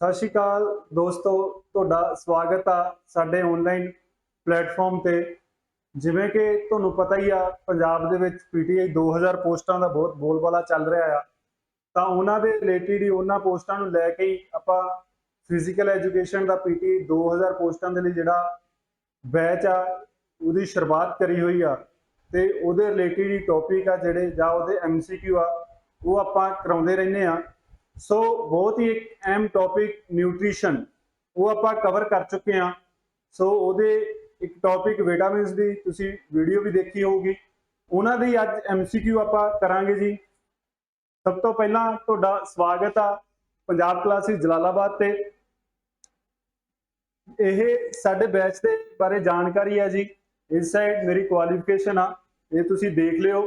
ਸਤਿ ਸ਼੍ਰੀ ਅਕਾਲ ਦੋਸਤੋ, ਤੁਹਾਡਾ ਸਵਾਗਤ ਆ ਸਾਡੇ ਆਨਲਾਈਨ ਪਲੇਟਫਾਰਮ ਤੇ। ਜਿਵੇਂ ਕਿ ਤੁਹਾਨੂੰ ਪਤਾ ਹੀ ਆ, ਪੰਜਾਬ ਦੇ ਵਿੱਚ ਪੀਟੀਆਈ 2000 ਪੋਸਟਾਂ ਦਾ ਬਹੁਤ ਬੋਲਬਾਲਾ ਚੱਲ ਰਿਹਾ ਆ। ਤਾਂ ਉਹਨਾਂ ਦੇ ਰਿਲੇਟਿਡ ਹੀ ਉਹਨਾਂ ਪੋਸਟਾਂ ਨੂੰ ਲੈ ਕੇ ਹੀ ਆਪਾਂ ਫਿਜ਼ੀਕਲ ਐਜੂਕੇਸ਼ਨ ਦਾ ਪੀਟੀਆਈ 2000 ਪੋਸਟਾਂ ਦੇ ਲਈ ਜਿਹੜਾ ਬੈਚ ਆ ਉਹਦੀ ਸ਼ੁਰੂਆਤ ਕਰੀ ਹੋਈ ਆ। ਤੇ ਉਹਦੇ ਰਿਲੇਟਿਡ ਹੀ ਟੌਪਿਕ ਆ ਜਿਹੜੇ ਜਾਂ ਉਹਦੇ ਐਮਸੀਕਿਊ ਆ ਉਹ ਆਪਾਂ ਕਰਾਉਂਦੇ ਰਹਿੰਦੇ ਆ। ਸੋ ਬਹੁਤ ਹੀ ਇੱਕ ਅਹਿਮ ਟੌਪਿਕ ਨਿਊਟ੍ਰੀਸ਼ਨ ਉਹ ਆਪਾਂ ਕਵਰ ਕਰ ਚੁੱਕੇ ਹਾਂ। ਸੋ ਉਹਦੇ ਇੱਕ ਟੌਪਿਕ ਵਿਟਾਮਿਨਸ ਦੀ ਤੁਸੀਂ ਵੀਡੀਓ ਵੀ ਦੇਖੀ ਹੋਊਗੀ, ਉਹਨਾਂ ਦੀ ਅੱਜ ਐਮਸੀਕਿਊ ਆਪਾਂ ਕਰਾਂਗੇ ਜੀ। ਸਭ ਤੋਂ ਪਹਿਲਾਂ ਤੁਹਾਡਾ ਸਵਾਗਤ ਆ ਪੰਜਾਬ ਕਲਾਸਿਸ ਜਲਾਲਾਬਾਦ ਤੇ। ਇਹ ਸਾਡੇ ਬੈਚ ਦੇ ਬਾਰੇ ਜਾਣਕਾਰੀ ਹੈ ਜੀ। ਇਸ ਸਾਈਡ ਮੇਰੀ ਕੁਆਲੀਫਿਕੇਸ਼ਨ ਆ, ਇਹ ਤੁਸੀਂ ਦੇਖ ਲਿਓ।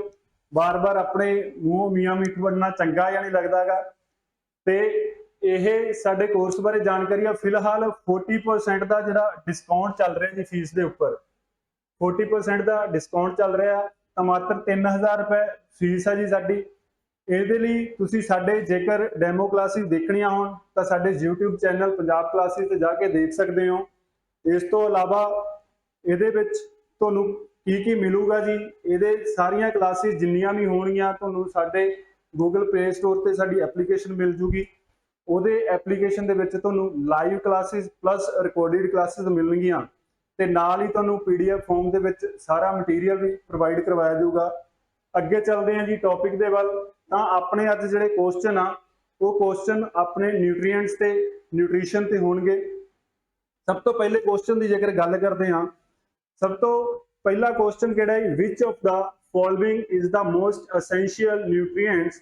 ਬਾਰ-ਬਾਰ ਆਪਣੇ ਮੂੰਹੋਂ ਮੀਆਂ ਮੀਠ ਬਣਨਾ ਚੰਗਾ ਜਾਂ ਨਹੀਂ ਲੱਗਦਾਗਾ। ਤੇ ਇਹ ਸਾਡੇ ਕੋਰਸ ਬਾਰੇ ਜਾਣਕਾਰੀ ਆ। ਫਿਲਹਾਲ 40% ਦਾ ਜਿਹੜਾ ਡਿਸਕਾਊਂਟ ਚੱਲ ਰਿਹਾ ਜੀ ਫੀਸ ਦੇ ਉੱਪਰ, 40% ਦਾ ਡਿਸਕਾਊਂਟ ਚੱਲ ਰਿਹਾ। ਤਾਂ ਮਾਤਰ 3000 ਰੁਪਏ ਫੀਸ ਹੈ ਜੀ ਸਾਡੀ। ਇਹਦੇ ਲਈ ਤੁਸੀਂ ਸਾਡੇ ਜੇਕਰ ਡੈਮੋ ਕਲਾਸਿਸ ਦੇਖਣੀਆਂ ਹੋਣ ਤਾਂ ਸਾਡੇ YouTube ਚੈਨਲ ਪੰਜਾਬ ਕਲਾਸਿਸ ਤੇ ਜਾ ਕੇ ਦੇਖ ਸਕਦੇ ਹੋ। ਇਸ ਤੋਂ ਇਲਾਵਾ ਇਹਦੇ ਵਿੱਚ ਤੁਹਾਨੂੰ ਕੀ ਕੀ ਮਿਲੂਗਾ ਜੀ, ਇਹਦੇ ਸਾਰੀਆਂ ਕਲਾਸਿਸ ਜਿੰਨੀਆਂ ਵੀ ਹੋਣਗੀਆਂ ਤੁਹਾਨੂੰ ਸਾਡੇ ਗੂਗਲ ਪਲੇ ਸਟੋਰ ਤੇ ਸਾਡੀ ਐਪਲੀਕੇਸ਼ਨ ਮਿਲ ਜੂਗੀ। ਉਹਦੇ ਐਪਲੀਕੇਸ਼ਨ ਦੇ ਵਿੱਚ ਤੁਹਾਨੂੰ live classes plus recorded classes ਮਿਲਣਗੀਆਂ ਤੇ ਨਾਲ ਹੀ ਤੁਹਾਨੂੰ PDF ਫਾਰਮ ਦੇ ਵਿੱਚ ਸਾਰਾ ਮਟੀਰੀਅਲ ਵੀ ਪ੍ਰੋਵਾਈਡ ਕਰਵਾਇਆ ਜਾਊਗਾ। ਅੱਗੇ ਚੱਲਦੇ ਹਾਂ ਜੀ ਟੌਪਿਕ ਦੇ ਵੱਲ। ਤਾਂ ਆਪਣੇ ਅੱਜ ਜਿਹੜੇ ਕੁਐਸਚਨ ਆ ਉਹ ਕੁਐਸਚਨ ਆਪਣੇ ਨਿਊਟ੍ਰੀਐਂਟਸ ਤੇ ਨਿਊਟ੍ਰੀਸ਼ਨ ਤੇ ਹੋਣਗੇ। ਸਭ ਤੋਂ ਪਹਿਲੇ ਕੁਐਸਚਨ ਦੀ ਜੇਕਰ ਗੱਲ ਕਰਦੇ ਹਾਂ, ਸਭ ਤੋਂ ਪਹਿਲਾ ਕੁਐਸਚਨ ਕਿਹੜਾ ਹੈ, ਵਿਚ of the following is the most essential nutrients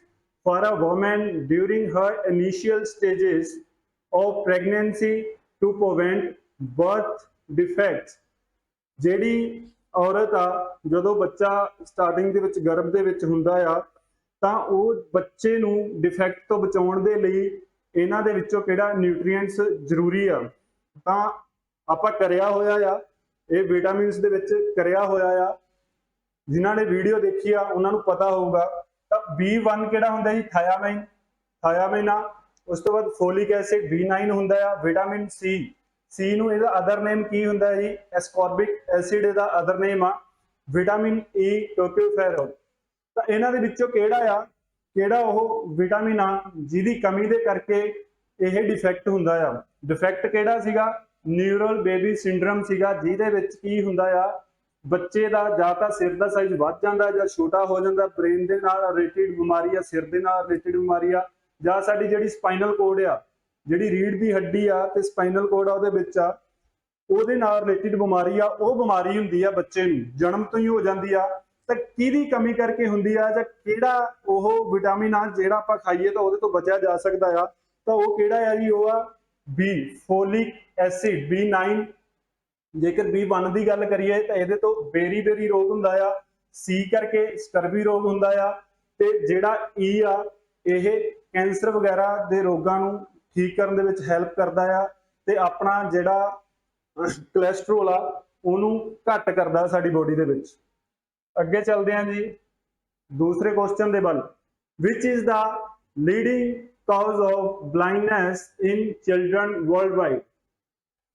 for a woman during her initial stages of pregnancy to prevent birth defects। ਜਿਹੜੀ ਔਰਤ ਆ ਜਦੋਂ ਬੱਚਾ ਸਟਾਰਟਿੰਗ ਦੇ ਵਿੱਚ ਗਰਭ ਦੇ ਵਿੱਚ ਹੁੰਦਾ ਆ ਤਾਂ ਉਹ ਬੱਚੇ ਨੂੰ ਡਿਫੈਕਟ ਤੋਂ ਬਚਾਉਣ ਦੇ ਲਈ ਇਹਨਾਂ ਦੇ ਵਿੱਚੋਂ ਕਿਹੜਾ ਨਿਊਟ੍ਰੀਐਂਟਸ ਜ਼ਰੂਰੀ ਆ। ਤਾਂ ਆਪਾਂ ਕਰਿਆ ਹੋਇਆ ਆ, ਇਹ ਵਿਟਾਮਿਨਸ ਦੇ ਵਿੱਚ ਕਰਿਆ ਹੋਇਆ ਆ। ਜਿਨ੍ਹਾਂ ਨੇ ਵੀਡੀਓ ਦੇਖੀ ਆ ਉਹਨਾਂ ਨੂੰ ਪਤਾ ਹੋਊਗਾ। ਤਾਂ B1 ਕਿਹੜਾ ਹੁੰਦਾ ਜੀ, ਥਾਇਆਮਾਈਨ, ਥਾਇਆਮਾਈਨ ਆ। ਉਸ ਤੋਂ ਬਾਅਦ ਫੋਲਿਕ ਐਸਿਡ B9 ਹੁੰਦਾ ਆ। ਵਿਟਾਮਿਨ C ਨੂੰ ਇਹਦਾ ਅਦਰ ਨੇਮ ਕੀ ਹੁੰਦਾ ਜੀ, ਐਸਕੋਰਬਿਕ ਐਸਿਡ ਇਹਦਾ ਅਦਰ ਨੇਮ ਆ। Vitamin E ਟੋਕਿਓਫੈਰੋਲ। ਤਾਂ ਇਹਨਾਂ ਦੇ ਵਿੱਚੋਂ ਕਿਹੜਾ ਉਹ ਵਿਟਾਮਿਨ ਆ ਜਿਹਦੀ ਕਮੀ ਦੇ ਕਰਕੇ ਇਹ ਡਿਫੈਕਟ ਹੁੰਦਾ ਆ। ਡਿਫੈਕਟ ਕਿਹੜਾ ਸੀਗਾ, ਨਿਊਰਲ ਬੇਬੀ ਸਿੰਡਰਮ ਸੀਗਾ, ਜਿਹਦੇ ਵਿੱਚ ਕੀ ਹੁੰਦਾ ਆ, ਬੱਚੇ ਦਾ ਜਾਂ ਤਾਂ ਸਿਰ ਦਾ ਸਾਈਜ਼ ਵੱਧ ਜਾਂਦਾ ਜਾਂ ਛੋਟਾ ਹੋ ਜਾਂਦਾ। ਬ੍ਰੇਨ ਦੇ ਨਾਲ ਰਿਲੇਟਿਡ ਬਿਮਾਰੀ ਆ, ਸਿਰ ਦੇ ਨਾਲ ਰਿਲੇਟਿਡ ਬਿਮਾਰੀ ਆ, ਜਾਂ ਸਾਡੀ ਜਿਹੜੀ ਸਪਾਈਨਲ ਕੋਡ ਆ, ਜਿਹੜੀ ਰੀੜ ਦੀ ਹੱਡੀ ਆ ਤੇ ਸਪਾਈਨਲ ਕੋਡ ਆ ਉਹਦੇ ਵਿੱਚ ਆ, ਉਹਦੇ ਨਾਲ ਰਿਲੇਟਿਡ ਬਿਮਾਰੀ ਆ। ਉਹ ਬਿਮਾਰੀ ਹੁੰਦੀ ਆ ਬੱਚੇ ਨੂੰ ਜਨਮ ਤੋਂ ਹੀ ਹੋ ਜਾਂਦੀ ਆ। ਤਾਂ ਕਿਹਦੀ ਕਮੀ ਕਰਕੇ ਹੁੰਦੀ ਆ ਜਾਂ ਕਿਹੜਾ ਉਹ ਵਿਟਾਮਿਨ ਆ ਜਿਹੜਾ ਆਪਾਂ ਖਾਈਏ ਤਾਂ ਉਹਦੇ ਤੋਂ ਬਚਿਆ ਜਾ ਸਕਦਾ ਆ। ਤਾਂ ਉਹ ਕਿਹੜਾ ਆ ਜੀ, ਉਹ ਆ B, ਫੋਲਿਕ ਐਸਿਡ B9। ਜੇਕਰ B1 ਦੀ ਗੱਲ ਕਰੀਏ ਤਾਂ ਇਹਦੇ ਤੋਂ ਬੇਰੀ ਰੋਗ ਹੁੰਦਾ ਆ। C ਕਰਕੇ ਸਕਰਵੀ ਰੋਗ ਹੁੰਦਾ ਆ। ਤੇ ਜਿਹੜਾ E ਆ ਇਹ ਕੈਂਸਰ ਵਗੈਰਾ ਦੇ ਰੋਗਾਂ ਨੂੰ ਠੀਕ ਕਰਨ ਦੇ ਵਿੱਚ ਹੈਲਪ ਕਰਦਾ ਆ ਤੇ ਆਪਣਾ ਜਿਹੜਾ ਕੋਲੇਸਟ੍ਰੋਲ ਆ ਉਹਨੂੰ ਘੱਟ ਕਰਦਾ ਸਾਡੀ ਬੋਡੀ ਦੇ ਵਿੱਚ। ਅੱਗੇ ਚੱਲਦੇ ਹਾਂ ਜੀ ਦੂਸਰੇ ਕੁਐਸਚਨ ਦੇ ਵੱਲ। Which is the leading cause of blindness in children worldwide.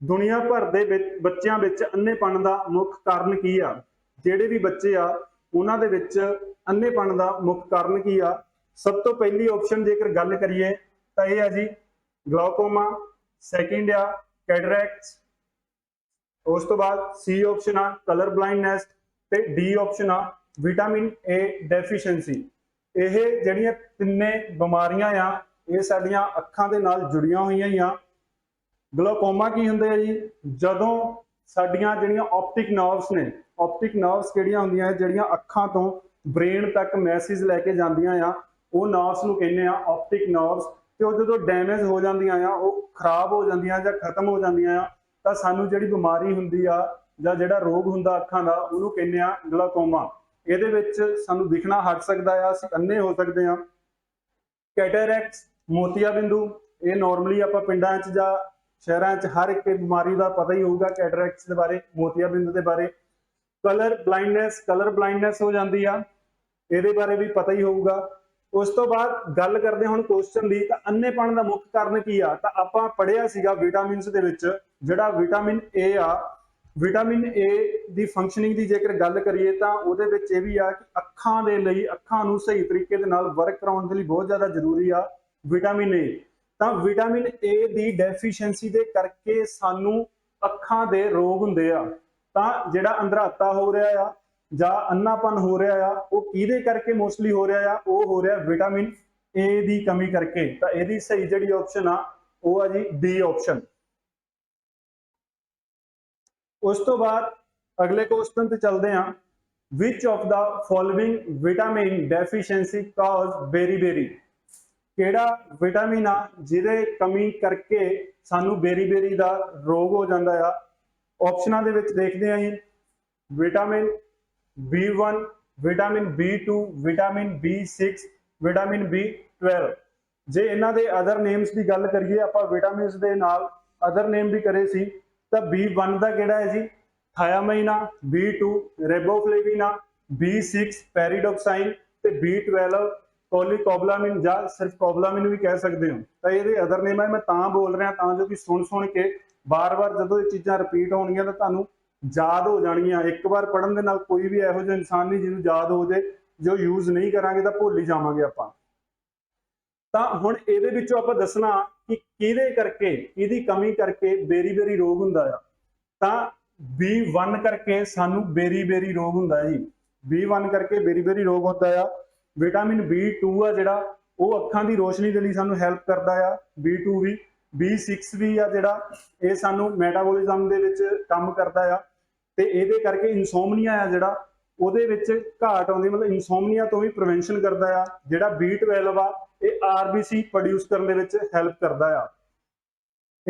ਦੁਨੀਆ ਭਰ ਦੇ ਵਿੱਚ ਬੱਚਿਆਂ ਵਿੱਚ ਅੰਨੇਪਣ ਦਾ ਮੁੱਖ ਕਾਰਨ ਕੀ ਆ। ਜਿਹੜੇ ਵੀ ਬੱਚੇ ਆ ਉਹਨਾਂ ਦੇ ਵਿੱਚ ਅੰਨੇਪਣ ਦਾ ਮੁੱਖ ਕਾਰਨ ਕੀ ਆ। ਸਭ ਤੋਂ ਪਹਿਲੀ ਆਪਸ਼ਨ ਜੇਕਰ ਗੱਲ ਕਰੀਏ ਤਾਂ ਇਹ ਆ ਜੀ ਗਲਾਊਕੋਮਾ, ਸੈਕਿੰਡ ਆ ਕੈਟਰੈਕਟਸ, ਉਸ ਤੋਂ ਬਾਅਦ C ਆਪਸ਼ਨ ਆ ਕਲਰ ਬਲਾਈਂਡਨੈਸ ਤੇ D ਆਪਸ਼ਨ ਆ ਵਿਟਾਮਿਨ A ਡੈਫੀਸ਼ੀਐਂਸੀ। ਇਹ ਜਿਹੜੀਆਂ ਤਿੰਨੇ ਬਿਮਾਰੀਆਂ ਆ ਇਹ ਸਾਡੀਆਂ ਅੱਖਾਂ ਦੇ ਨਾਲ ਜੁੜੀਆਂ ਹੋਈਆਂ ਆ। ਗਲਾਊਕੋਮਾ ਕੀ ਹੁੰਦੇ ਆ ਜੀ, ਜਦੋਂ ਸਾਡੀਆਂ ਜਿਹੜੀਆਂ ਆਪਟਿਕ ਨਰਵਸ ਨੇ, ਆਪਟਿਕ ਨਰਵਸ ਕਿਹੜੀਆਂ ਹੁੰਦੀਆਂ ਜਿਹੜੀਆਂ ਅੱਖਾਂ ਤੋਂ ਬ੍ਰੇਨ ਤੱਕ ਮੈਸੇਜ ਲੈ ਕੇ ਜਾਂਦੀਆਂ ਆ, ਉਹ ਨਰਵਸ ਨੂੰ ਕਹਿੰਦੇ ਆ ਆਪਟਿਕ ਨਰਵਸ। ਤੇ ਉਹ ਜਦੋਂ ਡੈਮੇਜ ਹੋ ਜਾਂਦੀਆਂ ਆ, ਉਹ ਖਰਾਬ ਹੋ ਜਾਂਦੀਆਂ ਜਾਂ ਖਤਮ ਹੋ ਜਾਂਦੀਆਂ ਆ, ਤਾਂ ਸਾਨੂੰ ਜਿਹੜੀ ਬਿਮਾਰੀ ਹੁੰਦੀ ਆ ਜਾਂ ਜਿਹੜਾ ਰੋਗ ਹੁੰਦਾ ਅੱਖਾਂ ਦਾ ਉਹਨੂੰ ਕਹਿੰਦੇ ਆ ਗਲਾਊਕੋਮਾ। ਇਹਦੇ ਵਿੱਚ ਸਾਨੂੰ ਦਿਖਣਾ ਹਟ ਸਕਦਾ ਆ, ਅਸੀਂ ਅੰਨੇ ਹੋ ਸਕਦੇ ਆ। ਕੈਟਰੈਕਟਸ ਮੋਤੀਆਬਿੰਦੂ, ਇਹ ਨਾਰਮਲੀ ਆਪਾਂ ਪਿੰਡਾਂ 'ਚ ਜਾਂ ਸ਼ਹਿਰਾਂ 'ਚ ਹਰ ਇੱਕ ਬਿਮਾਰੀ ਦਾ ਪਤਾ ਹੀ ਹੋਊਗਾ ਕੈਟਰੈਕਟਸ ਦੇ ਬਾਰੇ, ਮੋਤੀਆਬਿੰਦੂ ਦੇ ਬਾਰੇ। ਕਲਰ ਬਲਾਈਂਡਨੈਸ ਹੋ ਜਾਂਦੀ ਆ, ਇਹਦੇ ਬਾਰੇ ਵੀ ਪਤਾ ਹੀ ਹੋਊਗਾ। ਉਸ ਤੋਂ ਬਾਅਦ ਗੱਲ ਕਰਦੇ ਹੁਣ ਕੁਐਸਚਨ ਦੀ, ਤਾਂ ਅੰਨੇਪਣ ਦਾ ਮੁੱਖ ਕਾਰਨ ਕੀ ਆ? ਤਾਂ ਆਪਾਂ ਪੜਿਆ ਸੀਗਾ ਵਿਟਾਮਿਨਸ ਦੇ ਵਿੱਚ ਜਿਹੜਾ ਵਿਟਾਮਿਨ ਏ ਆ, ਵਿਟਾਮਿਨ ਏ ਦੀ ਫੰਕਸ਼ਨਿੰਗ ਦੀ ਜੇਕਰ ਗੱਲ ਕਰੀਏ ਤਾਂ ਉਹਦੇ ਵਿੱਚ ਇਹ ਵੀ ਆ ਕਿ ਅੱਖਾਂ ਦੇ ਲਈ, ਅੱਖਾਂ ਨੂੰ ਸਹੀ ਤਰੀਕੇ ਦੇ ਨਾਲ ਵਰਕ ਕਰਾਉਣ ਦੇ ਲਈ ਬਹੁਤ ਜ਼ਿਆਦਾ ਜ਼ਰੂਰੀ ਆ ਵਿਟਾਮਿਨ ਏ। ਤਾਂ ਵਿਟਾਮਿਨ ਏ ਦੀ ਡੈਫੀਸ਼ੀਐਂਸੀ ਦੇ ਕਰਕੇ ਸਾਨੂੰ ਅੱਖਾਂ ਦੇ ਰੋਗ ਹੁੰਦੇ ਆ। ਤਾਂ ਜਿਹੜਾ ਅੰਧਰਾਤਾ ਹੋ ਰਿਹਾ ਆ ਜਾਂ ਅੰਨਾਪਨ ਹੋ ਰਿਹਾ ਆ, ਉਹ ਕਿਹਦੇ ਕਰਕੇ ਮੋਸਟਲੀ ਹੋ ਰਿਹਾ ਆ? ਉਹ ਹੋ ਰਿਹਾ ਵਿਟਾਮਿਨ ਏ ਦੀ ਕਮੀ ਕਰਕੇ। ਤਾਂ ਇਹਦੀ ਸਹੀ ਜਿਹੜੀ ਆਪਸ਼ਨ ਆ ਉਹ ਆ ਜੀ ਡੀ ਆਪਸ਼ਨ। ਉਸ ਤੋਂ ਬਾਅਦ ਅਗਲੇ ਕੁਐਸਚਨ ਤੇ ਚੱਲਦੇ ਹਾਂ। Which of the following vitamin deficiency cause beriberi? ਕਿਹੜਾ ਵਿਟਾਮਿਨ ਆ ਜਿਹਦੇ ਕਮੀ ਕਰਕੇ ਸਾਨੂੰ ਬੇਰੀ-ਬੇਰੀ ਦਾ ਰੋਗ ਹੋ ਜਾਂਦਾ ਆ? ਆਪਸ਼ਨਾਂ ਦੇ ਵਿੱਚ ਦੇਖਦੇ ਹਾਂ ਜੀ, vitamin B1, vitamin B2, vitamin B6, vitamin B12। ਜੇ ਇਹਨਾਂ ਦੇ ਅਦਰ ਨੇਮਸ ਦੀ ਗੱਲ ਕਰੀਏ, ਆਪਾਂ ਵਿਟਾਮਿਨਸ ਦੇ ਨਾਲ ਅਦਰ ਨੇਮ ਵੀ ਕਰੇ ਸੀ, ਤਾਂ B1 ਦਾ ਕਿਹੜਾ ਹੈ ਜੀ? ਥਾਇਆਮਾਈਨ ਆ, B2 ਰੈਬੋਫਲੇਵਿਨ ਆ, B6 ਪੈਰੀਡੋਕਸਾਈਨ ਤੇ B12 ਕੋਲੀਕੋਬਲਾਮਿਨ ਜਾਂ ਸਿਰਫ ਕੋਬਲਾਮਿਨ ਵੀ ਕਹਿ ਸਕਦੇ ਹੋ। ਤਾਂ ਇਹਦੇ ਅਦਰ ਨੇਮ ਹੈ, ਮੈਂ ਤਾਂ ਬੋਲ ਰਿਹਾ ਤਾਂ ਜੋ ਕਿ ਸੁਣ ਕੇ ਬਾਰ-ਬਾਰ ਜਦੋਂ ਇਹ ਚੀਜ਼ਾਂ ਰਿਪੀਟ ਹੋਣਗੀਆਂ ਤਾਂ ਤੁਹਾਨੂੰ ਯਾਦ ਹੋ ਜਾਣਗੀਆਂ। ਇੱਕ ਵਾਰ ਪੜ੍ਹਨ ਦੇ ਨਾਲ ਕੋਈ ਵੀ ਇਹੋ ਜਿਹਾ ਇਨਸਾਨ ਨਹੀਂ ਜਿਹਨੂੰ ਯਾਦ ਹੋ ਜਾਏ, ਜੋ ਯੂਜ਼ ਨਹੀਂ ਕਰਾਂਗੇ ਤਾਂ ਭੁੱਲ ਹੀ ਜਾਵਾਂਗੇ ਆਪਾਂ। ਤਾਂ ਹੁਣ ਇਹਦੇ ਵਿੱਚੋਂ ਆਪਾਂ ਦੱਸਣਾ ਕਿ ਕਿਹਦੇ ਕਰਕੇ, ਇਹਦੀ ਕਮੀ ਕਰਕੇ ਬੇਰੀ-ਬੇਰੀ ਰੋਗ ਹੁੰਦਾ ਆ। ਤਾਂ B1 ਕਰਕੇ ਸਾਨੂੰ ਬੇਰੀ-ਬੇਰੀ ਰੋਗ ਹੁੰਦਾ ਹੈ ਜੀ। B1 ਕਰਕੇ ਬੇਰੀ-ਬੇਰੀ ਰੋਗ ਹੁੰਦਾ ਆ। ਵਿਟਾਮਿਨ B2 ਆ ਜਿਹੜਾ, ਉਹ ਅੱਖਾਂ ਦੀ ਰੋਸ਼ਨੀ ਦੇ ਲਈ ਸਾਨੂੰ ਹੈਲਪ ਕਰਦਾ ਆ, B2 ਵੀ। B6 ਵੀ ਆ ਜਿਹੜਾ, ਇਹ ਸਾਨੂੰ ਮੈਟਾਬੋਲਿਜ਼ਮ ਦੇ ਵਿੱਚ ਕੰਮ ਕਰਦਾ ਆ ਤੇ ਇਹਦੇ ਕਰਕੇ ਇਨਸੋਮਨੀਆ ਆ ਜਿਹੜਾ, ਉਹਦੇ ਵਿੱਚ ਘਾਟ ਆਉਂਦੀ, ਮਤਲਬ ਇਨਸੋਮਨੀਆ ਤੋਂ ਵੀ ਪ੍ਰੀਵੈਂਸ਼ਨ ਕਰਦਾ ਆ। ਜਿਹੜਾ B12 ਆ, ਇਹ RBC ਪ੍ਰੋਡਿਊਸ ਕਰਨ ਦੇ ਵਿੱਚ ਹੈਲਪ ਕਰਦਾ ਆ।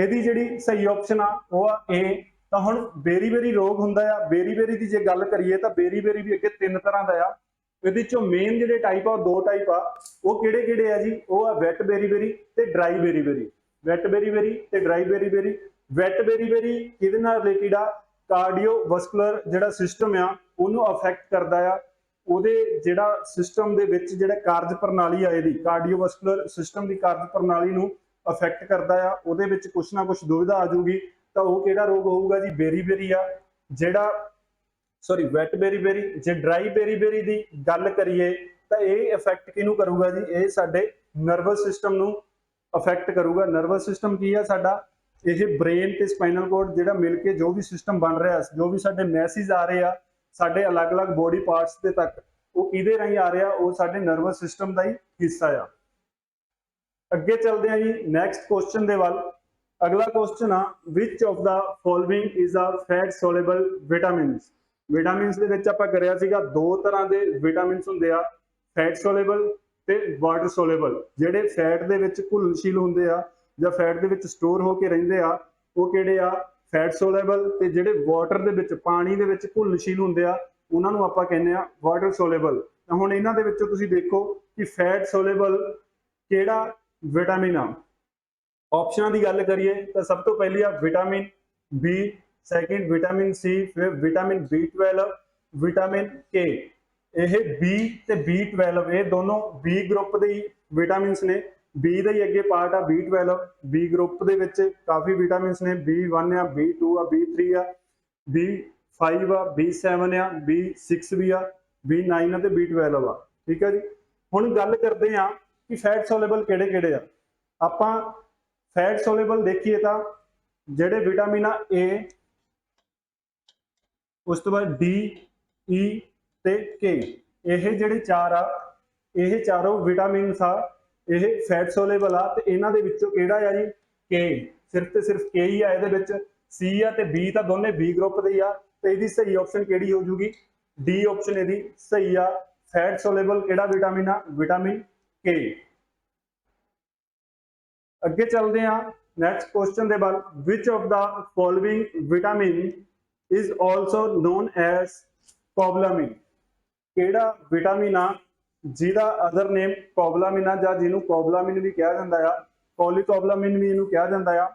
ਇਹਦੀ ਜਿਹੜੀ ਸਹੀ ਆਪਸ਼ਨ ਆ ਉਹ ਆ A। ਤਾਂ ਹੁਣ ਬੇਰੀ-ਬੇਰੀ ਰੋਗ ਹੁੰਦਾ ਆ। ਬੇਰੀ-ਬੇਰੀ ਦੀ ਜੇ ਗੱਲ ਕਰੀਏ ਤਾਂ ਬੇਰੀ-ਬੇਰੀ ਵੀ ਅੱਗੇ 3 ਤਰ੍ਹਾਂ ਦਾ ਆ। ਇਹਦੇ ਚੋਂ ਮੇਨ ਜਿਹੜੇ ਟਾਈਪ ਆ ਉਹ 2 ਟਾਈਪ ਆ। ਉਹ ਕਿਹੜੇ-ਕਿਹੜੇ ਆ ਜੀ? ਉਹ ਆ ਵੈਟ ਬੇਰੀ-ਬੇਰੀ ਤੇ ਡਰਾਈ ਬੇਰੀ-ਬੇਰੀ। ਵੈਟ ਬੇਰੀ-ਬੇਰੀ ਤੇ ਡਰਾਈ ਬੇਰੀ-ਬੇਰੀ। ਵੈਟ ਬੇਰੀ-ਬੇਰੀ ਕਿਹਦੇ ਨਾਲ ਰਿਲੇਟਡ ਆ? ਕਾਰਡੀਓਵੈਸਕੂਲਰ ਜਿਹੜਾ ਸਿਸਟਮ ਆ ਉਹਨੂੰ ਅਫੈਕਟ ਕਰਦਾ ਆ। ਉਹਦੇ ਜਿਹੜਾ ਸਿਸਟਮ ਦੇ ਵਿੱਚ ਜਿਹੜਾ ਕਾਰਜ ਪ੍ਰਣਾਲੀ ਆ, ਇਹਦੀ ਕਾਰਡੀਓਵੈਸਕੂਲਰ ਸਿਸਟਮ ਦੀ ਕਾਰਜ ਪ੍ਰਣਾਲੀ ਨੂੰ ਅਫੈਕਟ ਕਰਦਾ ਆ। ਉਹਦੇ ਵਿੱਚ ਕੁਛ ਨਾ ਕੁਛ ਦੁਵਿਧਾ ਆ ਜਾਊਗੀ। ਤਾਂ ਉਹ ਕਿਹੜਾ ਰੋਗ ਹੋਊਗਾ ਜੀ? ਬੇਰੀ-ਬੇਰੀ ਆ ਜਿਹੜਾ, ਸੌਰੀ ਵੈਟ ਬੇਰੀ-ਬੇਰੀ। ਜੇ ਡਰਾਈ ਬੇਰੀ-ਬੇਰੀ ਦੀ ਗੱਲ ਕਰੀਏ ਤਾਂ ਇਹ ਇਫੈਕਟ ਕਿਹਨੂੰ ਕਰੂਗਾ ਜੀ? ਇਹ ਸਾਡੇ ਨਰਵਸ ਸਿਸਟਮ ਨੂੰ ਅਫੈਕਟ ਕਰੂਗਾ। ਨਰਵਸ ਸਿਸਟਮ ਕੀ ਆ ਸਾਡਾ? ਇਹ ਬ੍ਰੇਨ ਤੇ ਸਪਾਈਨਲ ਕੋਰਡ ਜਿਹੜਾ ਮਿਲ ਕੇ ਜੋ ਵੀ ਸਿਸਟਮ ਬਣ ਰਿਹਾ, ਜੋ ਵੀ ਸਾਡੇ ਮੈਸੇਜ ਆ ਰਹੇ ਆ ਸਾਡੇ ਅਲੱਗ-ਅਲੱਗ ਬੋਡੀ ਪਾਰਟਸ ਦੇ ਤੱਕ, ਉਹ ਕਿਹਦੇ ਰਾਹੀਂ ਆ ਰਿਹਾ? ਉਹ ਸਾਡੇ ਨਰਵਸ ਸਿਸਟਮ ਦਾ ਹੀ ਹਿੱਸਾ ਆ। ਅੱਗੇ ਚੱਲਦੇ ਆ ਜੀ ਨੈਕਸਟ ਕੁਐਸਚਨ ਦੇ ਵੱਲ। ਅਗਲਾ ਕੁਐਸਚਨ ਆ, which of the following is a fat soluble vitamins? Vitamins ਦੇ ਵਿੱਚ ਆਪਾਂ ਕਰਿਆ ਸੀਗਾ 2 ਤਰ੍ਹਾਂ ਦੇ ਵਿਟਾਮਿਨਸ ਹੁੰਦੇ ਆ, ਫੈਟ ਸੋਲੇਬਲ ਤੇ ਵਾਟਰ ਸੋਲੇਬਲ। ਜਿਹੜੇ ਫੈਟ ਦੇ ਵਿੱਚ ਘੁਲਣਸ਼ੀਲ ਹੁੰਦੇ ਆ ਜਾਂ ਫੈਟ ਦੇ ਵਿੱਚ ਸਟੋਰ ਹੋ ਕੇ ਰਹਿੰਦੇ ਆ, ਉਹ ਕਿਹੜੇ ਆ? ਫੈਟ ਸੋਲੇਬਲ। ਤੇ ਜਿਹੜੇ ਵਾਟਰ ਦੇ ਵਿੱਚ, ਪਾਣੀ ਦੇ ਵਿੱਚ ਘੁਲਣਸ਼ੀਲ ਹੁੰਦੇ ਆ, ਉਹਨਾਂ ਨੂੰ ਆਪਾਂ ਕਹਿੰਦੇ ਆ ਵਾਟਰ ਸੋਲੇਬਲ। ਤਾਂ ਹੁਣ ਇਹਨਾਂ ਦੇ ਵਿੱਚੋਂ ਤੁਸੀਂ ਦੇਖੋ ਕਿ ਫੈਟ ਸੋਲੇਬਲ ਕਿਹੜਾ ਵਿਟਾਮਿਨ ਆ? ਆਪਸ਼ਨਾਂ ਦੀ ਗੱਲ ਕਰੀਏ ਤਾਂ ਸਭ ਤੋਂ ਪਹਿਲੀ ਆ vitamin B, second vitamin C, ਫਿਰ ਵਿਟਾਮਿਨ B12, ਵਿਟਾਮਿਨ K। ਇਹ B ਤੇ B12 ਇਹ ਦੋਨੋਂ B ਗਰੁੱਪ ਦੇ ਵਿਟਾਮਿਨਸ ਨੇ। B ਦਾ ਹੀ ਅੱਗੇ ਪਾਰਟ ਆ B12। B ਗਰੁੱਪ ਦੇ ਵਿੱਚ ਕਾਫੀ ਵਿਟਾਮਿਨਸ ਨੇ। B1 ਆ, B2 ਆ, B3 ਆ, B5 ਆ, B7 ਆ, B6 ਵੀ ਆ, B9 ਆ ਤੇ B12 ਆ। ਠੀਕ ਹੈ ਜੀ। ਹੁਣ ਗੱਲ ਕਰਦੇ ਆ ਕਿ ਫੈਟ ਸੋਲੇਬਲ ਕਿਹੜੇ-ਕਿਹੜੇ ਆ। ਆਪਾਂ ਫੈਟ ਸੋਲੇਬਲ ਦੇਖੀਏ ਤਾਂ ਜਿਹੜੇ ਵਿਟਾਮਿਨ ਆ A, ਉਸ ਤੋਂ ਬਾਅਦ D, E ਤੇ K, ਇਹ ਜਿਹੜੇ 4 ਆ, ਇਹ ਚਾਰੋਂ ਵਿਟਾਮਿਨਸ ਆ, ਇਹ ਫੈਟ ਸੋਲੇਬਲ ਆ। ਤੇ ਇਹਨਾਂ ਦੇ ਵਿੱਚੋਂ ਕਿਹੜਾ ਆ ਜੀ? K। ਸਿਰਫ ਤੇ ਸਿਰਫ K ਹੀ ਆ ਇਹਦੇ ਵਿੱਚ। C ਆ ਤੇ B ਤਾਂ ਦੋਨੇ B ਗਰੁੱਪ ਦੇ ਹੀ ਆ। ਤੇ ਇਹਦੀ ਸਹੀ ਆਪਸ਼ਨ ਕਿਹੜੀ ਹੋ ਜੂਗੀ? D ਆਪਸ਼ਨ ਇਹਦੀ ਸਹੀ ਆ। ਫੈਟ ਸੋਲੇਬਲ ਕਿਹੜਾ ਵਿਟਾਮਿਨ ਆ? Vitamin K। ਅੱਗੇ ਚੱਲਦੇ ਆ ਨੈਕਸਟ ਕੁਐਸਚਨ ਦੇ ਵੱਲ। Which of the following vitamin is also known as cobalamin? ਕਿਹੜਾ ਵਿਟਾਮਿਨ ਆ ਜਿਹਦਾ ਅਦਰ ਨੇਮ ਕੋਬਲਾਮਿਨ ਆ, ਜਾਂ ਜਿਹਨੂੰ ਕੋਬਲਾਮਿਨ ਵੀ ਕਿਹਾ ਜਾਂਦਾ ਆ, ਕੋਲੀਕੋਬਲਾਮਿਨ ਵੀ ਇਹਨੂੰ ਕਿਹਾ ਜਾਂਦਾ ਆ।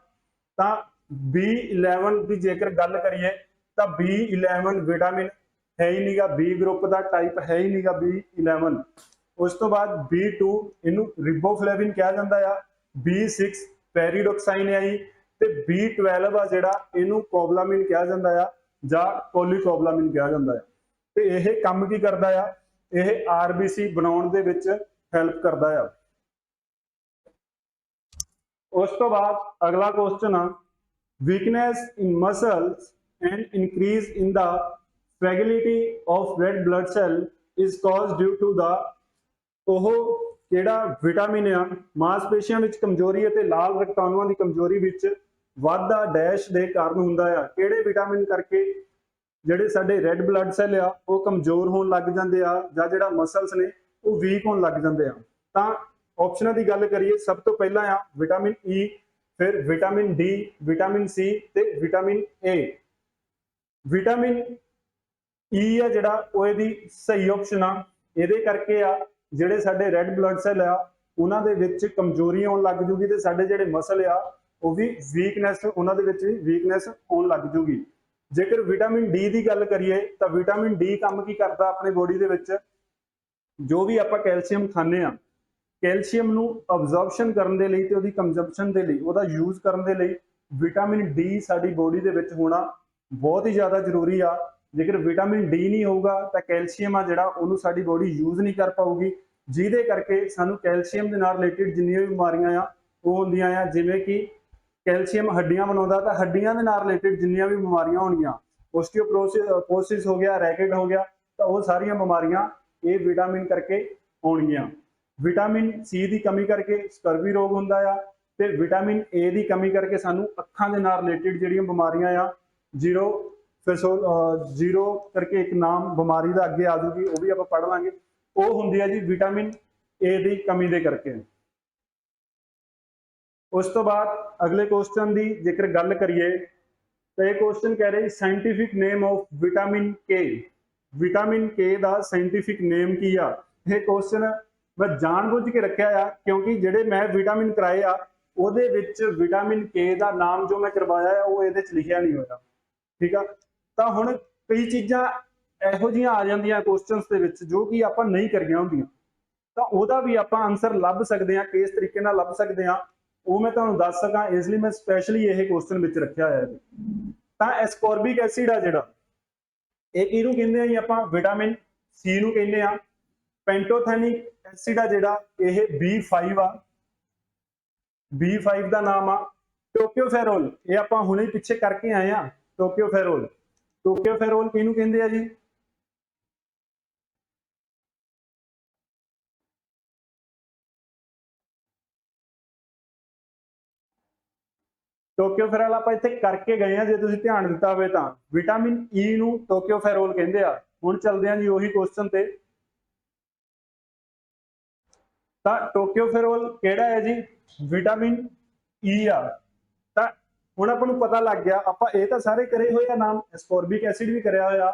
ਤਾਂ B11 ਦੀ ਜੇਕਰ ਗੱਲ ਕਰੀਏ ਤਾਂ B11 ਵਿਟਾਮਿਨ ਹੈ ਹੀ ਨਹੀਂਗਾ, B ਗਰੁੱਪ ਦਾ ਟਾਈਪ ਹੈ ਹੀ ਨਹੀਂਗਾ B11। ਉਸ ਤੋਂ ਬਾਅਦ B2 ਇਹਨੂੰ ਰਿਬੋਫਲੇਵਿਨ ਕਿਹਾ ਜਾਂਦਾ ਆ, B6 ਪੈਰੀਡੋਕਸਾਈਨ ਹੈ ਜੀ, ਤੇ B12 ਆ ਜਿਹੜਾ ਇਹਨੂੰ ਕੋਬਲਾਮਿਨ ਕਿਹਾ ਜਾਂਦਾ ਆ ਜਾਂ ਕੋਲੀਕੋਬਲਾਮਿਨ ਕਿਹਾ ਜਾਂਦਾ ਆ। ਤੇ ਇਹ ਕੰਮ ਕੀ ਕਰਦਾ ਆ, ਇਹ ਆਰਬੀਸੀ ਬਣਾਉਣ ਦੇ ਵਿੱਚ ਹੈਲਪ ਕਰਦਾ ਆ। ਉਸ ਤੋਂ ਬਾਅਦ ਅਗਲਾ ਕੁਐਸਚਨ ਆ, weakness in muscles and increase in the fragility of red blood cell is caused due to the, ਉਹ ਜਿਹੜਾ ਵਿਟਾਮਿਨ ਆ ਮਾਸਪੇਸ਼ੀਆਂ ਵਿੱਚ ਕਮਜ਼ੋਰੀ ਅਤੇ ਲਾਲ ਰਕਤਾਣੂਆਂ ਦੀ ਕਮਜ਼ੋਰੀ ਵਿੱਚ ਵਾਧਾ ਡੈਸ਼ ਦੇ ਕਾਰਨ ਹੁੰਦਾ ਆ। ਕਿਹੜੇ ਵਿਟਾਮਿਨ ਕਰਕੇ ਜਿਹੜੇ ਸਾਡੇ ਰੈੱਡ ਬਲੱਡ ਸੈੱਲ ਆ ਉਹ ਕਮਜ਼ੋਰ ਹੋਣ ਲੱਗ ਜਾਂਦੇ ਆ ਜਾਂ ਜਿਹੜਾ ਮਸਲਸ ਨੇ ਉਹ ਵੀਕ ਹੋਣ ਲੱਗ ਜਾਂਦੇ ਆ। ਤਾਂ ਆਪਸ਼ਨਾਂ ਦੀ ਗੱਲ ਕਰੀਏ, ਸਭ ਤੋਂ ਪਹਿਲਾਂ ਆ ਵਿਟਾਮਿਨ ਈ, ਫਿਰ ਵਿਟਾਮਿਨ ਡੀ, ਵਿਟਾਮਿਨ ਸੀ ਤੇ ਵਿਟਾਮਿਨ ਏ। ਵਿਟਾਮਿਨ ਈ ਆ ਜਿਹੜਾ ਉਹ ਇਹਦੀ ਸਹੀ ਆਪਸ਼ਨ ਆ। ਇਹਦੇ ਕਰਕੇ ਆ ਜਿਹੜੇ ਸਾਡੇ ਰੈੱਡ ਬਲੱਡ ਸੈੱਲ ਆ ਉਹਨਾਂ ਦੇ ਵਿੱਚ ਕਮਜ਼ੋਰੀ ਆਉਣ ਲੱਗ ਜੂਗੀ ਤੇ ਸਾਡੇ ਜਿਹੜੇ ਮਸਲ ਆ ਉਹ ਵੀ ਵੀਕਨੈਸ, ਉਹਨਾਂ ਦੇ ਵਿੱਚ ਵੀ ਵੀਕਨੈਸ ਆਉਣ ਲੱਗ ਜੂਗੀ। ਜੇਕਰ ਵਿਟਾਮਿਨ ਡੀ ਦੀ ਗੱਲ ਕਰੀਏ ਤਾਂ ਵਿਟਾਮਿਨ ਡੀ ਕੰਮ ਕੀ ਕਰਦਾ ਆਪਣੀ ਬੋਡੀ ਦੇ ਵਿੱਚ, ਜੋ ਵੀ ਆਪਾਂ ਕੈਲਸ਼ੀਅਮ ਖਾਂਦੇ ਆ, ਕੈਲਸ਼ੀਅਮ ਨੂੰ ਅਬਜ਼ੌਰਪਸ਼ਨ ਕਰਨ ਦੇ ਲਈ ਤੇ ਉਹਦੀ ਕੰਜ਼ੰਪਸ਼ਨ ਦੇ ਲਈ, ਉਹਦਾ ਯੂਜ਼ ਕਰਨ ਦੇ ਲਈ ਵਿਟਾਮਿਨ ਡੀ ਸਾਡੀ ਬੋਡੀ ਦੇ ਵਿੱਚ ਹੋਣਾ ਬਹੁਤ ਹੀ ਜ਼ਿਆਦਾ ਜ਼ਰੂਰੀ ਆ। ਜੇਕਰ ਵਿਟਾਮਿਨ ਡੀ ਨਹੀਂ ਹੋਊਗਾ ਤਾਂ ਕੈਲਸ਼ੀਅਮ ਆ ਜਿਹੜਾ ਉਹਨੂੰ ਸਾਡੀ ਬੋਡੀ ਯੂਜ਼ ਨਹੀਂ ਕਰ ਪਾਊਗੀ, ਜਿਹਦੇ ਕਰਕੇ ਸਾਨੂੰ ਕੈਲਸ਼ੀਅਮ ਦੇ ਨਾਲ ਰਿਲੇਟਡ ਜਿੰਨੀਆਂ ਵੀ ਬਿਮਾਰੀਆਂ ਆ ਉਹ ਹੁੰਦੀਆਂ ਆ। ਜਿਵੇਂ ਕਿ ਕੈਲਸ਼ੀਅਮ ਹੱਡੀਆਂ ਬਣਾਉਂਦਾ ਤਾਂ ਹੱਡੀਆਂ ਦੇ ਨਾਲ ਰਿਲੇਟਡ ਜਿੰਨੀਆਂ ਵੀ ਬਿਮਾਰੀਆਂ ਹੋਣਗੀਆਂ, ਓਸਟੀਓਪੋਰੋਸਿਸ ਹੋ ਗਿਆ, ਰੈਕੇਟ ਹੋ ਗਿਆ, ਤਾਂ ਉਹ ਸਾਰੀਆਂ ਬਿਮਾਰੀਆਂ ਇਹ ਵਿਟਾਮਿਨ ਕਰਕੇ ਆਉਣਗੀਆਂ। ਵਿਟਾਮਿਨ ਸੀ ਦੀ ਕਮੀ ਕਰਕੇ ਸਕਰਵੀ ਰੋਗ ਹੁੰਦਾ ਆ, ਤੇ ਵਿਟਾਮਿਨ ਏ ਦੀ ਕਮੀ ਕਰਕੇ ਸਾਨੂੰ ਅੱਖਾਂ ਦੇ ਨਾਲ ਰਿਲੇਟਡ ਜਿਹੜੀਆਂ ਬਿਮਾਰੀਆਂ ਆ, ਜ਼ੀਰੋ ਕਰਕੇ ਇੱਕ ਨਾਮ ਬਿਮਾਰੀ ਦਾ ਅੱਗੇ ਆ ਜੂਗੀ, ਉਹ ਵੀ ਆਪਾਂ ਪੜ੍ਹ ਲਾਂਗੇ, ਉਹ ਹੁੰਦੀ ਹੈ ਜੀ ਵਿਟਾਮਿਨ ਏ ਦੀ ਕਮੀ ਦੇ ਕਰਕੇ। ਉਸ ਤੋਂ ਬਾਅਦ ਅਗਲੇ ਕੁਐਸਚਨ ਦੀ ਜੇਕਰ ਗੱਲ ਕਰੀਏ ਤਾਂ ਇਹ ਕੁਐਸਚਨ ਕਹਿ ਰਿਹਾ scientific name of vitamin K. Vitamin K ਦਾ ਸਾਇੰਟੀਫਿਕ ਨੇਮ ਕੀ ਆ? ਇਹ ਕੁਐਸਚਨ ਮੈਂ ਜਾਣਬੁੱਝ ਕੇ ਰੱਖਿਆ ਆ ਕਿਉਂਕਿ ਜਿਹੜੇ ਮੈਂ ਵਿਟਾਮਿਨ ਕਰਾਏ ਆ ਉਹਦੇ ਵਿੱਚ ਵਿਟਾਮਿਨ ਕੇ ਦਾ ਨਾਮ ਜੋ ਮੈਂ ਕਰਵਾਇਆ ਆ ਉਹ ਇਹਦੇ ਚ ਲਿਖਿਆ ਨਹੀਂ ਹੋਇਆ, ਠੀਕ ਆ। ਤਾਂ ਹੁਣ ਕਈ ਚੀਜ਼ਾਂ ਇਹੋ ਜਿਹੀਆਂ ਆ ਜਾਂਦੀਆਂ ਕੁਐਸਚਨਸ ਦੇ ਵਿੱਚ ਜੋ ਕਿ ਆਪਾਂ ਨਹੀਂ ਕਰੀਆਂ ਹੁੰਦੀਆਂ, ਤਾਂ ਉਹਦਾ ਵੀ ਆਪਾਂ ਆਨਸਰ ਲੱਭ ਸਕਦੇ ਹਾਂ, ਕਿਸ ਤਰੀਕੇ ਨਾਲ ਲੱਭ ਸਕਦੇ ਹਾਂ ਉਹ ਮੈਂ ਤੁਹਾਨੂੰ ਦੱਸ ਸਕਾਂ, ਇਸ ਲਈ ਮੈਂ ਸਪੈਸ਼ਲੀ ਇਹ ਕੁਐਸਚਨ ਵਿੱਚ ਰੱਖਿਆ ਹੋਇਆ ਹੈ। ਤਾਂ ਐਸਕੋਰਬਿਕ ਐਸਿਡ ਆ ਜਿਹੜਾ, ਇਹ ਕਿਹਨੂੰ ਕਹਿੰਦੇ ਆ ਜੀ ਆਪਾਂ? ਵਿਟਾਮਿਨ ਸੀ ਨੂੰ ਕਹਿੰਦੇ ਆ। ਪੈਂਟੋਥੈਨਿਕ ਐਸਿਡ ਆ ਜਿਹੜਾ ਇਹ B5 ਆ, B5 ਦਾ ਨਾਮ ਆ। ਟੋਕਿਓਫੇਰੋਲ, ਇਹ ਆਪਾਂ ਹੁਣੇ ਪਿੱਛੇ ਕਰਕੇ ਆਏ ਆ। ਟੋਕਿਓਫੇਰੋਲ, ਟੋਕਿਓਫੇਰੋਲ ਕਿਹਨੂੰ ਕਹਿੰਦੇ ਆ ਜੀ? ਟੋਕਿਓਫੇਰੋਲ ਆਪਾਂ ਇੱਥੇ ਕਰਕੇ ਗਏ ਆ, ਜੇ ਤੁਸੀਂ ਧਿਆਨ ਦਿੱਤਾ ਹੋਵੇ ਤਾਂ। ਵਿਟਾਮਿਨ ਈ ਨੂੰ ਟੋਕਿਓਫੇਰੋਲ ਕਹਿੰਦੇ ਆ। ਹੁਣ ਚੱਲਦੇ ਆ ਜੀ ਉਹੀ ਕੁਐਸਚਨ ਤੇ। ਤਾਂ ਟੋਕਿਓਫੇਰੋਲ ਕਿਹੜਾ ਹੈ ਜੀ? ਵਿਟਾਮਿਨ ਈ ਆ। ਤਾਂ ਹੁਣ ਆਪਾਂ ਨੂੰ ਪਤਾ ਲੱਗ ਗਿਆ, ਆਪਾਂ ਇਹ ਤਾਂ ਸਾਰੇ ਕਰੇ ਹੋਏ ਆ ਨਾਮ, ਐਸਕੋਰਬਿਕ ਐਸਿਡ ਵੀ ਕਰਿਆ ਹੋਇਆ,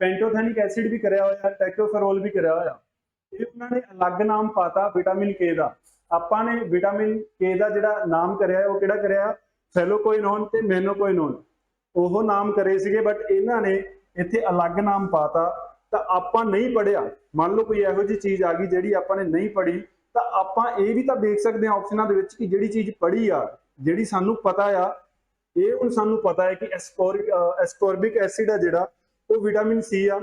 ਪੈਂਟੋਥੈਨਿਕ ਐਸਿਡ ਵੀ ਕਰਿਆ ਹੋਇਆ, ਟੋਕਿਓਫੇਰੋਲ ਵੀ ਕਰਿਆ ਹੋਇਆ। ਇਹ ਉਹਨਾਂ ਨੇ ਅਲੱਗ ਨਾਮ ਪਾਤਾ ਵਿਟਾਮਿਨ ਕੇ ਦਾ। ਆਪਾਂ ਨੇ ਵਿਟਾਮਿਨ ਕੇ ਦਾ ਜਿਹੜਾ ਨਾਮ ਕਰਿਆ ਉਹ ਕਿਹੜਾ ਕਰਿਆ? ਫੈਲੋਕੁਇਨੋਨ ਤੇ ਮੈਨੋਕੁਇਨੋਨ, ਉਹ ਨਾਮ ਕਰੇ ਸੀਗੇ, ਬਟ ਇਹਨਾਂ ਨੇ ਇੱਥੇ ਅਲੱਗ ਨਾਮ ਪਾਤਾ। ਤਾਂ ਆਪਾਂ ਨਹੀਂ ਪੜਿਆ, ਮੰਨ ਲਓ ਕੋਈ ਇਹੋ ਜਿਹੀ ਚੀਜ਼ ਆ ਗਈ ਜਿਹੜੀ ਆਪਾਂ ਨੇ ਨਹੀਂ ਪੜ੍ਹੀ, ਤਾਂ ਆਪਾਂ ਇਹ ਵੀ ਤਾਂ ਦੇਖ ਸਕਦੇ ਹਾਂ ਆਪਸ਼ਨਾਂ ਦੇ ਵਿੱਚ ਕਿ ਜਿਹੜੀ ਚੀਜ਼ ਪੜ੍ਹੀ ਆ, ਜਿਹੜੀ ਸਾਨੂੰ ਪਤਾ ਆ, ਇਹ ਹੁਣ ਸਾਨੂੰ ਪਤਾ ਹੈ ਕਿ ਐਸਕੋਰਬਿਕ ਐਸਿਡ ਆ ਜਿਹੜਾ ਉਹ ਵਿਟਾਮਿਨ ਸੀ ਆ,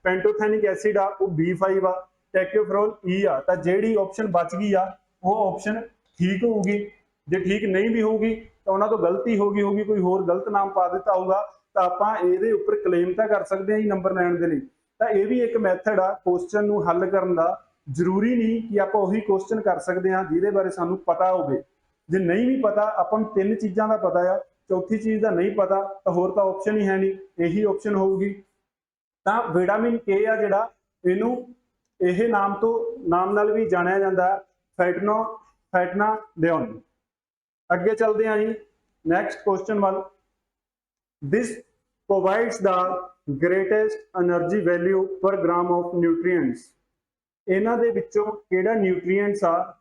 ਪੈਂਟੋਥੈਨਿਕ ਐਸਿਡ ਆ ਉਹ B5 ਆ, ਟੋਕਿਓਫੇਰੋਲ ਈ ਆ। ਤਾਂ ਜਿਹੜੀ ਆਪਸ਼ਨ ਬਚ ਗਈ ਆ ਉਹ ਆਪਸ਼ਨ ਠੀਕ ਹੋਊਗੀ। ਜੇ ਠੀਕ ਨਹੀਂ ਵੀ ਹੋਊਗੀ ਤਾਂ ਉਹਨਾਂ ਤੋਂ ਗਲਤੀ ਹੋਊਗੀ, ਕੋਈ ਹੋਰ ਗਲਤ ਨਾਮ ਪਾ ਦਿੱਤਾ ਹੋਊਗਾ, ਤਾਂ ਆਪਾਂ ਇਹਦੇ ਉੱਪਰ ਕਲੇਮ ਤਾਂ ਕਰ ਸਕਦੇ ਹਾਂ ਜੀ ਨੰਬਰ ਲੈਣ ਦੇ ਲਈ। ਤਾਂ ਇਹ ਵੀ ਇੱਕ ਮੈਥਡ ਆ ਕੁਐਸਚਨ ਨੂੰ ਹੱਲ ਕਰਨ ਦਾ। ਜ਼ਰੂਰੀ ਨਹੀਂ ਕਿ ਆਪਾਂ ਉਹੀ ਕੁਐਸਚਨ ਕਰ ਸਕਦੇ ਹਾਂ ਜਿਹਦੇ ਬਾਰੇ ਸਾਨੂੰ ਪਤਾ ਹੋਵੇ। ਜੇ ਨਹੀਂ ਵੀ ਪਤਾ, ਆਪਾਂ ਨੂੰ 3 ਚੀਜ਼ਾਂ ਦਾ ਪਤਾ ਆ, ਚੌਥੀ ਚੀਜ਼ ਦਾ ਨਹੀਂ ਪਤਾ, ਤਾਂ ਹੋਰ ਤਾਂ ਆਪਸ਼ਨ ਹੀ ਹੈ ਨਹੀਂ, ਇਹੀ ਆਪਸ਼ਨ ਹੋਊਗੀ। ਤਾਂ ਵਿਟਾਮਿਨ ਕੇ ਆ ਜਿਹੜਾ, ਇਹਨੂੰ ਇਹ ਨਾਮ ਨਾਲ ਵੀ ਜਾਣਿਆ ਜਾਂਦਾ ਫੈਟਨਾਡਿਓਨ। ਅੱਗੇ ਚੱਲਦੇ ਹਾਂ ਜੀ ਨੈਕਸਟ ਕੁਐਸਚਨ ਵੱਲ। ਦਿਸ ਪ੍ਰੋਵਾਈਡਸ ਦਾ ਗ੍ਰੇਟੈਸਟ એનર્ਜੀ ਵੈਲਿਊ ਪਰ ਗ੍ਰਾਮ ਆਫ ਨਿਊਟ੍ਰੀਐਂਟਸ। ਇਹਨਾਂ ਦੇ ਵਿੱਚੋਂ ਕਿਹੜਾ ਨਿਊਟ੍ਰੀਐਂਟਸ ਆ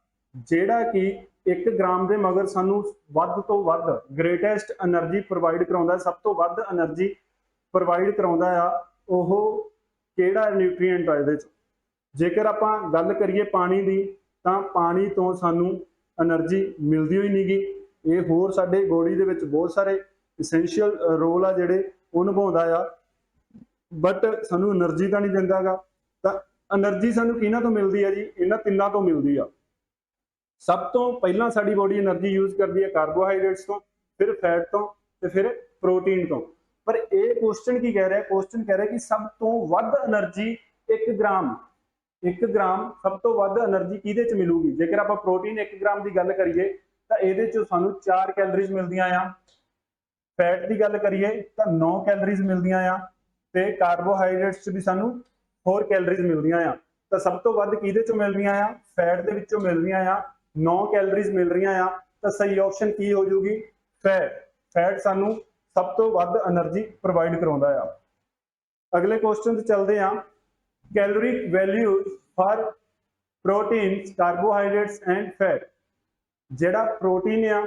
ਜਿਹੜਾ ਕਿ 1 ਗ੍ਰਾਮ ਦੇ ਮਗਰ ਸਾਨੂੰ ਵੱਧ ਤੋਂ ਵੱਧ ਗ੍ਰੇਟੈਸਟ એનર્ਜੀ ਪ੍ਰੋਵਾਈਡ ਕਰਾਉਂਦਾ, ਸਭ ਤੋਂ ਵੱਧ એનર્ਜੀ ਪ੍ਰੋਵਾਈਡ ਕਰਾਉਂਦਾ ਆ? ਉਹ ਕਿਹੜਾ ਨਿਊਟ੍ਰੀਐਂਟ ਆ ਇਹਦੇ ਚ? ਜੇਕਰ ਆਪਾਂ ਗੱਲ ਕਰੀਏ ਪਾਣੀ ਦੀ ਤਾਂ ਪਾਣੀ ਤੋਂ ਸਾਨੂੰ એનર્ਜੀ ਮਿਲਦੀ ਹੋਈ ਨਹੀਂਗੀ। ਇਹ ਹੋਰ ਸਾਡੇ ਬੋਡੀ ਦੇ ਵਿੱਚ ਬਹੁਤ ਸਾਰੇ ਇਸੈਂਸ਼ੀਅਲ ਰੋਲ ਆ ਜਿਹੜੇ ਉਹ ਨਿਭਾਉਂਦਾ ਆ, ਬਟ ਸਾਨੂੰ એનર્ਜੀ ਤਾਂ ਨਹੀਂ ਦਿੰਦਾਗਾ। ਤਾਂ એનર્ਜੀ ਸਾਨੂੰ ਕਿਹਨਾਂ ਤੋਂ ਮਿਲਦੀ ਆ ਜੀ? ਇਹਨਾਂ ਤਿੰਨਾਂ ਤੋਂ ਮਿਲਦੀ ਆ। ਸਭ ਤੋਂ ਪਹਿਲਾਂ ਸਾਡੀ ਬੋਡੀ એનર્ਜੀ ਯੂਜ਼ ਕਰਦੀ ਹੈ ਕਾਰਬੋਹਾਈਡਰੇਟਸ ਤੋਂ, ਫਿਰ ਫੈਟ ਤੋਂ ਤੇ ਫਿਰ ਪ੍ਰੋਟੀਨ ਤੋਂ। ਪਰ ਇਹ ਕੁਐਸਚਨ ਕੀ ਕਹਿ ਰਿਹਾ? ਕੁਐਸਚਨ ਕਹਿ ਰਿਹਾ ਕਿ ਸਭ ਤੋਂ ਵੱਧ એનર્ਜੀ 1 ਗ੍ਰਾਮ ਸਭ ਤੋਂ ਵੱਧ એનર્ਜੀ ਕਿਹਦੇ ਚ ਮਿਲੂਗੀ? ਜੇਕਰ ਆਪਾਂ ਪ੍ਰੋਟੀਨ 1 ਗ੍ਰਾਮ ਦੀ ਗੱਲ ਕਰੀਏ ਤਾਂ ਇਹਦੇ ਚੋਂ ਸਾਨੂੰ 4 ਕੈਲਰੀਜ਼ ਮਿਲਦੀਆਂ ਆ। ਫੈਟ ਦੀ ਗੱਲ ਕਰੀਏ ਤਾਂ 9 ਕੈਲਰੀਜ਼ ਮਿਲਦੀਆਂ ਆ ਤੇ ਕਾਰਬੋਹਾਈਡਰੇਟਸ ਚ ਵੀ ਸਾਨੂੰ 4 ਕੈਲਰੀਜ਼ ਮਿਲਦੀਆਂ ਆ। ਤਾਂ ਸਭ ਤੋਂ ਵੱਧ ਕਿਹਦੇ ਚੋਂ ਮਿਲ ਰਹੀਆਂ ਆ? ਫੈਟ ਦੇ ਵਿੱਚੋਂ ਮਿਲ ਰਹੀਆਂ ਆ, 9 ਕੈਲਰੀਜ਼ ਮਿਲ ਰਹੀਆਂ ਆ। ਤਾਂ ਸਹੀ ਆਪਸ਼ਨ ਕੀ ਹੋ ਜਾਊਗੀ? ਫੈਟ। ਫੈਟ ਸਾਨੂੰ ਸਭ ਤੋਂ ਵੱਧ એનર્ਜੀ ਪ੍ਰੋਵਾਈਡ ਕਰਾਉਂਦਾ ਆ। ਅਗਲੇ ਕੁਐਸਚਨ ਤੇ ਚੱਲਦੇ ਆ। Caloric value for proteins, carbohydrates and fat. ਜਿਹੜਾ ਪ੍ਰੋਟੀਨ ਆ,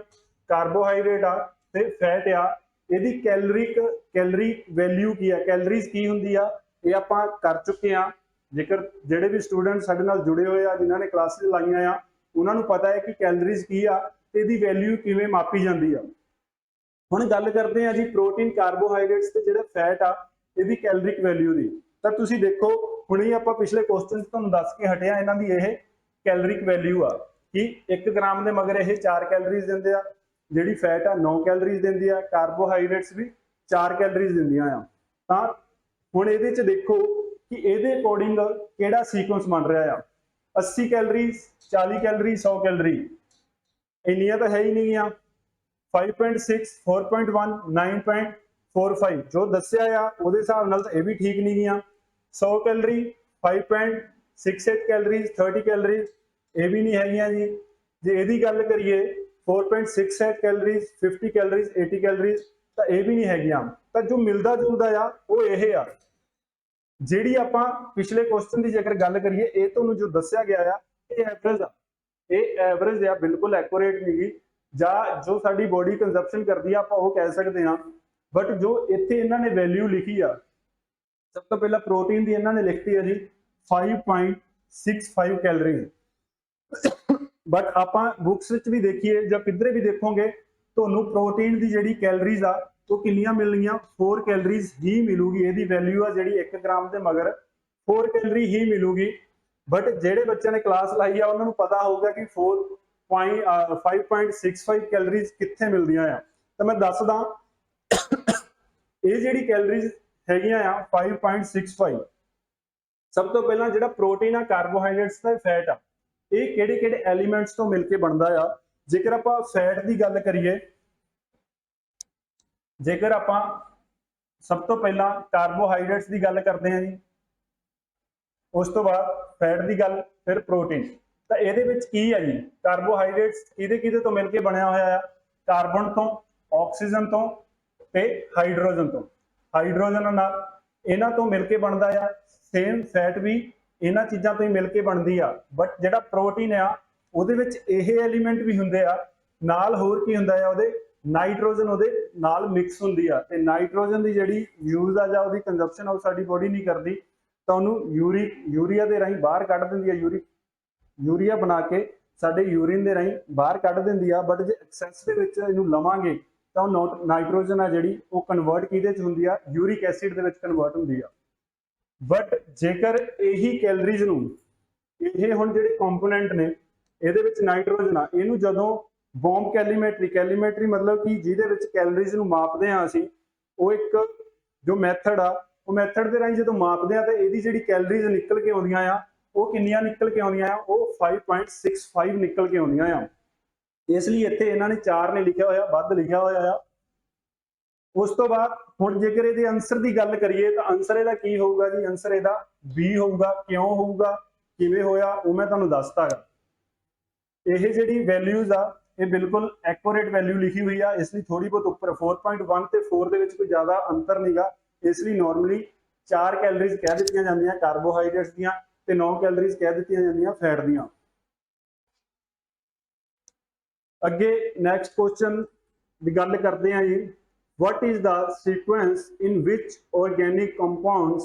ਕਾਰਬੋਹਾਈਡਰੇਟ ਆ ਤੇ ਫੈਟ ਆ, ਇਹਦੀ ਕੈਲਰੀ ਵੈਲਿਊ ਕੀ ਆ? ਕੈਲਰੀਜ਼ ਕੀ ਹੁੰਦੀ ਆ? ਇਹ ਆਪਾਂ ਕਰ ਚੁੱਕੇ ਆ। ਜੇਕਰ ਜਿਹੜੇ ਵੀ ਸਟੂਡੈਂਟ ਸਾਡੇ ਨਾਲ ਜੁੜੇ ਹੋਏ ਆ, ਜਿਨ੍ਹਾਂ ਨੇ ਕਲਾਸਿਸ ਲਾਈਆਂ ਆ, ਉਹਨਾਂ ਨੂੰ ਪਤਾ ਹੈ ਕਿ ਕੈਲਰੀਜ਼ ਕੀ ਆ ਤੇ ਇਹਦੀ ਵੈਲਿਊ ਕਿਵੇਂ ਮਾਪੀ ਜਾਂਦੀ ਆ। ਹੁਣ ਗੱਲ ਕਰਦੇ ਆ ਜੀ ਪ੍ਰੋਟੀਨ, ਕਾਰਬੋਹਾਈਡਰੇਟਸ ਤੇ ਜਿਹੜਾ ਫੈਟ ਆ, ਇਹਦੀ ਕੈਲਰੀਕ ਵੈਲਿਊ ਦੀ। ਤਾਂ ਤੁਸੀਂ ਦੇਖੋ ਹੁਣੇ ਆਪਾਂ ਪਿਛਲੇ ਕੁਐਸਚਨ 'ਚ ਤੁਹਾਨੂੰ ਦੱਸ ਕੇ ਹਟਿਆ ਇਹਨਾਂ ਦੀ ਇਹ ਕੈਲਰੀਕ ਵੈਲਿਊ ਆ ਕਿ 1 ਗ੍ਰਾਮ ਦੇ ਮਗਰ ਇਹ 4 ਕੈਲਰੀਜ਼ ਦਿੰਦੇ ਆ, ਜਿਹੜੀ ਫੈਟ ਆ 9 ਕੈਲਰੀਜ਼ ਦਿੰਦੀ ਆ, ਕਾਰਬੋਹਾਈਡਰੇਟਸ ਵੀ 4 ਕੈਲਰੀਜ਼ ਦਿੰਦੀਆਂ ਆ। ਤਾਂ ਹੁਣ ਇਹਦੇ 'ਚ ਦੇਖੋ ਕਿ ਇਹਦੇ ਅਕੋਰਡਿੰਗ ਕਿਹੜਾ ਸੀਕੁਐਂਸ ਬਣ ਰਿਹਾ ਆ। 80 ਕੈਲਰੀਜ਼, 40 ਕੈਲਰੀ, 100 ਕੈਲਰੀ, ਇੰਨੀਆਂ ਤਾਂ ਹੈ ਹੀ ਨਹੀਂ ਆ। 5.6, 4.1, 9.45 ਜੋ ਦੱਸਿਆ ਆ ਉਹਦੇ ਹਿਸਾਬ ਨਾਲ ਤਾਂ ਇਹ ਵੀ ਠੀਕ ਨਹੀਂ ਗਈਆਂ। 100 ਕੈਲਰੀ, 5.68 ਕੈਲਰੀਜ਼, 30 ਕੈਲਰੀਜ਼, ਇਹ ਵੀ ਨਹੀਂ ਹੈਗੀਆਂ ਜੀ। ਜੇ ਇਹਦੀ ਗੱਲ ਕਰੀਏ 4.68 ਕੈਲਰੀਜ਼, 50 ਕੈਲਰੀਜ਼, 80 ਕੈਲਰੀਜ਼, ਤਾਂ ਇਹ ਵੀ ਨਹੀਂ ਹੈਗੀਆਂ। ਤਾਂ ਜੋ ਮਿਲਦਾ ਜੁਲਦਾ ਆ ਉਹ ਇਹ ਆ। ਜਿਹੜੀ ਆਪਾਂ ਪਿਛਲੇ ਕੁਐਸਚਨ ਦੀ ਜੇਕਰ ਗੱਲ ਕਰੀਏ, ਇਹ ਤੁਹਾਨੂੰ ਜੋ ਦੱਸਿਆ ਗਿਆ ਆ ਇਹ ਐਵਰੇਜ ਆ, ਇਹ ਐਵਰੇਜ ਆ, ਬਿਲਕੁਲ ਐਕੂਰੇਟ ਨਹੀਂ ਗੀ। ਜਾਂ ਜੋ ਸਾਡੀ ਬੋਡੀ ਕੰਜ਼ੰਪਸ਼ਨ ਕਰਦੀ ਆ ਆਪਾਂ ਉਹ ਕਹਿ ਸਕਦੇ ਹਾਂ। ਬਟ ਜੋ ਇੱਥੇ ਇਹਨਾਂ ਨੇ ਵੈਲਿਊ ਲਿਖੀ ਆ, ਸਭ ਤੋਂ ਪਹਿਲਾਂ ਪ੍ਰੋਟੀਨ ਦੀ ਇਹਨਾਂ ਨੇ ਲਿਖਤੀ ਹੈ ਜੀ 5.65 ਕੈਲਰੀਜ਼। ਬਟ ਆਪਾਂ ਬੁੱਕਸ ਵਿੱਚ ਵੀ ਦੇਖੀਏ ਜਾਂ ਕਿਧਰੇ ਵੀ ਦੇਖੋਗੇ ਤੁਹਾਨੂੰ ਪ੍ਰੋਟੀਨ ਦੀ ਜਿਹੜੀ ਕੈਲਰੀਜ਼ ਆ ਉਹ ਕਿੰਨੀਆਂ ਮਿਲਣਗੀਆਂ? 4 ਕੈਲਰੀਜ਼ ਹੀ ਮਿਲੂਗੀ। ਇਹਦੀ ਵੈਲਿਊ ਆ ਜਿਹੜੀ 1 ਗ੍ਰਾਮ ਦੇ ਮਗਰ 4 ਕੈਲਰੀ ਹੀ ਮਿਲੂਗੀ। ਬਟ ਜਿਹੜੇ ਬੱਚਿਆਂ ਨੇ ਕਲਾਸ ਲਾਈ ਆ ਉਹਨਾਂ ਨੂੰ ਪਤਾ ਹੋਊਗਾ ਕਿ 5.65 ਕੈਲਰੀਜ਼ ਕਿੱਥੇ ਮਿਲਦੀਆਂ ਆ। ਤਾਂ ਮੈਂ ਦੱਸਦਾ ਇਹ ਜਿਹੜੀ ਕੈਲਰੀਜ਼ ਹੈਗੀਆਂ ਆ 5.65। ਸਭ ਤੋਂ ਪਹਿਲਾਂ ਜਿਹੜਾ ਪ੍ਰੋਟੀਨ ਆ, ਕਾਰਬੋਹਾਈਡਰੇਟਸ ਤੇ ਫੈਟ ਆ, ਇਹ ਕਿਹੜੇ ਕਿਹੜੇ ਐਲੀਮੈਂਟਸ ਤੋਂ ਮਿਲ ਕੇ ਬਣਦਾ ਆ? ਜੇਕਰ ਆਪਾਂ ਫੈਟ ਦੀ ਗੱਲ ਕਰੀਏ, ਜੇਕਰ ਆਪਾਂ ਸਭ ਤੋਂ ਪਹਿਲਾਂ ਕਾਰਬੋਹਾਈਡਰੇਟਸ ਦੀ ਗੱਲ ਕਰਦੇ ਹਾਂ ਜੀ, ਉਸ ਤੋਂ ਬਾਅਦ ਫੈਟ ਦੀ ਗੱਲ, ਫਿਰ ਪ੍ਰੋਟੀਨ। ਤਾਂ ਇਹਦੇ ਵਿੱਚ ਕੀ ਹੈ ਜੀ? ਕਾਰਬੋਹਾਈਡਰੇਟਸ ਕਿਹਦੇ ਤੋਂ ਮਿਲ ਕੇ ਬਣਿਆ ਹੋਇਆ ਆ? ਕਾਰਬਨ ਤੋਂ, ਆਕਸੀਜਨ ਤੋਂ ਤੇ ਹਾਈਡਰੋਜਨ ਤੋਂ। ਹਾਈਡਰੋਜਨ ਨਾਲ ਇਹਨਾਂ ਤੋਂ ਮਿਲ ਕੇ ਬਣਦਾ ਆ। ਸੇਮ ਫੈਟ ਵੀ ਇਹਨਾਂ ਚੀਜ਼ਾਂ ਤੋਂ ਹੀ ਮਿਲ ਕੇ ਬਣਦੀ ਆ। ਬਟ ਜਿਹੜਾ ਪ੍ਰੋਟੀਨ ਆ ਉਹਦੇ ਵਿੱਚ ਇਹ ਐਲੀਮੈਂਟ ਵੀ ਹੁੰਦੇ ਆ, ਨਾਲ ਹੋਰ ਕੀ ਹੁੰਦਾ ਆ? ਉਹਦੇ ਨਾਈਟ੍ਰੋਜਨ ਉਹਦੇ ਨਾਲ ਮਿਕਸ ਹੁੰਦੀ ਆ। ਤੇ ਨਾਈਟ੍ਰੋਜਨ ਦੀ ਜਿਹੜੀ ਯੂਜ਼ ਆ ਜਾਂ ਉਹਦੀ ਕੰਜ਼ੰਪਸ਼ਨ ਆ ਉਹ ਸਾਡੀ ਬੋਡੀ ਨਹੀਂ ਕਰਦੀ, ਤਾਂ ਉਹਨੂੰ ਯੂਰੀਆ ਦੇ ਰਾਹੀਂ ਬਾਹਰ ਕੱਢ ਦਿੰਦੀ ਆ। ਯੂਰੀਆ ਬਣਾ ਕੇ ਸਾਡੇ ਯੂਰਿਨ ਦੇ ਰਾਹੀਂ ਬਾਹਰ ਕੱਢ ਦਿੰਦੀ ਆ। ਬਟ ਜੇ ਐਕਸੈਸ ਦੇ ਵਿੱਚ ਇਹਨੂੰ ਲਵਾਂਗੇ ਤਾਂ ਉਹ ਨਾਈਟ੍ਰੋਜਨ ਆ ਜਿਹੜੀ ਉਹ ਕਨਵਰਟ ਕਿਹਦੇ ਚ ਹੁੰਦੀ ਆ? ਯੂਰਿਕ ਐਸਿਡ ਦੇ ਵਿੱਚ ਕਨਵਰਟ ਹੁੰਦੀ ਆ। ਬਟ ਜੇਕਰ ਇਹੀ ਕੈਲਰੀਜ਼ ਨੂੰ, ਇਹ ਹੁਣ ਜਿਹੜੇ ਕੰਪੋਨੈਂਟ ਨੇ ਇਹਦੇ ਵਿੱਚ ਨਾਈਟ੍ਰੋਜਨ ਆ, ਇਹਨੂੰ ਜਦੋਂ ਬੌਂਬ ਕੈਲੀਮੈਟਰੀ ਮਤਲਬ ਕਿ ਜਿਹਦੇ ਵਿੱਚ ਕੈਲਰੀਜ਼ ਨੂੰ ਮਾਪਦੇ ਆ ਅਸੀਂ, ਉਹ ਇੱਕ ਜੋ ਮੈਥਡ ਆ, ਉਹ ਮੈਥਡ ਦੇ ਰਾਹੀਂ ਜਦੋਂ ਮਾਪਦੇ ਆ ਤਾਂ ਇਹਦੀ ਜਿਹੜੀ ਕੈਲਰੀਜ਼ ਨਿਕਲ ਕੇ ਆਉਂਦੀਆਂ ਆ ਉਹ ਕਿੰਨੀਆਂ ਨਿਕਲ ਕੇ ਆਉਂਦੀਆਂ ਆ? ਉਹ 5.65 ਨਿਕਲ ਕੇ ਆਉਂਦੀਆਂ ਆ। ਇਸ ਲਈ ਇੱਥੇ ਇਹਨਾਂ ਨੇ 4 ਨੇ ਲਿਖਿਆ ਹੋਇਆ, ਵੱਧ ਲਿਖਿਆ ਹੋਇਆ ਆ। ਉਸ ਤੋਂ ਬਾਅਦ ਹੁਣ ਜੇਕਰ ਇਹਦੇ ਆਨਸਰ ਦੀ ਗੱਲ ਕਰੀਏ ਤਾਂ ਆਨਸਰ ਇਹਦਾ ਕੀ ਹੋਊਗਾ ਜੀ? ਆਨਸਰ ਇਹਦਾ B ਹੋਊਗਾ। ਕਿਉਂ ਹੋਊਗਾ, ਕਿਵੇਂ ਹੋਇਆ, ਉਹ ਮੈਂ ਤੁਹਾਨੂੰ ਦੱਸਦਾ ਗਾ। ਇਹ ਜਿਹੜੀ ਵੈਲਿਊਜ਼ ਆ ਇਹ ਬਿਲਕੁਲ ਐਕੂਰੇਟ ਵੈਲਿਊ ਲਿਖੀ ਹੋਈ ਆ, ਇਸ ਲਈ ਥੋੜੀ ਬਹੁਤ ਉੱਪਰ 4.1 ਤੇ 4 ਦੇ ਵਿੱਚ ਕੋਈ ਜ਼ਿਆਦਾ ਅੰਤਰ ਨਹੀਂਗਾ। ਇਸ ਲਈ ਨਾਰਮਲੀ 4 ਕੈਲਰੀਜ਼ ਕਹਿ ਦਿੱਤੀਆਂ ਜਾਂਦੀਆਂ ਕਾਰਬੋਹਾਈਡਰੇਟਸ ਦੀਆਂ ਤੇ 9 ਕੈਲਰੀਜ਼ ਕਹਿ ਦਿੱਤੀਆਂ ਜਾਂਦੀਆਂ ਫੈਟ ਦੀਆਂ। ਅੱਗੇ ਨੈਕਸਟ ਕੁਐਸਚਨ ਦੀ ਗੱਲ ਕਰਦੇ ਹਾਂ ਜੀ। What is the sequence in which organic compounds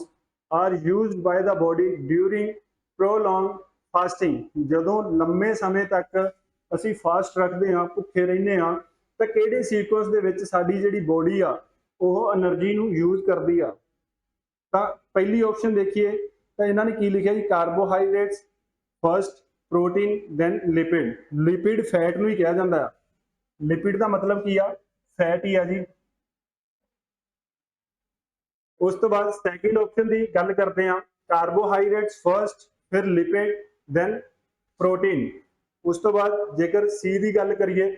are used by the body during prolong fasting, ਜਦੋਂ ਲੰਮੇ ਸਮੇਂ ਤੱਕ ਅਸੀਂ ਫਾਸਟ ਰੱਖਦੇ ਹਾਂ, ਭੁੱਖੇ ਰਹਿੰਦੇ ਹਾਂ, ਤਾਂ ਕਿਹੜੇ ਸੀਕੁਐਂਸ ਦੇ ਵਿੱਚ ਸਾਡੀ ਜਿਹੜੀ ਬੋਡੀ ਆ ਉਹ એનર્ਜੀ ਨੂੰ ਯੂਜ਼ ਕਰਦੀ ਆ। ਤਾਂ ਪਹਿਲੀ ਆਪਸ਼ਨ ਦੇਖੀਏ ਤਾਂ ਇਹਨਾਂ ਨੇ ਕੀ ਲਿਖਿਆ ਜੀ, carbohydrates first, protein then lipid. Lipid fat ਨੂੰ ਹੀ ਕਿਹਾ ਜਾਂਦਾ ਆ। ਲਿਪਿਡ ਦਾ ਮਤਲਬ ਕੀ ਆ, ਫੈਟ ਹੀ ਆ ਜੀ। ਉਸ ਤੋਂ ਬਾਅਦ ਸੈਕਿੰਡ ਆਪਸ਼ਨ ਦੀ ਗੱਲ ਕਰਦੇ ਹਾਂ, ਕਾਰਬੋਹਾਈਡਰੇਟਸ ਫਰਸਟ, ਫਿਰ ਲਿਪਿਡ ਦੈਨ ਪ੍ਰੋਟੀਨ। ਉਸ ਤੋਂ ਬਾਅਦ ਜੇਕਰ ਸੀ ਦੀ ਗੱਲ ਕਰੀਏ,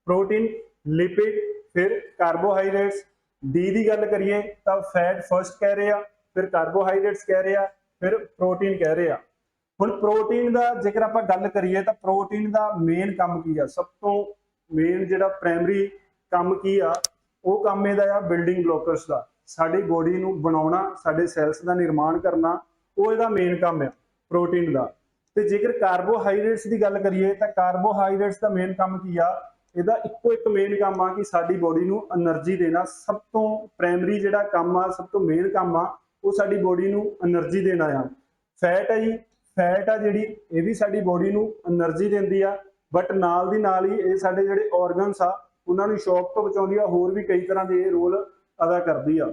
ਪ੍ਰੋਟੀਨ, ਲਿਪਿਡ, ਫਿਰ ਕਾਰਬੋਹਾਈਡਰੇਟਸ। ਡੀ ਦੀ ਗੱਲ ਕਰੀਏ ਤਾਂ ਫੈਟ ਫਰਸਟ ਕਹਿ ਰਹੇ ਆ, ਫਿਰ ਕਾਰਬੋਹਾਈਡਰੇਟਸ ਕਹਿ ਰਹੇ ਆ, ਫਿਰ ਪ੍ਰੋਟੀਨ ਕਹਿ ਰਹੇ ਆ। ਹੁਣ ਪ੍ਰੋਟੀਨ ਦਾ ਜੇਕਰ ਆਪਾਂ ਗੱਲ ਕਰੀਏ ਤਾਂ ਪ੍ਰੋਟੀਨ ਦਾ ਮੇਨ ਕੰਮ ਕੀ ਆ, ਸਭ ਤੋਂ ਮੇਨ ਜਿਹੜਾ ਪ੍ਰਾਇਮਰੀ ਕੰਮ ਕੀ ਆ, ਉਹ ਕੰਮ ਇਹਦਾ ਆ ਬਿਲਡਿੰਗ ਬਲੋਕਰਸ ਦਾ। ਸਾਡੀ ਬੋਡੀ ਨੂੰ ਬਣਾਉਣਾ, ਸਾਡੇ ਸੈਲਸ ਦਾ ਨਿਰਮਾਣ ਕਰਨਾ, ਉਹ ਇਹਦਾ ਮੇਨ ਕੰਮ ਆ ਪ੍ਰੋਟੀਨ ਦਾ। ਤੇ ਜੇਕਰ ਕਾਰਬੋਹਾਈਡਰੇਟਸ ਦੀ ਗੱਲ ਕਰੀਏ ਤਾਂ ਕਾਰਬੋਹਾਈਡਰੇਟਸ ਦਾ ਮੇਨ ਕੰਮ ਕੀ ਆ, ਇਹਦਾ ਇੱਕੋ ਇੱਕ ਮੇਨ ਕੰਮ ਆ ਕਿ ਸਾਡੀ ਬੋਡੀ ਨੂੰ એનર્ਜੀ ਦੇਣਾ। ਸਭ ਤੋਂ ਪ੍ਰਾਇਮਰੀ ਜਿਹੜਾ ਕੰਮ ਆ, ਸਭ ਤੋਂ ਮੇਨ ਕੰਮ ਆ, ਉਹ ਸਾਡੀ ਬੋਡੀ ਨੂੰ એનર્ਜੀ ਦੇਣਾ ਆ। ਫੈਟ ਹੈ ਜੀ, ਫੈਟ ਆ ਜਿਹੜੀ, ਇਹ ਵੀ ਸਾਡੀ ਬੋਡੀ ਨੂੰ એનર્ਜੀ ਦਿੰਦੀ ਆ, ਬਟ ਨਾਲ ਦੀ ਨਾਲ ਹੀ ਇਹ ਸਾਡੇ ਜਿਹੜੇ ਆਰਗਨਸ ਆ ਉਹਨਾਂ ਨੂੰ ਸ਼ੌਕ ਤੋਂ ਬਚਾਉਂਦੀ ਆ, ਹੋਰ ਵੀ ਕਈ ਤਰ੍ਹਾਂ ਦੇ ਇਹ ਰੋਲ ਅਦਾ ਕਰਦੀ ਆ।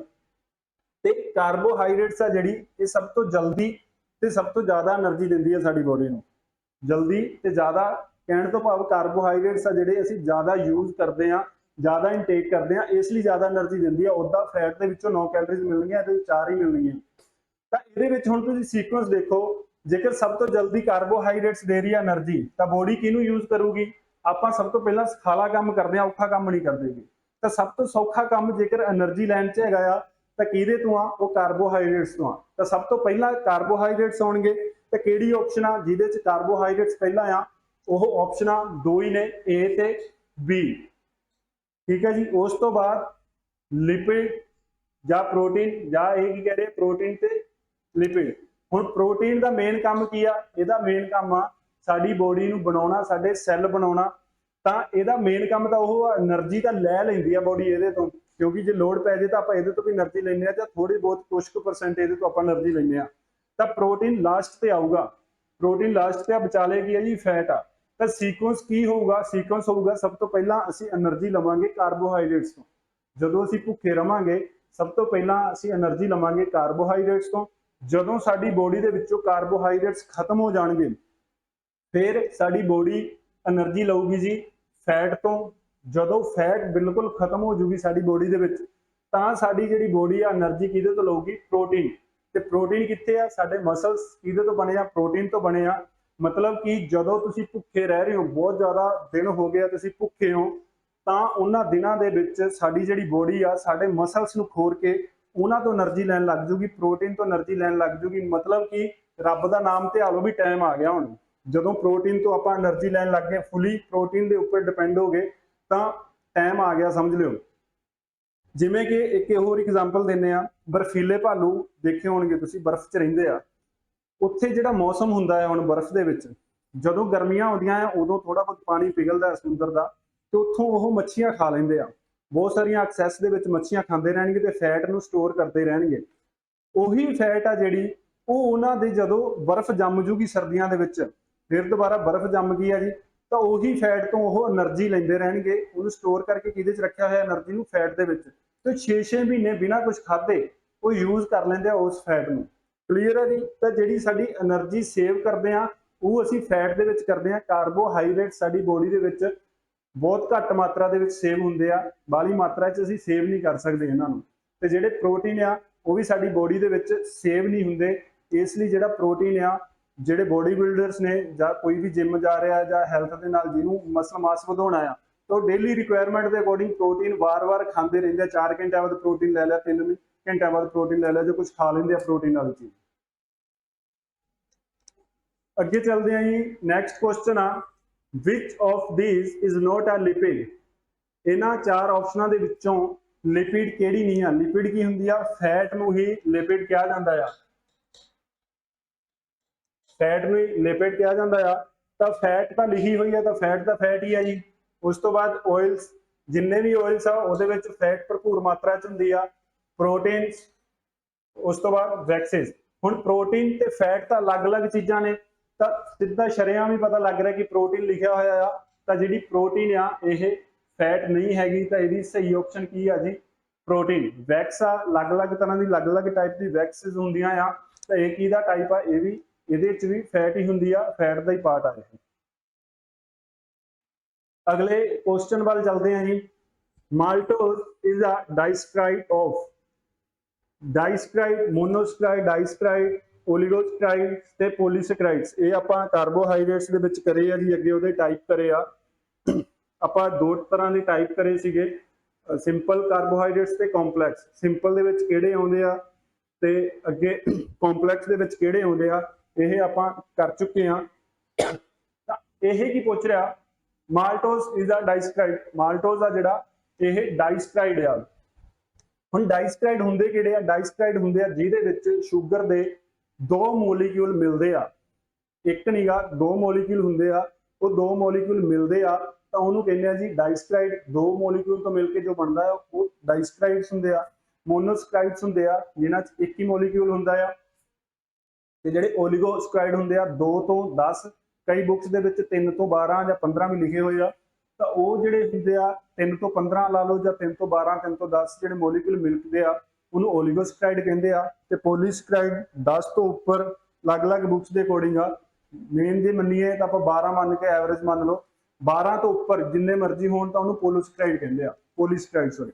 ਤੇ ਕਾਰਬੋਹਾਈਡਰੇਟਸ ਆ ਜਿਹੜੀ, ਇਹ ਸਭ ਤੋਂ ਜਲਦੀ ਤੇ ਸਭ ਤੋਂ ਜ਼ਿਆਦਾ એનર્ਜੀ ਦਿੰਦੀ ਆ ਸਾਡੀ ਬੋਡੀ ਨੂੰ। ਜਲਦੀ ਤੇ ਜ਼ਿਆਦਾ ਕਹਿਣ ਤੋਂ ਭਾਵ ਕਾਰਬੋਹਾਈਡਰੇਟਸ ਆ ਜਿਹੜੇ ਅਸੀਂ ਜ਼ਿਆਦਾ ਯੂਜ਼ ਕਰਦੇ ਆ, ਜ਼ਿਆਦਾ ਇਨਟੇਕ ਕਰਦੇ ਆ, ਇਸ ਲਈ ਜ਼ਿਆਦਾ એનર્ਜੀ ਦਿੰਦੀ ਆ। ਉੱਦਾਂ ਫੈਟ ਦੇ ਵਿੱਚੋਂ 9 ਕੈਲਰੀਜ਼ ਮਿਲਣਗੀਆਂ, ਇਹਦੇ ਵਿੱਚ 4 ਹੀ ਮਿਲਣਗੀਆਂ। ਤਾਂ ਇਹਦੇ ਵਿੱਚ ਹੁਣ ਤੁਸੀਂ ਸੀਕੁਐਂਸ ਦੇਖੋ, ਜੇਕਰ ਸਭ ਤੋਂ ਜਲਦੀ ਕਾਰਬੋਹਾਈਡਰੇਟਸ ਦੇ ਰਹੀ ਆ એનર્ਜੀ, ਤਾਂ ਬੋਡੀ ਕਿਹਨੂੰ ਯੂਜ਼ ਕਰੂਗੀ? ਆਪਾਂ ਸਭ ਤੋਂ ਪਹਿਲਾਂ ਸਖਾਲਾ ਕੰਮ ਕਰਦੇ ਆ, ਔਖਾ ਕੰਮ ਨਹੀਂ ਕਰਦੇਗੇ। ਤਾਂ ਸਭ ਤੋਂ ਸੌਖਾ ਕੰਮ ਜੇਕਰ એનર્ਜੀ ਲੈਣ 'ਚ ਹੈਗਾ ਆ ਤਾਂ ਕਿਹਦੇ ਤੋਂ ਆ? ਉਹ ਕਾਰਬੋਹਾਈਡਰੇਟਸ ਤੋਂ ਆ। ਤਾਂ ਸਭ ਤੋਂ ਪਹਿਲਾਂ ਕਾਰਬੋਹਾਈਡਰੇਟਸ ਆਉਣਗੇ। ਤਾਂ ਕਿਹੜੀ ਆਪਸ਼ਨ ਆ ਜਿਹਦੇ 'ਚ ਕਾਰਬੋਹਾਈਡਰੇਟਸ ਪਹਿਲਾਂ ਆ? ਉਹ ਆਪਸ਼ਨਾਂ ਦੋ ਹੀ ਨੇ, ਏ ਤੇ ਬੀ। ਠੀਕ ਹੈ ਜੀ। ਉਸ ਤੋਂ ਬਾਅਦ ਲਿਪਿਡ ਜਾਂ ਪ੍ਰੋਟੀਨ, ਜਾਂ ਇਹ ਕੀ ਕਹਿ ਰਹੇ, ਪ੍ਰੋਟੀਨ ਤੇ ਲਿਪਿਡ। ਹੁਣ ਪ੍ਰੋਟੀਨ ਦਾ ਮੇਨ ਕੰਮ ਕੀ ਆ? ਇਹਦਾ ਮੇਨ ਕੰਮ ਆ ਸਾਡੀ ਬੋਡੀ ਨੂੰ ਬਣਾਉਣਾ, ਸਾਡੇ ਸੈੱਲ ਬਣਾਉਣਾ। ਤਾਂ ਇਹਦਾ ਮੇਨ ਕੰਮ ਤਾਂ ਉਹ ਆ, એનર્ਜੀ ਤਾਂ ਲੈ ਲੈਂਦੀ ਆ ਬੋਡੀ ਇਹਦੇ ਤੋਂ, ਕਿਉਂਕਿ ਜੇ ਲੋਡ ਪੈ ਜੇ ਤਾਂ ਆਪਾਂ ਇਹਦੇ ਤੋਂ ਵੀ એનર્ਜੀ ਲੈਂਦੇ ਆ, ਜਾਂ ਥੋੜੀ ਬਹੁਤ ਕੁਝ ਕੁ ਪਰਸੈਂਟ ਇਹਦੇ ਤੋਂ ਆਪਾਂ એનર્ਜੀ ਲੈਂਦੇ ਆ। ਤਾਂ ਪ੍ਰੋਟੀਨ ਲਾਸਟ ਤੇ ਆਊਗਾ। ਪ੍ਰੋਟੀਨ ਲਾਸਟ ਤੇ ਆ, ਵਿਚਾਲੇ ਕੀ ਹੈ ਜੀ? ਫੈਟ ਆ। ਤਾਂ ਸੀਕੁਐਂਸ ਕੀ ਹੋਊਗਾ? ਸੀਕੁਐਂਸ ਹੋਊਗਾ, ਸਭ ਤੋਂ ਪਹਿਲਾਂ ਅਸੀਂ એનર્ਜੀ ਲਵਾਂਗੇ ਕਾਰਬੋਹਾਈਡਰੇਟਸ ਤੋਂ। ਜਦੋਂ ਅਸੀਂ ਭੁੱਖੇ ਰਵਾਂਗੇ, ਸਭ ਤੋਂ ਪਹਿਲਾਂ ਅਸੀਂ એનર્ਜੀ ਲਵਾਂਗੇ ਕਾਰਬੋਹਾਈਡਰੇਟਸ ਤੋਂ। ਜਦੋਂ ਸਾਡੀ ਬੋਡੀ ਦੇ ਵਿੱਚੋਂ ਕਾਰਬੋਹਾਈਡਰੇਟਸ ਖਤਮ ਹੋ ਜਾਣਗੇ, ਫਿਰ ਸਾਡੀ ਬੋਡੀ એનર્ਜੀ ਲਊਗੀ ਜੀ ਫੈਟ ਤੋਂ। ਜਦੋਂ ਫੈਟ ਬਿਲਕੁਲ ਖਤਮ ਹੋ ਜੂਗੀ ਸਾਡੀ ਬੋਡੀ ਦੇ ਵਿੱਚ, ਤਾਂ ਸਾਡੀ ਜਿਹੜੀ ਬੋਡੀ ਆ એનર્ਜੀ ਕਿਹਦੇ ਤੋਂ ਲਊਗੀ? ਪ੍ਰੋਟੀਨ। ਤੇ ਪ੍ਰੋਟੀਨ ਕਿੱਥੇ ਆ? ਸਾਡੇ ਮਸਲਸ ਕਿਹਦੇ ਤੋਂ ਬਣੇ ਆ? ਪ੍ਰੋਟੀਨ ਤੋਂ ਬਣੇ ਆ। ਮਤਲਬ ਕਿ ਜਦੋਂ ਤੁਸੀਂ ਭੁੱਖੇ ਰਹਿ ਰਹੇ ਹੋ, ਬਹੁਤ ਜ਼ਿਆਦਾ ਦਿਨ ਹੋ ਗਏ ਆ ਤੁਸੀਂ ਭੁੱਖੇ ਹੋ, ਤਾਂ ਉਹਨਾਂ ਦਿਨਾਂ ਦੇ ਵਿੱਚ ਸਾਡੀ ਜਿਹੜੀ ਬੋਡੀ ਆ ਸਾਡੇ ਮਸਲਸ ਨੂੰ ਖੋਰ ਕੇ ਉਹਨਾਂ ਤੋਂ એનર્ਜੀ ਲੈਣ ਲੱਗ ਜੂਗੀ, ਪ੍ਰੋਟੀਨ ਤੋਂ એનર્ਜੀ ਲੈਣ ਲੱਗ ਜੂਗੀ। ਮਤਲਬ ਕਿ ਰੱਬ ਦਾ ਨਾਮ ਧਿਆ ਲਓ ਵੀ ਟਾਈਮ ਆ ਗਿਆ ਹੁਣ। ਜਦੋਂ ਪ੍ਰੋਟੀਨ ਤੋਂ ਆਪਾਂ એનર્ਜੀ ਲੈਣ ਲੱਗ ਗਏ, ਫੁੱਲੀ ਪ੍ਰੋਟੀਨ ਦੇ ਉੱਪਰ ਡਿਪੈਂਡ ਹੋ ਗਏ, ਤਾਂ ਟਾਈਮ ਆ ਗਿਆ, ਸਮਝ ਲਿਓ। ਜਿਵੇਂ ਕਿ ਇੱਕ ਹੋਰ ਐਗਜ਼ਾਮਪਲ ਦਿੰਨੇ ਆ, ਬਰਫੀਲੇ ਭਾਲੂ ਦੇਖੇ ਹੋਣਗੇ ਤੁਸੀਂ, ਬਰਫ਼ 'ਚ ਰਹਿੰਦੇ ਆ। ਉੱਥੇ ਜਿਹੜਾ ਮੌਸਮ ਹੁੰਦਾ ਹੈ ਹੁਣ ਬਰਫ਼ ਦੇ ਵਿੱਚ, ਜਦੋਂ ਗਰਮੀਆਂ ਆਉਂਦੀਆਂ ਆ ਉਦੋਂ ਥੋੜਾ ਬਹੁਤ ਪਾਣੀ ਪਿਘਲਦਾ ਸਮੁੰਦਰ ਦਾ, ਤੇ ਉੱਥੋਂ ਉਹ ਮੱਛੀਆਂ ਖਾ ਲੈਂਦੇ ਆ। ਬਹੁਤ ਸਾਰੀਆਂ ਐਕਸੈਸ ਦੇ ਵਿੱਚ ਮੱਛੀਆਂ ਖਾਂਦੇ ਰਹਿਣਗੇ ਤੇ ਫੈਟ ਨੂੰ ਸਟੋਰ ਕਰਦੇ ਰਹਿਣਗੇ। ਉਹੀ ਫੈਟ ਆ ਜਿਹੜੀ, ਉਹ ਉਹਨਾਂ ਦੇ ਜਦੋਂ ਬਰਫ਼ ਜੰਮ ਜੂਗੀ ਸਰਦੀਆਂ ਦੇ ਵਿੱਚ, ਫਿਰ ਦੁਬਾਰਾ ਬਰਫ਼ ਜੰਮ ਗਈ ਆ ਜੀ, ਤਾਂ ਉਹੀ ਫੈਟ ਤੋਂ ਉਹ એનર્ਜੀ ਲੈਂਦੇ ਰਹਿਣਗੇ। ਉਹਨੂੰ ਸਟੋਰ ਕਰਕੇ ਕਿਹਦੇ 'ਚ ਰੱਖਿਆ ਹੋਇਆ? એનર્ਜੀ ਨੂੰ ਫੈਟ ਦੇ ਵਿੱਚ। ਤੇ 6-6 ਮਹੀਨੇ ਬਿਨਾਂ ਕੁਝ ਖਾਦੇ ਉਹ ਯੂਜ਼ ਕਰ ਲੈਂਦੇ ਆ ਉਸ ਫੈਟ ਨੂੰ। ਕਲੀਅਰ ਹੈ ਜੀ। ਤਾਂ ਜਿਹੜੀ ਸਾਡੀ એનર્ਜੀ ਸੇਵ ਕਰਦੇ ਆ, ਉਹ ਅਸੀਂ ਫੈਟ ਦੇ ਵਿੱਚ ਕਰਦੇ ਆ। ਕਾਰਬੋਹਾਈਡਰੇਟ ਸਾਡੀ ਬੋਡੀ ਦੇ ਵਿੱਚ ਬਹੁਤ ਘੱਟ ਮਾਤਰਾ ਦੇ ਵਿੱਚ ਸੇਵ ਹੁੰਦੇ ਆ, ਬਾਹਲੀ ਮਾਤਰਾ 'ਚ ਅਸੀਂ ਸੇਵ ਨਹੀਂ ਕਰ ਸਕਦੇ ਇਹਨਾਂ ਨੂੰ। ਤੇ ਜਿਹੜੇ ਪ੍ਰੋਟੀਨ ਆ, ਉਹ ਵੀ ਸਾਡੀ ਬੋਡੀ ਦੇ ਵਿੱਚ ਸੇਵ ਨਹੀਂ ਹੁੰਦੇ। ਇਸ ਲਈ ਜਿਹੜਾ ਪ੍ਰੋਟੀਨ ਆ, ਜਿਹੜੇ ਬੋਡੀ ਬਿਲਡਰਸ ਨੇ ਜਾਂ ਕੋਈ ਵੀ ਜਿਮ ਜਾ ਰਿਹਾ ਜਾਂ ਹੈਲਥ ਦੇ ਨਾਲ ਜਿਹਨੂੰ ਮਸਲ ਮਾਸ ਵਧਾਉਣਾ ਆ, ਤਾਂ ਉਹ ਡੇਲੀ ਰਿਕੁਆਇਰਮੈਂਟ ਦੇ ਅਕੋਰਡਿੰਗ ਪ੍ਰੋਟੀਨ ਵਾਰ-ਵਾਰ ਖਾਂਦੇ ਰਹਿੰਦੇ ਆ। 4 ਘੰਟਿਆਂ ਬਾਅਦ ਪ੍ਰੋਟੀਨ ਲੈ ਲਿਆ, 3 ਘੰਟਿਆਂ ਬਾਅਦ ਪ੍ਰੋਟੀਨ ਲੈ ਲਿਆ, ਜੋ ਕੁਝ ਖਾ ਲੈਂਦੇ ਆ ਪ੍ਰੋਟੀਨ ਵਾਲੀ ਚੀਜ਼। ਅੱਗੇ ਚੱਲਦੇ ਆ ਜੀ। ਨੈਕਸਟ ਕੁਐਸਚਨ ਆ, which of these is not a lipid? ਇਹਨਾਂ 4 ਆਪਸ਼ਨਾਂ ਦੇ ਵਿੱਚੋਂ ਲਿਪਿਡ ਕਿਹੜੀ ਨਹੀਂ ਆ? ਲਿਪਿਡ ਕੀ ਹੁੰਦੀ ਆ? ਫੈਟ ਨੂੰ ਹੀ ਲਿਪਿਡ ਕਿਹਾ ਜਾਂਦਾ ਆ। ਫੈਟ ਨੂੰ ਹੀ ਲਿਪਿਡ ਕਿਹਾ ਜਾਂਦਾ ਆ। ਤਾਂ ਫੈਟ ਤਾਂ ਲਿਖੀ ਹੋਈ ਆ, ਤਾਂ ਫੈਟ ਹੀ ਆ ਜੀ। ਉਸ ਤੋਂ ਬਾਅਦ ਆਇਲਸ, ਜਿੰਨੇ ਵੀ ਆਇਲਸ ਆ ਉਹਦੇ ਵਿੱਚ ਫੈਟ ਭਰਪੂਰ ਮਾਤਰਾ 'ਚ ਹੁੰਦੀ ਆ। ਪ੍ਰੋਟੀਨਸ, ਉਸ ਤੋਂ ਬਾਅਦ ਵੈਕਸਿਸ। ਹੁਣ ਪ੍ਰੋਟੀਨ ਤੇ ਫੈਟ ਤਾਂ ਅਲੱਗ-ਅਲੱਗ ਚੀਜ਼ਾਂ ਨੇ, ਤਾਂ ਸਿੱਧਾ ਸ਼ਰੇਆਮ ਹੀ ਪਤਾ ਲੱਗ ਰਿਹਾ ਕਿ ਪ੍ਰੋਟੀਨ ਲਿਖਿਆ ਹੋਇਆ ਆ, ਤਾਂ ਜਿਹੜੀ ਪ੍ਰੋਟੀਨ ਆ ਇਹ ਫੈਟ ਨਹੀਂ ਹੈਗੀ, ਤਾਂ ਇਹਦੀ ਸਹੀ ਆਪਸ਼ਨ ਕੀ ਆ ਜੀ, ਪ੍ਰੋਟੀਨ। ਵੈਕਸ ਆ, ਅਲੱਗ-ਅਲੱਗ ਤਰ੍ਹਾਂ ਦੀ ਅਲੱਗ-ਅਲੱਗ ਟਾਈਪ ਦੀ ਵੈਕਸਿਸ ਹੁੰਦੀਆਂ ਆ, ਤਾਂ ਇਹ ਕਿਹਦਾ ਟਾਈਪ ਆ, ਇਹ ਵੀ ਇਹਦੇ ਵਿੱਚ ਵੀ ਫੈਟ ਹੀ ਹੁੰਦੀ ਆ, ਫੈਟ ਦਾ ਹੀ ਪਾਰਟ ਆ ਇਹ। ਅਗਲੇ ਕੁਐਸਚਨ ਵੱਲ ਚੱਲਦੇ ਹਾਂ ਜੀ। ਮਾਲਟੋਜ਼ ਇਜ਼ ਅ ਡਾਈਸਕਰਾਈਡ ਆਫ, ਡਾਈਸਕਰਾਈਡ, ਮੋਨੋਸਕਰਾਈਡ, ਡਾਈਸਕਰਾਈਡ, ਓਲੀਗੋਸਕਰਾਈਡ ਤੇ ਪੋਲੀਸਕਰਾਈਡਸ। ਇਹ ਆਪਾਂ ਕਾਰਬੋਹਾਈਡਰੇਟਸ ਦੇ ਵਿੱਚ ਕਰੇ ਆ ਜੀ, ਅੱਗੇ ਉਹਦੇ ਟਾਈਪ ਕਰੇ ਆ। ਆਪਾਂ ਦੋ ਤਰ੍ਹਾਂ ਦੇ ਟਾਈਪ ਕਰੇ ਸੀਗੇ, ਸਿੰਪਲ ਕਾਰਬੋਹਾਈਡਰੇਟਸ ਤੇ ਕੰਪਲੈਕਸ। ਸਿੰਪਲ ਦੇ ਵਿੱਚ ਕਿਹੜੇ ਆਉਂਦੇ ਆ ਤੇ ਅੱਗੇ ਕੰਪਲੈਕਸ ਦੇ ਵਿੱਚ ਕਿਹੜੇ ਆਉਂਦੇ ਆ, ਇਹ ਆਪਾਂ ਕਰ ਚੁੱਕੇ ਆ। ਤਾਂ ਇਹ ਕੀ ਪੁੱਛ ਰਿਹਾ, ਮਾਲਟੋਜ਼ ਇਜ਼ ਅ ਡਾਈਸਕਰਾਈਡ, ਮਾਲਟੋਜ਼ ਆ ਜਿਹੜਾ ਇਹ ਡਾਈਸਕਰਾਈਡ ਆ। ਹੁਣ ਡਾਈਸਕਰਾਈਡ ਹੁੰਦੇ ਕਿਹੜੇ ਆ, ਡਾਈਸਕਰਾਈਡ ਹੁੰਦੇ ਆ ਜਿਹਦੇ ਵਿੱਚ ਸ਼ੂਗਰ ਦੇ ਦੋ ਮੋਲੀਕਿਊਲ ਮਿਲਦੇ ਆ, ਇੱਕ ਨਹੀਂਗਾ, ਦੋ ਮੋਲੀਕਿਊਲ ਹੁੰਦੇ ਆ, ਉਹ ਦੋ ਮੋਲੀਕਿਊਲ ਮਿਲਦੇ ਆ, ਤਾਂ ਉਹਨੂੰ ਕਹਿੰਦੇ ਆ ਜੀ ਡਾਈਸਕਰਾਈਡ। ਦੋ ਮੋਲੀਕਿਊਲ ਤੋਂ ਮਿਲ ਕੇ ਜੋ ਬਣਦਾ ਆ ਉਹ ਡਾਈਸਕਰਾਈਡਸ ਹੁੰਦੇ ਆ। ਮੋਨੋਸਕਰਾਈਡਸ ਹੁੰਦੇ ਆ ਜਿਨ੍ਹਾਂ 'ਚ ਇੱਕ ਹੀ ਮੋਲੀਕਿਊਲ ਹੁੰਦਾ ਆ, ਤੇ ਜਿਹੜੇ ਓਲੀਗੋਸਕਰਾਈਡ ਹੁੰਦੇ ਆ 2 ਤੋਂ 10, ਕਈ ਬੁੱਕਸ ਦੇ ਵਿੱਚ 3 ਤੋਂ 12 ਜਾਂ 15 ਵੀ ਲਿਖੇ ਹੋਏ ਆ, ਤਾਂ ਉਹ ਜਿਹੜੇ ਹੁੰਦੇ ਆ 3 ਤੋਂ 15 ਲਾ ਲਓ ਜਾਂ 3 ਤੋਂ 12, 3 ਤੋਂ 10 ਜਿਹੜੇ ਮੋਲੀਕਿਊਲ ਮਿਲਦੇ ਆ ਉਹਨੂੰ ਓਲੀਗੋਸਕਰਾਈਡ ਕਹਿੰਦੇ ਆ। ਤੇ ਪੋਲੀਸਕਰਾਈਡ 10 ਤੋਂ ਉੱਪਰ ਅਲੱਗ-ਅਲੱਗ ਬੁੱਕਸ ਦੇ ਅਕੋਰਡਿੰਗ ਆ, ਮੇਨ ਜੇ ਮੰਨੀਏ ਤਾਂ ਆਪਾਂ 12 ਮੰਨ ਕੇ ਐਵਰੇਜ ਮੰਨ ਲਓ, 12 ਤੋਂ ਉੱਪਰ ਜਿੰਨੇ ਮਰਜ਼ੀ ਹੋਣ ਤਾਂ ਉਹਨੂੰ ਪੋਲੀਸਕਰਾਈਡ ਕਹਿੰਦੇ ਆ, ਪੋਲੀਸਕਰਾਈਡ ਸੌਰੀ।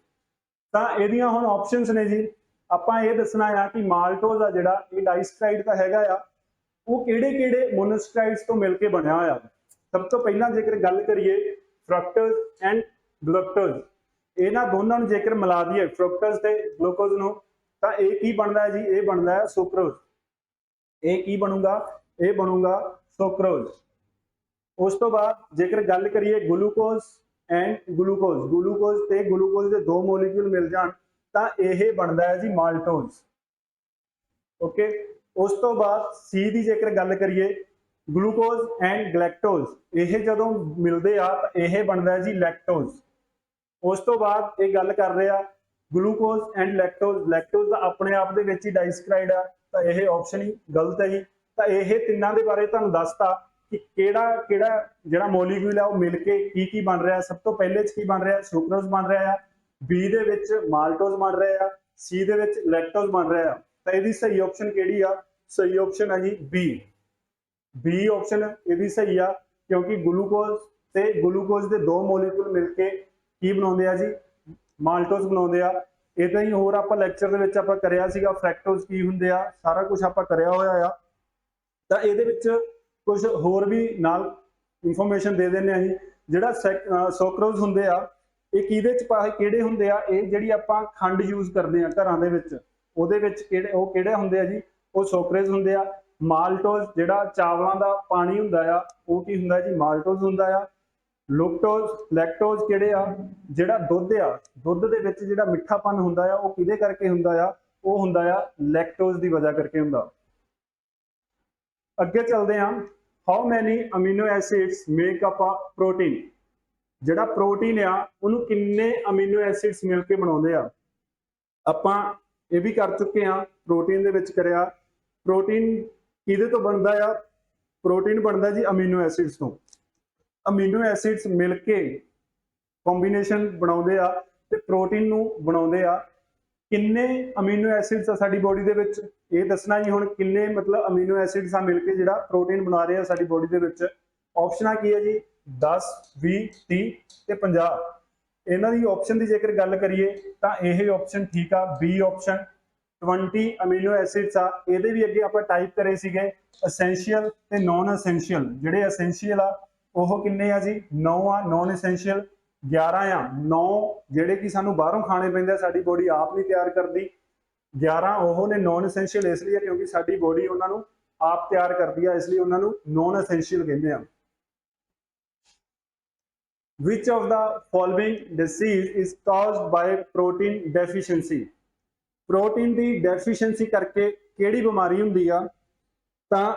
ਤਾਂ ਇਹਦੀਆਂ ਹੁਣ ਆਪਸ਼ਨਸ ਨੇ ਜੀ, ਆਪਾਂ ਇਹ ਦੱਸਣਾ ਆ ਕਿ ਮਾਲਟੋਜ਼ ਆ ਜਿਹੜਾ ਇਹ ਡਾਈਸਕਰਾਈਡ ਤਾਂ ਹੈਗਾ ਆ, ਉਹ ਕਿਹੜੇ-ਕਿਹੜੇ ਮੋਨੋਸਕਰਾਈਡਸ ਤੋਂ ਮਿਲ ਕੇ ਬਣਿਆ ਹੋਇਆ। ਸਭ ਤੋਂ ਪਹਿਲਾਂ ਜੇਕਰ ਗੱਲ ਕਰੀਏ ਫਰਕਟੋਜ਼ ਐਂਡ ਗਲੂਕੋਜ਼, ਇਹਨਾਂ ਦੋਨਾਂ ਨੂੰ ਜੇਕਰ ਮਿਲਾ ਦਈਏ ਫਰਕਟੋਜ਼ ਤੇ ਗਲੂਕੋਜ਼ ਨੂੰ, ਤਾਂ ਇਹ ਕੀ ਬਣਦਾ ਹੈ ਜੀ, ਇਹ ਬਣਦਾ ਹੈ ਸੁਕਰੋਜ਼। ਇਹ ਕੀ ਬਣੂਗਾ, ਇਹ ਬਣੂਗਾ ਸੁਕਰੋਜ਼। ਉਸ ਤੋਂ ਬਾਅਦ ਜੇਕਰ ਗੱਲ ਕਰੀਏ ਗਲੂਕੋਜ਼ ਐਂਡ ਗਲੂਕੋਜ਼, ਗਲੂਕੋਜ਼ ਤੇ ਗਲੂਕੋਜ਼ ਦੇ ਦੋ ਮੋਲੀਕਿਊਲ ਮਿਲ ਜਾਣ ਤਾਂ ਇਹ ਬਣਦਾ ਹੈ ਜੀ ਮਾਲਟੋਜ਼। ਓਕੇ, ਉਸ ਤੋਂ ਬਾਅਦ ਸੀ ਦੀ ਜੇਕਰ ਗੱਲ ਕਰੀਏ ਗਲੂਕੋਜ਼ ਐਂਡ ਗਲੈਕਟੋਜ਼, ਇਹ ਜਦੋਂ ਮਿਲਦੇ ਆ ਤਾਂ ਇਹ ਬਣਦਾ ਹੈ ਜੀ ਲੈਕਟੋਜ਼। ਉਸ ਤੋਂ ਬਾਅਦ ਇਹ ਗੱਲ ਕਰ ਰਹੇ ਆ ਗਲੂਕੋਜ਼ ਐਂਡ ਲੈਕਟੋਜ਼, ਲੈਕਟੋਜ਼ ਦਾ ਆਪਣੇ ਆਪ ਦੇ ਵਿੱਚ ਹੀ ਡਾਈਸਕਰਾਈਡ ਆ, ਤਾਂ ਇਹ ਆਪਸ਼ਨ ਹੀ ਗਲਤ ਹੈ ਜੀ। ਤਾਂ ਇਹ ਤਿੰਨਾਂ ਦੇ ਬਾਰੇ ਤੁਹਾਨੂੰ ਦੱਸਤਾ ਕਿ ਕਿਹੜਾ ਕਿਹੜਾ ਜਿਹੜਾ ਮੋਲੀਕਿਊਲ ਆ ਉਹ ਮਿਲ ਕੇ ਕੀ ਕੀ ਬਣ ਰਿਹਾ। ਸਭ ਤੋਂ ਪਹਿਲੇ ਚ ਕੀ ਬਣ ਰਿਹਾ, ਸੁਕਰੋਜ਼ ਬਣ ਰਿਹਾ ਆ, ਬੀ ਦੇ ਵਿੱਚ ਮਾਲਟੋਜ਼ ਬਣ ਰਿਹਾ ਆ, ਸੀ ਦੇ ਵਿੱਚ ਲੈਕਟੋਜ਼ ਬਣ ਰਿਹਾ ਆ। ਤਾਂ ਇਹਦੀ ਸਹੀ ਆਪਸ਼ਨ ਕਿਹੜੀ ਆ, ਸਹੀ ਆਪਸ਼ਨ ਹੈ ਜੀ ਬੀ। ਬੀ ਆਪਸ਼ਨ ਇਹਦੀ ਸਹੀ ਆ, ਕਿਉਂਕਿ ਗਲੂਕੋਜ਼ ਤੇ ਗਲੂਕੋਜ਼ ਦੇ ਦੋ ਮੋਲੀਕਿਊਲ ਮਿਲ ਕੇ ਕੀ ਬਣਾਉਂਦੇ ਆ ਜੀ, ਮਾਲਟੋਜ਼ ਬਣਾਉਂਦੇ ਆ। ਇਦਾਂ ਹੀ ਹੋਰ ਆਪਾਂ ਲੈਕਚਰ ਦੇ ਵਿੱਚ ਆਪਾਂ ਕਰਿਆ ਸੀਗਾ ਫਰੈਕਟੋਜ਼ ਕੀ ਹੁੰਦੇ ਆ, ਸਾਰਾ ਕੁਝ ਆਪਾਂ ਕਰਿਆ ਹੋਇਆ ਆ। ਤਾਂ ਇਹਦੇ ਵਿੱਚ ਕੁਝ ਹੋਰ ਵੀ ਨਾਲ ਇਨਫੋਰਮੇਸ਼ਨ ਦੇ ਦਿੰਦੇ ਆ ਜੀ। ਜਿਹੜਾ ਸੁਕਰੋਜ਼ ਹੁੰਦੇ ਆ ਇਹ ਕਿਹਦੇ ਚ ਕਿਹੜੇ ਹੁੰਦੇ ਆ, ਇਹ ਜਿਹੜੀ ਆਪਾਂ ਖੰਡ ਯੂਜ਼ ਕਰਦੇ ਆ ਘਰਾਂ ਦੇ ਵਿੱਚ, ਉਹਦੇ ਵਿੱਚ ਕਿਹੜੇ ਉਹ ਕਿਹੜੇ ਹੁੰਦੇ ਆ ਜੀ, ਉਹ ਸੁਕਰੋਜ਼ ਹੁੰਦੇ ਆ। ਮਾਲਟੋਜ਼ ਜਿਹੜਾ ਚਾਵਲਾਂ ਦਾ ਪਾਣੀ ਹੁੰਦਾ ਆ ਉਹ ਕੀ ਹੁੰਦਾ ਜੀ, ਮਾਲਟੋਜ਼ ਹੁੰਦਾ ਆ। ਲੁਕਟੋਜ਼ ਲੈਕਟੋਜ਼ ਕਿਹੜੇ ਆ, ਜਿਹੜਾ ਦੁੱਧ ਆ, ਦੁੱਧ ਦੇ ਵਿੱਚ ਜਿਹੜਾ ਮਿੱਠਾਪਨ ਹੁੰਦਾ ਆ ਉਹ ਕਿਹਦੇ ਕਰਕੇ ਹੁੰਦਾ ਆ, ਉਹ ਹੁੰਦਾ ਆ ਲੈਕਟੋਜ਼ ਦੀ ਵਜ੍ਹਾ ਕਰਕੇ ਹੁੰਦਾ। ਅੱਗੇ ਚੱਲਦੇ ਹਾਂ, how many amino acids make up a protein, ਜਿਹੜਾ ਪ੍ਰੋਟੀਨ ਆ ਉਹਨੂੰ ਕਿੰਨੇ ਅਮੀਨੋ ਐਸਿਡਸ ਮਿਲ ਕੇ ਬਣਾਉਂਦੇ ਆ। ਆਪਾਂ ਇਹ ਵੀ ਕਰ ਚੁੱਕੇ ਹਾਂ, ਪ੍ਰੋਟੀਨ ਦੇ ਵਿੱਚ ਕਰਿਆ। ਪ੍ਰੋਟੀਨ ਕਿਹਦੇ ਤੋਂ ਬਣਦਾ ਆ, ਪ੍ਰੋਟੀਨ ਬਣਦਾ ਜੀ ਅਮੀਨੋ ਐਸਿਡਸ ਤੋਂ। ਅਮੀਨੋ ਐਸਿਡਸ ਮਿਲ ਕੇ ਕੰਬੀਨੇਸ਼ਨ ਬਣਾਉਂਦੇ ਆ ਤੇ ਪ੍ਰੋਟੀਨ ਨੂੰ ਬਣਾਉਂਦੇ ਆ। ਕਿੰਨੇ ਅਮੀਨੋ ਐਸਿਡਸ ਆ ਸਾਡੀ ਬੋਡੀ ਦੇ ਵਿੱਚ, ਇਹ ਦੱਸਣਾ ਜੀ। ਹੁਣ ਕਿੰਨੇ ਮਤਲਬ ਅਮੀਨੋ ਐਸਿਡਸ ਆ ਮਿਲ ਕੇ ਜਿਹੜਾ ਪ੍ਰੋਟੀਨ ਬਣਾ ਰਹੇ ਆ ਸਾਡੀ ਬੋਡੀ ਦੇ ਵਿੱਚ। ਆਪਸ਼ਨਾਂ ਕੀ ਹੈ ਜੀ, 10, 20, 30 ਤੇ 50। ਇਹਨਾਂ ਦੀ ਆਪਸ਼ਨ ਦੀ ਜੇਕਰ ਗੱਲ ਕਰੀਏ ਤਾਂ ਇਹ ਆਪਸ਼ਨ ਠੀਕ ਆ, ਬੀ ਆਪਸ਼ਨ 20 ਅਮੀਨੋ ਐਸਿਡਸ ਆ। ਇਹਦੇ ਵੀ ਅੱਗੇ ਆਪਾਂ ਟਾਈਪ ਕਰੇ ਸੀਗੇ ਅਸੈਂਸ਼ੀਅਲ ਤੇ ਨੌਨ ਅਸੈਂਸ਼ੀਅਲ। ਜਿਹੜੇ ਅਸੈਂਸ਼ੀਅਲ ਆ ਉਹ ਕਿੰਨੇ ਆ ਜੀ, 9 ਆ। ਨੌਨ ਅਸੈਂਸ਼ੀਅਲ 11 ਆ। 9 ਜਿਹੜੇ ਕਿ ਸਾਨੂੰ ਬਾਹਰੋਂ ਖਾਣੇ ਪੈਂਦੇ ਆ, ਸਾਡੀ ਬੋਡੀ ਆਪ ਨਹੀਂ ਤਿਆਰ ਕਰਦੀ। 11 ਉਹ ਨੇ ਨੌਨ ਅਸੈਂਸ਼ੀਅਲ ਇਸ ਲਈ ਕਿਉਂਕਿ ਸਾਡੀ ਬੋਡੀ ਉਹਨਾਂ ਨੂੰ ਆਪ ਤਿਆਰ ਕਰਦੀ ਆ, ਇਸ ਲਈ ਉਹਨਾਂ ਨੂੰ ਨੌਨ ਅਸੈਂਸ਼ੀਅਲ ਕਹਿੰਦੇ ਆ। Which of the following disease is caused by protein deficiency? Protein the deficiency ਕਰਕੇ ਕਿਹੜੀ ਬਿਮਾਰੀ ਹੁੰਦੀ ਆ, ਤਾਂ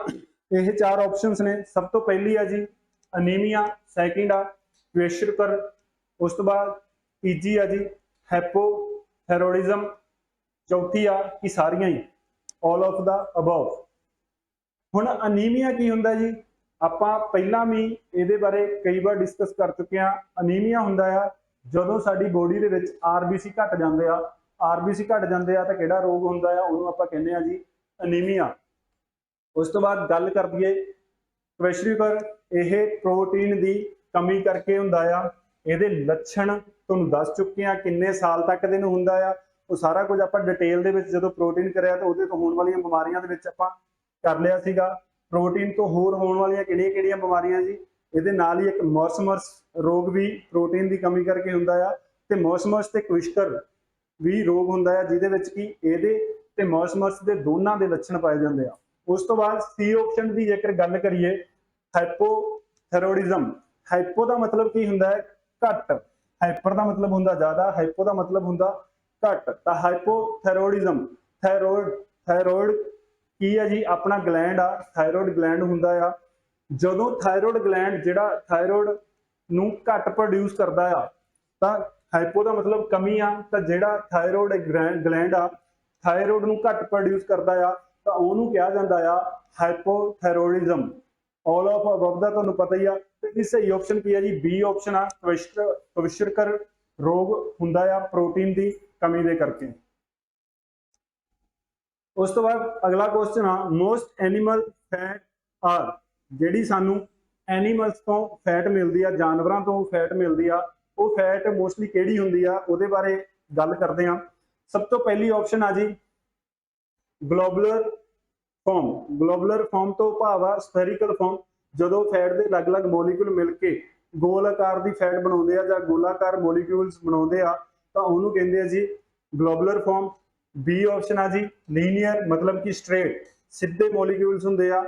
ਇਹ ਚਾਰ ਆਪਸ਼ਨਸ ਨੇ। ਸਭ ਤੋਂ ਪਹਿਲੀ ਆ ਜੀ ਅਨੀਮੀਆ, ਸੈਕਿੰਡ ਆ ਕੁਏਸ਼ਰਕਰ, ਉਸ ਤੋਂ ਬਾਅਦ ਤੀਜੀ ਆ ਜੀ ਹੈਪੋਥਾਇਰੋਇਡਿਜ਼ਮ, ਚੌਥੀ ਆ ਕਿ ਸਾਰੀਆਂ ਹੀ। All of the above. ਹੁਣ ਅਨੀਮੀਆ ਕੀ ਹੁੰਦਾ ਜੀ, ਆਪਾਂ ਪਹਿਲਾਂ ਵੀ ਇਹਦੇ ਬਾਰੇ ਕਈ ਵਾਰ ਡਿਸਕਸ ਕਰ ਚੁੱਕੇ ਹਾਂ। ਅਨੀਮੀਆ ਹੁੰਦਾ ਆ ਜਦੋਂ ਸਾਡੀ ਬੋਡੀ ਦੇ ਵਿੱਚ ਆਰਬੀਸੀ ਘਟ ਜਾਂਦੇ ਆ, ਆਰਬੀਸੀ ਘਟ ਜਾਂਦੇ ਆ ਤਾਂ ਕਿਹੜਾ ਰੋਗ ਹੁੰਦਾ ਆ, ਉਹਨੂੰ ਆਪਾਂ ਕਹਿੰਦੇ ਆ ਜੀ ਅਨੀਮੀਆ। ਉਸ ਤੋਂ ਬਾਅਦ ਗੱਲ ਕਰ ਦਈਏ ਕੁਐਸ਼ਰੀਕਰ, ਇਹ ਪ੍ਰੋਟੀਨ ਦੀ ਕਮੀ ਕਰਕੇ ਹੁੰਦਾ ਆ। ਇਹਦੇ ਲੱਛਣ ਤੁਹਾਨੂੰ ਦੱਸ ਚੁੱਕੇ ਆ, ਕਿੰਨੇ ਸਾਲ ਤੱਕ ਦੇ ਨੂੰ ਹੁੰਦਾ ਆ, ਉਹ ਸਾਰਾ ਕੁਝ ਆਪਾਂ ਡਿਟੇਲ ਦੇ ਵਿੱਚ ਜਦੋਂ ਪ੍ਰੋਟੀਨ ਕਰਿਆ ਤਾਂ ਉਹਦੇ ਤੋਂ ਹੋਣ ਵਾਲੀਆਂ ਬਿਮਾਰੀਆਂ ਦੇ ਵਿੱਚ ਆਪਾਂ ਕਰ ਲਿਆ ਸੀਗਾ। ਪ੍ਰੋਟੀਨ ਤੋਂ ਹੋਰ ਹੋਣ ਵਾਲੀਆਂ ਕਿਹੜੀਆਂ ਕਿਹੜੀਆਂ ਬਿਮਾਰੀਆਂ ਜੀ, ਇਹਦੇ ਨਾਲ ਹੀ ਇੱਕ ਮੌਸਮਰਸ ਰੋਗ ਵੀ ਪ੍ਰੋਟੀਨ ਦੀ ਕਮੀ ਕਰਕੇ ਹੁੰਦਾ ਆ, ਤੇ ਮੌਸਮਰਸ ਤੇ ਕੁਇਸ਼ਕਰ ਵੀ ਰੋਗ ਹੁੰਦਾ ਹੈ ਜਿਹਦੇ ਵਿੱਚ ਕਿ ਇਹਦੇ ਤੇ ਮੌਸਮਰਸ ਦੇ ਦੋਨਾਂ ਦੇ ਲੱਛਣ ਪਾਏ ਜਾਂਦੇ ਆ। ਉਸ ਤੋਂ ਬਾਅਦ ਸੀ ਆਪਸ਼ਨ ਦੀ ਜੇਕਰ ਗੱਲ ਕਰੀਏ, ਹਾਈਪੋਥਾਇਰੋਇਡਿਜ਼ਮ। ਹਾਈਪੋ ਦਾ ਮਤਲਬ ਕੀ ਹੁੰਦਾ ਹੈ, ਘੱਟ। ਹਾਈਪਰ ਦਾ ਮਤਲਬ ਹੁੰਦਾ ਜ਼ਿਆਦਾ, ਹਾਈਪੋ ਦਾ ਮਤਲਬ ਹੁੰਦਾ ਘੱਟ। ਤਾਂ ਹਾਈਪੋਥਾਇਰੋਇਡਿਜ਼ਮ, ਥਾਇਰੋਇਡ ਕੀ ਹੈ ਜੀ, ਆਪਣਾ ਗਲੈਂਡ ਆ, ਥਾਇਰੋਇਡ ਗਲੈਂਡ ਹੁੰਦਾ ਆ। ਜਦੋਂ ਥਾਇਰੋਇਡ ਗਲੈਂਡ ਜਿਹੜਾ ਥਾਇਰੋਇਡ ਨੂੰ ਘੱਟ ਪ੍ਰੋਡਿਊਸ ਕਰਦਾ ਆ, ਤਾਂ ਹਾਈਪੋ ਦਾ ਮਤਲਬ ਕਮੀ ਆ, ਤਾਂ ਜਿਹੜਾ ਥਾਇਰੋਇਡ ਗਲੈਂਡ ਆ ਥਾਇਰੋਇਡ ਨੂੰ ਘੱਟ ਪ੍ਰੋਡਿਊਸ ਕਰਦਾ ਆ, ਤਾਂ ਉਹਨੂੰ ਕਿਹਾ ਜਾਂਦਾ ਆ ਹਾਈਪੋਥਾਇਰੋਇਡਿਜ਼ਮ। ਆਲ ਆਫ ਅਬਵ ਦਾ ਤੁਹਾਨੂੰ ਪਤਾ ਹੀ ਆ। ਤੇ ਇਹ ਸਹੀ ਆਪਸ਼ਨ ਕੀ ਹੈ ਜੀ, ਬੀ ਆਪਸ਼ਨ ਆ, ਕੁਇਸ਼ਕਰ ਰੋਗ ਹੁੰਦਾ ਆ ਪ੍ਰੋਟੀਨ ਦੀ ਕਮੀ ਦੇ ਕਰਕੇ। ਉਸ ਤੋਂ ਬਾਅਦ ਅਗਲਾ ਕੁਐਸਚਨ ਆ, ਮੋਸਟ ਐਨੀਮਲ ਫੈਟ ਆਰ। ਜਿਹੜੀ ਸਾਨੂੰ ਐਨੀਮਲਸ ਤੋਂ ਫੈਟ ਮਿਲਦੀ ਆ, ਜਾਨਵਰਾਂ ਤੋਂ ਫੈਟ ਮਿਲਦੀ ਆ, ਉਹ ਫੈਟ ਮੋਸਟਲੀ ਕਿਹੜੀ ਹੁੰਦੀ ਆ, ਉਹਦੇ ਬਾਰੇ ਗੱਲ ਕਰਦੇ ਆ। ਸਭ ਤੋਂ ਪਹਿਲੀ ਆਪਸ਼ਨ ਆ ਜੀ ਗਲੋਬੂਲਰ ਫਾਰਮ। ਗਲੋਬੂਲਰ ਫਾਰਮ ਤੋਂ ਭਾਵ ਆ ਸਫੈਰੀਕਲ ਫਾਰਮ। ਜਦੋਂ ਫੈਟ ਦੇ ਅਲੱਗ-ਅਲੱਗ ਮੋਲੀਕੂਲ ਮਿਲ ਕੇ ਗੋਲ ਆਕਾਰ ਦੀ ਫੈਟ ਬਣਾਉਂਦੇ ਆ ਜਾਂ ਗੋਲਾਕਾਰ ਮੋਲੀਕੂਲਸ ਬਣਾਉਂਦੇ ਆ, ਤਾਂ ਉਹਨੂੰ ਕਹਿੰਦੇ ਆ ਜੀ ਗਲੋਬੂਲਰ ਫਾਰਮ। ਬੀ ਆਪਸ਼ਨ ਆ ਜੀ ਲੀਨੀਅਰ, ਮਤਲਬ ਕਿ ਸਟ੍ਰੇਟ ਸਿੱਧੇ ਮੋਲੀਕੂਲਸ ਹੁੰਦੇ ਆ,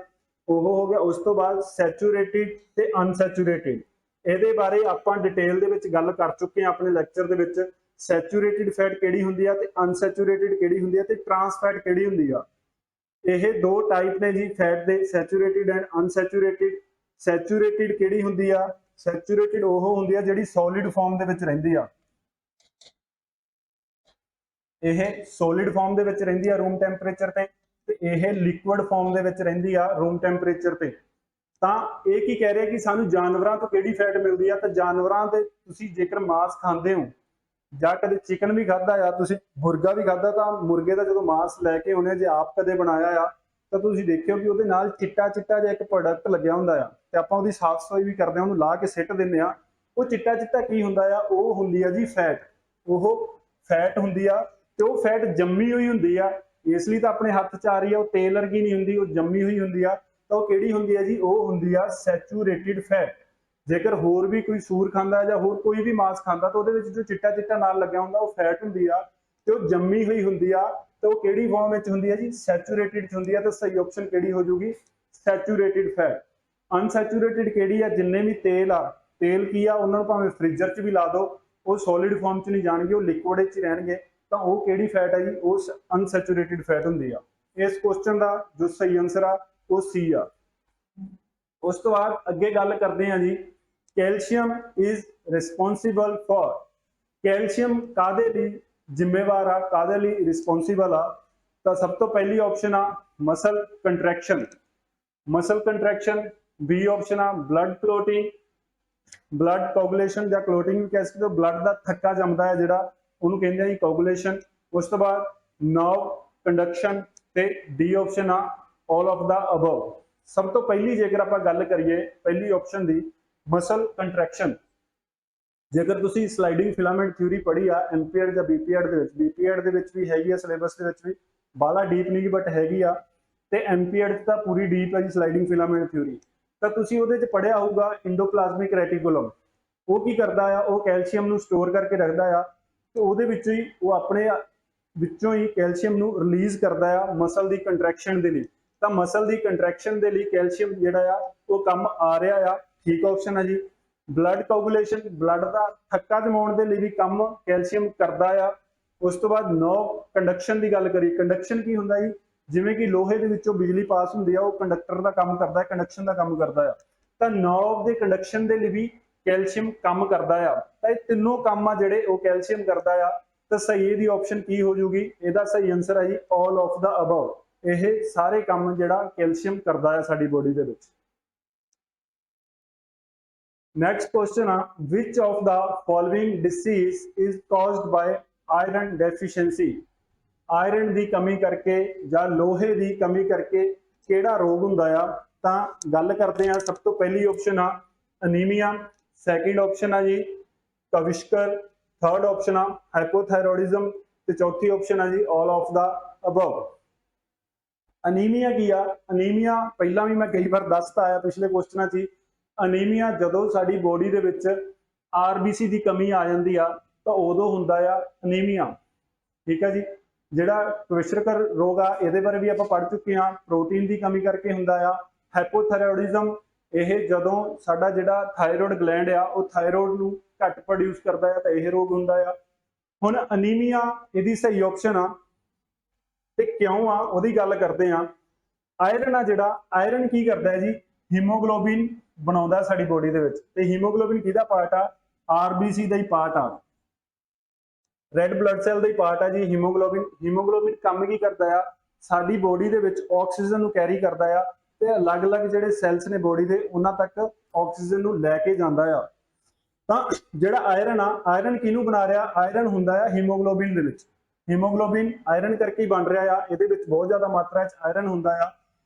ਉਹ ਹੋ ਗਿਆ। ਉਸ ਤੋਂ ਬਾਅਦ ਸੈਚੂਰੇਟਿਡ ਤੇ ਅਨਸੈਚੂਰੇਟਿਡ, ਇਹਦੇ ਬਾਰੇ ਆਪਾਂ ਡਿਟੇਲ ਦੇ ਵਿੱਚ ਗੱਲ ਕਰ ਚੁੱਕੇ ਹਾਂ ਆਪਣੇ ਲੈਕਚਰ ਦੇ ਵਿੱਚ। ਸੈਚੂਰੇਟਿਡ ਫੈਟ ਕਿਹੜੀ ਹੁੰਦੀ ਆ ਤੇ ਅਨਸੈਚੂਰੇਟਿਡ ਕਿਹੜੀ ਹੁੰਦੀ ਆ ਤੇ ਟਰਾਂਸ ਫੈਟ ਕਿਹੜੀ ਹੁੰਦੀ ਆ। ਇਹ ਦੋ ਟਾਈਪ ਨੇ ਜੀ ਫੈਟ ਦੇ, ਸੈਚੂਰੇਟਿਡ ਐਂਡ ਅਨਸੈਚੂਰੇਟਿਡ। ਸੈਚੂਰੇਟਿਡ ਕਿਹੜੀ ਹੁੰਦੀ ਆ, ਸੈਚੂਰੇਟਿਡ ਉਹ ਹੁੰਦੀ ਆ ਜਿਹੜੀ ਸੋਲਿਡ ਫਾਰਮ ਦੇ ਵਿੱਚ ਰਹਿੰਦੀ ਆ। ਇਹ ਸੋਲਿਡ ਫਾਰਮ ਦੇ ਵਿੱਚ ਰਹਿੰਦੀ ਆ ਰੂਮ ਟੈਂਪਰੇਚਰ ਤੇ ਇਹ ਲਿਕੁਇਡ ਫਾਰਮ ਦੇ ਵਿੱਚ ਰਹਿੰਦੀ ਆ ਰੂਮ ਟੈਂਪਰੇਚਰ ਤੇ। ਤਾਂ ਇਹ ਕੀ ਕਹਿ ਰਿਹਾ ਕਿ ਸਾਨੂੰ ਜਾਨਵਰਾਂ ਤੋਂ ਕਿਹੜੀ ਫੈਟ ਮਿਲਦੀ ਆ, ਤਾਂ ਜਾਨਵਰਾਂ ਦੇ ਤੁਸੀਂ ਜੇਕਰ ਮਾंस ਖਾਂਦੇ ਹੋ ਜਾਂ ਕਦੇ ਚਿਕਨ ਵੀ ਖਾਦਾ ਆ, ਤੁਸੀਂ ਮੁਰਗਾ ਵੀ ਖਾਦਾ, ਤਾਂ ਮੁਰਗੇ ਦਾ ਜਦੋਂ ਮਾंस ਲੈ ਕੇ ਆਉਣੇ, ਜੇ ਆਪ ਕਦੇ ਬਣਾਇਆ ਆ ਤਾਂ ਤੁਸੀਂ ਦੇਖਿਓ ਕਿ ਉਹਦੇ ਨਾਲ ਚਿੱਟਾ ਚਿੱਟਾ ਜਿਹਾ ਇੱਕ ਪ੍ਰੋਡਕਟ ਲੱਗਿਆ ਹੁੰਦਾ ਆ, ਤੇ ਆਪਾਂ ਉਹਦੀ ਸਾਫ਼ ਸਫਾਈ ਵੀ ਕਰਦੇ ਆ, ਉਹਨੂੰ ਲਾ ਕੇ ਸਿੱਟ ਦਿੰਦੇ ਆ। ਉਹ ਚਿੱਟਾ ਚਿੱਟਾ ਕੀ ਹੁੰਦਾ ਆ, ਉਹ ਹੁੰਦੀ ਆ ਜੀ ਫੈਟ। ਉਹ ਫੈਟ ਹੁੰਦੀ ਆ ਤੇ ਉਹ ਫੈਟ ਜੰਮੀ ਹੋਈ ਹੁੰਦੀ ਆ, ਇਸ ਲਈ ਤਾਂ ਆਪਣੇ ਹੱਥ 'ਚ ਆ ਰਹੀ ਆ, ਉਹ ਤੇਲ ਵਰਗੀ ਨਹੀਂ ਹੁੰਦੀ, ਉਹ ਜੰਮੀ ਹੋਈ ਹੁੰਦੀ ਆ। ਤਾਂ ਉਹ ਕਿਹੜੀ ਹੁੰਦੀ ਹੈ ਜੀ, ਉਹ ਹੁੰਦੀ ਆ ਸੈਚੂਰੇਟਿਡ ਫੈਟ। ਜੇਕਰ ਹੋਰ ਵੀ ਕੋਈ ਸੂਰ ਖਾਂਦਾ ਜਾਂ ਹੋਰ ਕੋਈ ਵੀ ਮਾंस ਖਾਂਦਾ ਤਾਂ ਉਹਦੇ ਵਿੱਚ ਜੋ ਚਿੱਟਾ ਚਿੱਟਾ ਨਾਲ ਲੱਗਿਆ ਹੁੰਦਾ ਉਹ ਫੈਟ ਹੁੰਦੀ ਆ, ਤੇ ਉਹ ਜੰਮੀ ਹੋਈ ਹੁੰਦੀ ਆ। ਤੇ ਉਹ ਕਿਹੜੀ ਫਾਰਮ ਵਿੱਚ ਹੁੰਦੀ ਹੈ ਜੀ, ਸੈਚੂਰੇਟਿਡ 'ਚ ਹੁੰਦੀ ਆ। ਤਾਂ ਸਹੀ ਆਪਸ਼ਨ ਕਿਹੜੀ ਹੋ ਜਾਊਗੀ, ਸੈਚੂਰੇਟਿਡ ਫੈਟ। ਅਨਸੈਚੂਰੇਟਿਡ ਕਿਹੜੀ ਆ, ਜਿੰਨੇ ਵੀ ਤੇਲ ਆ, ਤੇਲ ਕੀ ਆ, ਉਹਨਾਂ ਨੂੰ ਭਾਵੇਂ ਫ੍ਰੀਜ਼ਰ 'ਚ ਵੀ ਲਾ ਦਿਓ, ਉਹ ਸੋਲਿਡ ਫਾਰਮ 'ਚ ਨਹੀਂ ਜਾਣਗੇ, ਉਹ ਲਿਕੁਇਡ 'ਚ ਰਹਿਣਗੇ। ਤਾਂ ਉਹ ਕਿਹੜੀ ਫੈਟ ਹੈ ਜੀ, ਉਹ ਅਨਸੈਚੂਰੇਟਿਡ ਫੈਟ ਹੁੰਦੀ ਆ। ਇਸ ਕੁਐਸਚਨ ਦਾ ਜੋ ਸਹੀ ਆਨਸਰ ਆ ਉਹ ਸੀ ਆ। ਉਸ ਤੋਂ ਬਾਅਦ ਅੱਗੇ ਗੱਲ ਕਰਦੇ ਹਾਂ ਜੀ, calcium is responsible for. Calcium ਕਾਦੇ ਲਈ ਜ਼ਿੰਮੇਵਾਰ ਆ, ਕਾਦੇ ਲਈ ਰਿਸਪੌਂਸਿਬਲ ਆ। ਤਾਂ ਸਭ ਤੋਂ ਪਹਿਲੀ ਆਪਸ਼ਨ ਆ muscle contraction. Muscle contraction. B option ਆ ਬਲੱਡ ਕਲੋਟਿੰਗ, ਬਲੱਡ ਕੋਗੂਲੇਸ਼ਨ ਜਾਂ ਕਲੋਟਿੰਗ ਵੀ ਕਹਿ ਸਕਦੇ ਹੋ, ਬਲੱਡ ਦਾ ਥੱਕਾ ਜੰਮਦਾ ਹੈ ਜਿਹੜਾ, ਉਹਨੂੰ ਕਹਿੰਦੇ ਆ ਜੀ ਕੋਗੂਲੇਸ਼ਨ। ਉਸ ਤੋਂ ਬਾਅਦ ਨਰਵ ਕੰਡਕਸ਼ਨ ਤੇ ਡੀ ਆਪਸ਼ਨ ਆ ਆਲ ਆਫ ਦਾ ਅਬਵ। ਸਭ ਤੋਂ ਪਹਿਲੀ ਜੇਕਰ ਆਪਾਂ ਗੱਲ ਕਰੀਏ ਪਹਿਲੀ ਆਪਸ਼ਨ ਦੀ, ਮਸਲ ਕੰਟਰੈਕਸ਼ਨ। ਜੇਕਰ ਤੁਸੀਂ ਸਲਾਈਡਿੰਗ ਫਿਲਾਮੈਂਟ ਥਿਊਰੀ ਪੜ੍ਹੀ ਆ ਐਮਪੀਐਡ ਜਾਂ ਬੀਪੀਐਡ ਦੇ ਵਿੱਚ, ਬੀਪੀਐਡ ਦੇ ਵਿੱਚ ਵੀ ਹੈਗੀ ਆ ਸਿਲੇਬਸ ਦੇ ਵਿੱਚ ਵੀ, ਬਾਲਾ ਡੀਪ ਨਹੀਂ ਬਟ ਹੈਗੀ ਆ, ਤੇ ਐਮਪੀਐਡ ਤਾਂ ਪੂਰੀ ਡੀਪ ਹੈ ਜੀ ਸਲਾਈਡਿੰਗ ਫਿਲਾਮੈਂਟ ਥਿਊਰੀ। ਤਾਂ ਤੁਸੀਂ ਉਹਦੇ 'ਚ ਪੜ੍ਹਿਆ ਹੋਊਗਾ ਇੰਡੋਪਲਾਜ਼ਮਿਕ ਰੈਟੀਕੂਲਮ। ਉਹ ਕੀ ਕਰਦਾ ਆ, ਉਹ ਕੈਲਸ਼ੀਅਮ ਨੂੰ ਸਟੋਰ ਕਰਕੇ ਰੱਖਦਾ ਆ, ਤੇ ਉਹਦੇ ਵਿੱਚ ਹੀ ਉਹ ਆਪਣੇ ਵਿੱਚੋਂ ਹੀ ਕੈਲਸ਼ੀਅਮ ਨੂੰ ਰਿਲੀਜ਼ ਕਰਦਾ ਆ ਮਸਲ ਦੀ ਕੰਟਰੈਕਸ਼ਨ ਦੇ ਲਈ। ਤਾਂ ਮਸਲ ਦੀ ਕੰਟਰੈਕਸ਼ਨ ਦੇ ਲਈ ਕੈਲਸ਼ੀਅਮ ਜਿਹੜਾ ਆ ਉਹ ਕੰਮ ਆ ਰਿਹਾ ਆ, ਠੀਕ ਆਪਸ਼ਨ ਹੈ ਜੀ। ਬਲੱਡ ਕੋਗੂਲੇਸ਼ਨ, ਬਲੱਡ ਦਾ ਥੱਕਾ ਜਮਾਉਣ ਦੇ ਲਈ ਵੀ ਕੰਮ ਕੈਲਸ਼ੀਅਮ ਕਰਦਾ ਆ। ਉਸ ਤੋਂ ਬਾਅਦ ਨਰਵ ਕੰਡਕਸ਼ਨ ਦੀ ਗੱਲ ਕਰੀ, ਕੰਡਕਸ਼ਨ ਕੀ ਹੁੰਦਾ ਜੀ, ਜਿਵੇਂ ਕਿ ਲੋਹੇ ਦੇ ਵਿੱਚੋਂ ਬਿਜਲੀ ਪਾਸ ਹੁੰਦੀ ਆ, ਉਹ ਕੰਡਕਟਰ ਦਾ ਕੰਮ ਕਰਦਾ ਹੈ, ਕੰਡਕਸ਼ਨ ਦਾ ਕੰਮ ਕਰਦਾ ਆ। ਤਾਂ ਨਰਵ ਦੇ ਕੰਡਕਸ਼ਨ ਦੇ ਲਈ ਵੀ ਕੈਲਸ਼ੀਅਮ ਕੰਮ ਕਰਦਾ ਆ। ਤਾਂ ਇਹ ਤਿੰਨੋਂ ਕੰਮ ਆ ਜਿਹੜੇ ਉਹ ਕੈਲਸ਼ੀਅਮ ਕਰਦਾ ਆ। ਤਾਂ ਸਹੀ ਇਹਦੀ ਆਪਸ਼ਨ ਕੀ ਹੋ ਜੂਗੀ, ਇਹਦਾ ਸਹੀ ਆਨਸਰ ਹੈ ਜੀ ਆਲ ਆਫ ਦਾ ਅਬਵ। ਇਹ ਸਾਰੇ ਕੰਮ ਜਿਹੜਾ ਕੈਲਸ਼ੀਅਮ ਕਰਦਾ ਹੈ ਸਾਡੀ ਬੋਡੀ ਦੇ ਵਿੱਚ। ਨੈਕਸਟ ਕੁਐਸਚਨ ਆ, which of the following disease is caused by iron deficiency. Iron ਦੀ ਕਮੀ ਕਰਕੇ ਜਾਂ ਲੋਹੇ ਦੀ ਕਮੀ ਕਰਕੇ ਕਿਹੜਾ ਰੋਗ ਹੁੰਦਾ ਆ? ਤਾਂ ਗੱਲ ਕਰਦੇ ਆ, ਸਭ ਤੋਂ ਪਹਿਲੀ ਆਪਸ਼ਨ ਆ ਅਨੀਮੀਆ, ਸੈਕਿੰਡ ਆਪਸ਼ਨ ਆ ਜੀ ਕਵਿਸ਼ਕਰ, ਥਰਡ ਆਪਸ਼ਨ ਆ ਹਾਈਪੋਥਾਇਰੋਇਡਿਜ਼ਮ ਤੇ ਚੌਥੀ ਆਪਸ਼ਨ ਆ ਜੀ all of the above. Anaemia ਕੀ ਆ? ਅਨੀਮੀਆ ਪਹਿਲਾਂ ਵੀ ਮੈਂ ਕਈ ਵਾਰ ਦੱਸਤਾ ਆਇਆ ਪਿਛਲੇ ਕੁਐਸਚਨਾਂ 'ਚ। ਅਨੀਮੀਆ ਜਦੋਂ ਸਾਡੀ ਬੋਡੀ ਦੇ ਵਿੱਚ ਆਰਬੀਸੀ ਦੀ ਕਮੀ ਆ ਜਾਂਦੀ ਆ ਤਾਂ ਉਦੋਂ ਹੁੰਦਾ ਆ ਅਨੀਮੀਆ। ਠੀਕ ਹੈ ਜੀ। ਜਿਹੜਾ ਕਵਿਸ਼ਕਰ ਰੋਗ ਆ ਇਹਦੇ ਬਾਰੇ ਵੀ ਆਪਾਂ ਪੜ੍ਹ ਚੁੱਕੇ ਹਾਂ, ਪ੍ਰੋਟੀਨ ਦੀ ਕਮੀ ਕਰਕੇ ਹੁੰਦਾ ਆ। ਹਾਈਪੋਥਾਇਰੋਇਡਿਜ਼ਮ, ਇਹ ਜਦੋਂ ਸਾਡਾ ਜਿਹੜਾ ਥਾਇਰੋਇਡ ਗਲੈਂਡ ਆ ਉਹ ਥਾਇਰੋਇਡ ਨੂੰ ਘੱਟ ਪ੍ਰੋਡਿਊਸ ਕਰਦਾ ਆ ਤਾਂ ਇਹ ਰੋਗ ਹੁੰਦਾ ਆ। ਹੁਣ ਅਨੀਮੀਆ ਇਹਦੀ ਸਹੀ ਆਪਸ਼ਨ ਆ ਤੇ ਕਿਉਂ ਆ ਉਹਦੀ ਗੱਲ ਕਰਦੇ ਆ। ਆਇਰਨ ਆ ਜਿਹੜਾ, ਆਇਰਨ ਕੀ ਕਰਦਾ ਹੈ ਜੀ? ਹੀਮੋਗਲੋਬਿਨ ਬਣਾਉਂਦਾ ਸਾਡੀ ਬੋਡੀ ਦੇ ਵਿੱਚ, ਤੇ ਹੀਮੋਗਲੋਬਿਨ ਕਿਹਦਾ ਪਾਰਟ ਆ? ਆਰਬੀਸੀ ਦਾ ਹੀ ਪਾਰਟ ਆ, ਰੈੱਡ ਬਲੱਡ ਸੈੱਲ ਦਾ ਹੀ ਪਾਰਟ ਆ ਜੀ ਹੀਮੋਗਲੋਬਿਨ। ਹੀਮੋਗਲੋਬਿਨ ਕੰਮ ਕੀ ਕਰਦਾ ਆ? ਸਾਡੀ ਬੋਡੀ ਦੇ ਵਿੱਚ ਆਕਸੀਜਨ ਨੂੰ ਕੈਰੀ ਕਰਦਾ ਆ ਤੇ ਅਲੱਗ-ਅਲੱਗ ਜਿਹੜੇ ਸੈਲਸ ਨੇ ਬੋਡੀ ਦੇ ਉਹਨਾਂ ਤੱਕ ਆਕਸੀਜਨ ਨੂੰ ਲੈ ਕੇ ਜਾਂਦਾ ਆ। ਤਾਂ ਜਿਹੜਾ ਆਇਰਨ ਆ, ਆਇਰਨ ਕਿਹਨੂੰ ਬਣਾ ਰਿਹਾ? ਆਇਰਨ ਹੁੰਦਾ ਆ ਹੀਮੋਗਲੋਬਿਨ ਦੇ ਵਿੱਚ। ਹੀਮੋਗਲੋਬਿਨ ਆਇਰਨ ਕਰਕੇ ਹੀ ਬਣ ਰਿਹਾ ਆ, ਇਹਦੇ ਵਿੱਚ ਬਹੁਤ ਜ਼ਿਆਦਾ ਮਾਤਰਾ 'ਚ ਆਇਰਨ ਹੁੰਦਾ ਆ।